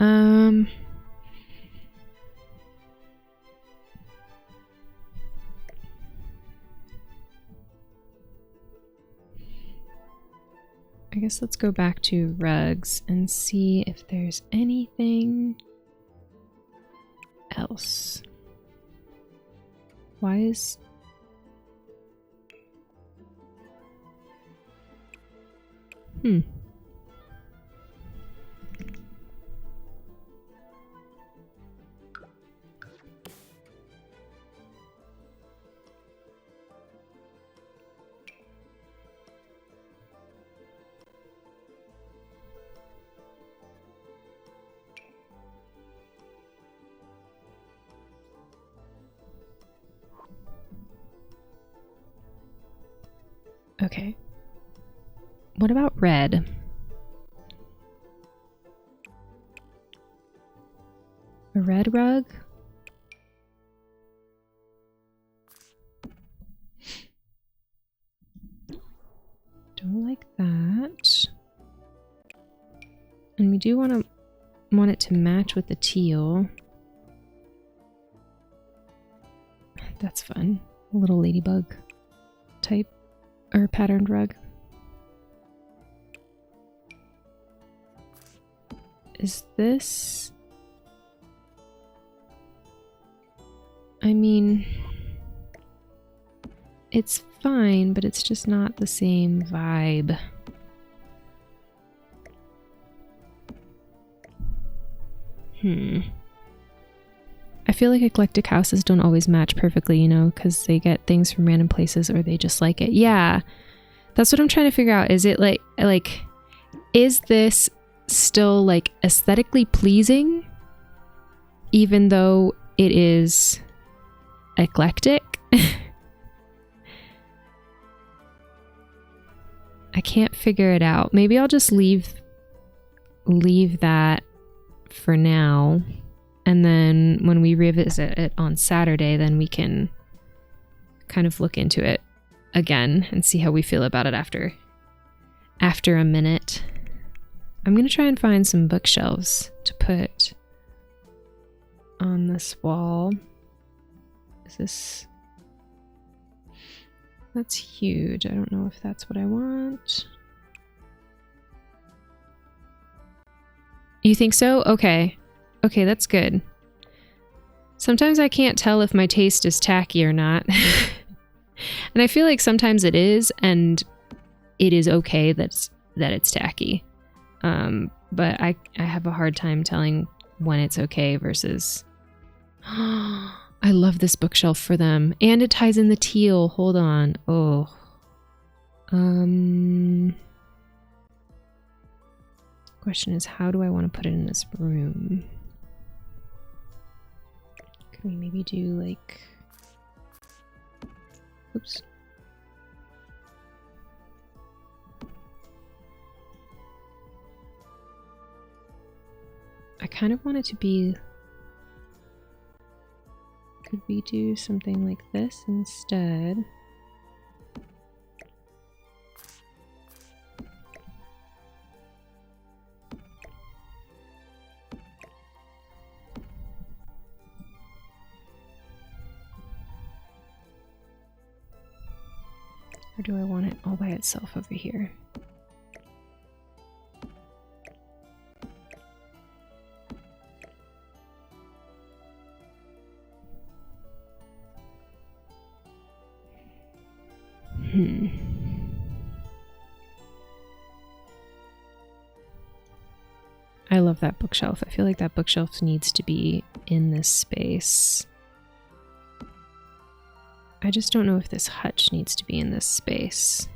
I guess let's go back to rugs and see if there's anything else. Why is... Okay. What about red? A red rug? Don't like that. And we do want it to match with the teal. That's fun. A little ladybug type or patterned rug. Is this... I mean, it's fine, but it's just not the same vibe. I feel like eclectic houses don't always match perfectly, you know, because they get things from random places or they just like it. Yeah, that's what I'm trying to figure out. Is it like, is this still like aesthetically pleasing, even though it is eclectic? I can't figure it out. Maybe I'll just leave that for now, and then when we revisit it on Saturday, then we can kind of look into it again and see how we feel about it after a minute. I'm gonna try and find some bookshelves to put on this wall. Is this... That's huge. I don't know if that's what I want. You think so? Okay. Okay, that's good. Sometimes I can't tell if my taste is tacky or not. And I feel like sometimes it is, and it is okay that it's tacky. But I have a hard time telling when it's okay versus... I love this bookshelf for them. And it ties in the teal. Hold on. Oh. Question is, how do I want to put it in this room? Can we maybe do like... Oops. I kind of want it to be... Could we do something like this instead? Or do I want it all by itself over here? I love that bookshelf. I feel like that bookshelf needs to be in this space. I just don't know if this hutch needs to be in this space.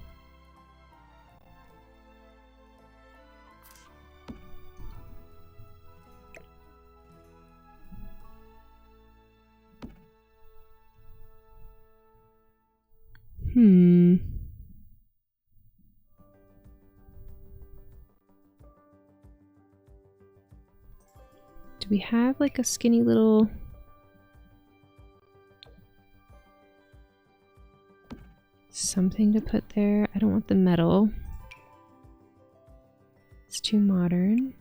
Do we have like a skinny little... something to put there? I don't want the metal. It's too modern.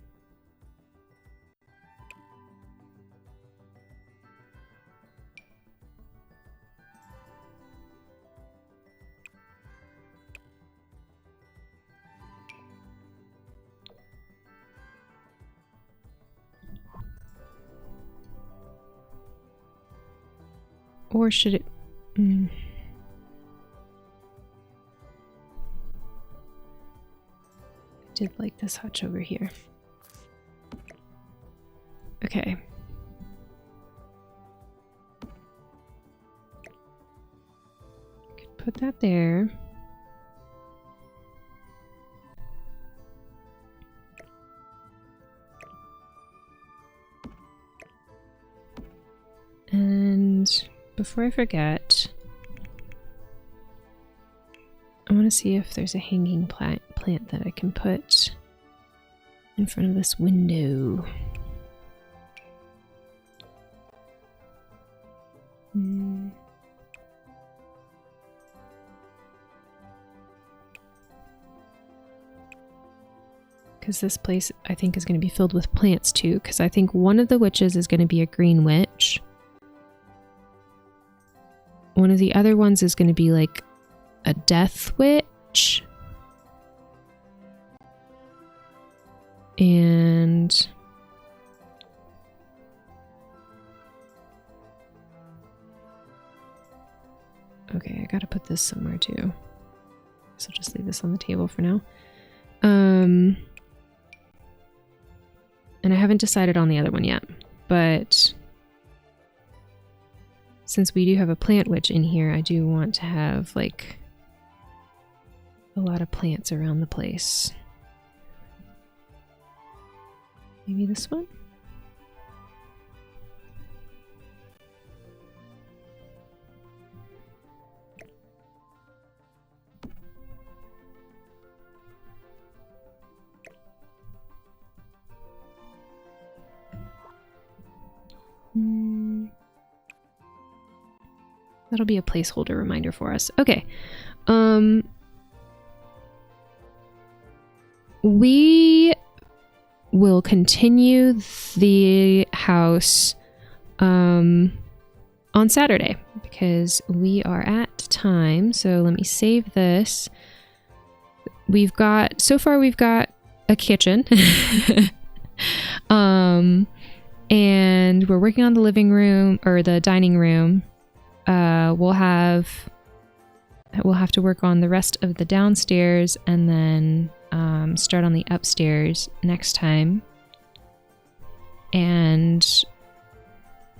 Or should it... I did like this hutch over here. Okay. Could put that there. And before I forget, I want to see if there's a hanging plant that I can put in front of this window. Because this place, I think, is going to be filled with plants too, because I think one of the witches is going to be a green witch. One of the other ones is going to be like a death witch. And okay, I gotta put this somewhere too. So I'll just leave this on the table for now. And I haven't decided on the other one yet, but since we do have a plant witch in here, I do want to have like a lot of plants around the place. Maybe this one? That'll be a placeholder reminder for us. Okay. We will continue the house on Saturday because we are at time. So let me save this. So far we've got a kitchen. And we're working on the living room or the dining room. We'll have to work on the rest of the downstairs and then start on the upstairs next time. And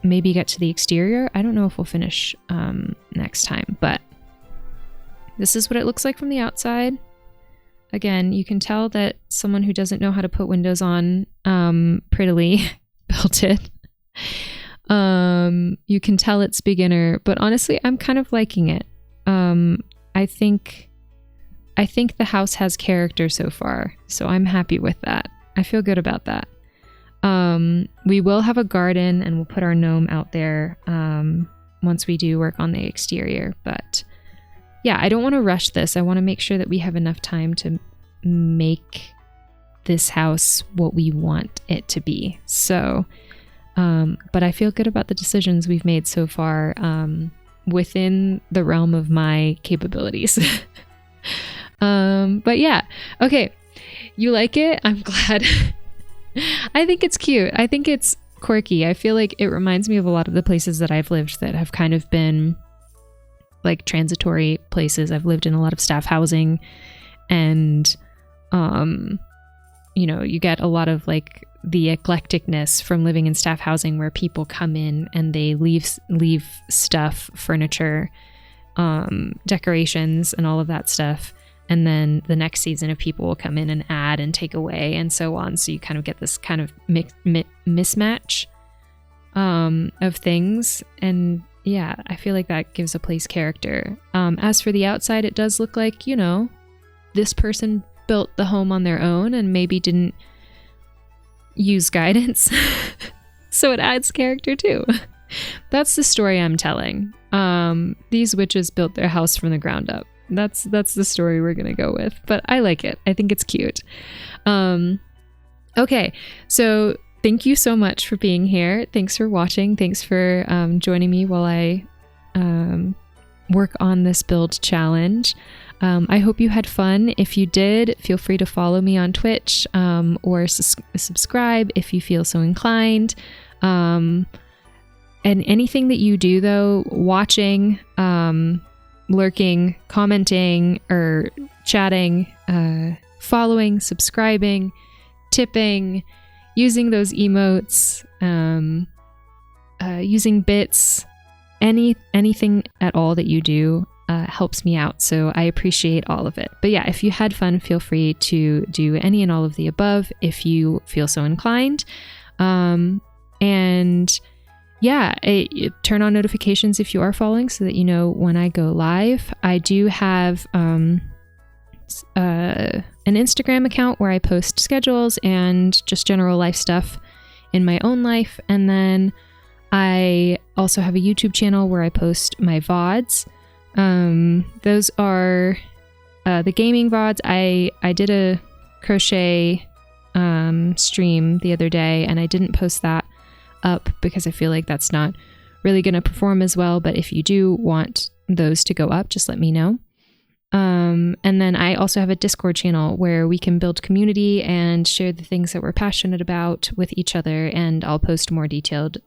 maybe get to the exterior. I don't know if we'll finish next time, but this is what it looks like from the outside. Again, you can tell that someone who doesn't know how to put windows on prettily built it. You can tell it's beginner, but honestly, I'm kind of liking it. I think the house has character so far, so I'm happy with that. I feel good about that. We will have a garden and we'll put our gnome out there once we do work on the exterior, but yeah, I don't want to rush this. I want to make sure that we have enough time to make this house what we want it to be. So, but I feel good about the decisions we've made so far within the realm of my capabilities. But yeah, okay. You like it? I'm glad. I think it's cute. I think it's quirky. I feel like it reminds me of a lot of the places that I've lived that have kind of been like transitory places. I've lived in a lot of staff housing and, you know, you get a lot of like the eclecticness from living in staff housing where people come in and they leave stuff, furniture, decorations and all of that stuff. And then the next season of people will come in and add and take away and so on. So you kind of get this kind of mismatch of things. And yeah, I feel like that gives a place character. As for the outside, it does look like, you know, this person built the home on their own and maybe didn't use guidance. So it adds character too. That's the story I'm telling. These witches built their house from the ground up. That's the story we're gonna go with, but I like it. I think it's cute. Okay, so thank you so much for being here. Thanks for watching. Thanks for joining me while I work on this build challenge. I hope you had fun. If you did, feel free to follow me on Twitch or subscribe if you feel so inclined. And anything that you do, though, watching, lurking, commenting, or chatting, following, subscribing, tipping, using those emotes, using bits, anything at all that you do helps me out. So I appreciate all of it. But yeah, if you had fun, feel free to do any and all of the above if you feel so inclined. And yeah, turn on notifications if you are following so that you know when I go live. I do have an Instagram account where I post schedules and just general life stuff in my own life. And then I also have a YouTube channel where I post my VODs. Those are the gaming VODs. I did a crochet stream the other day, and I didn't post that up because I feel like that's not really going to perform as well. But if you do want those to go up, just let me know. And then I also have a Discord channel where we can build community and share the things that we're passionate about with each other. And I'll post more detailed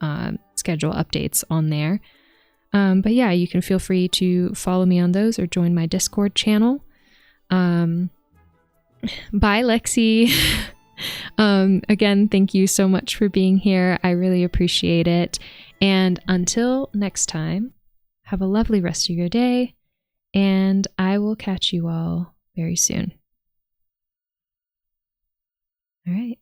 schedule updates on there. But yeah, you can feel free to follow me on those or join my Discord channel. Bye, Lexi. Again, thank you so much for being here. I really appreciate it. And until next time, have a lovely rest of your day, and I will catch you all very soon. All right.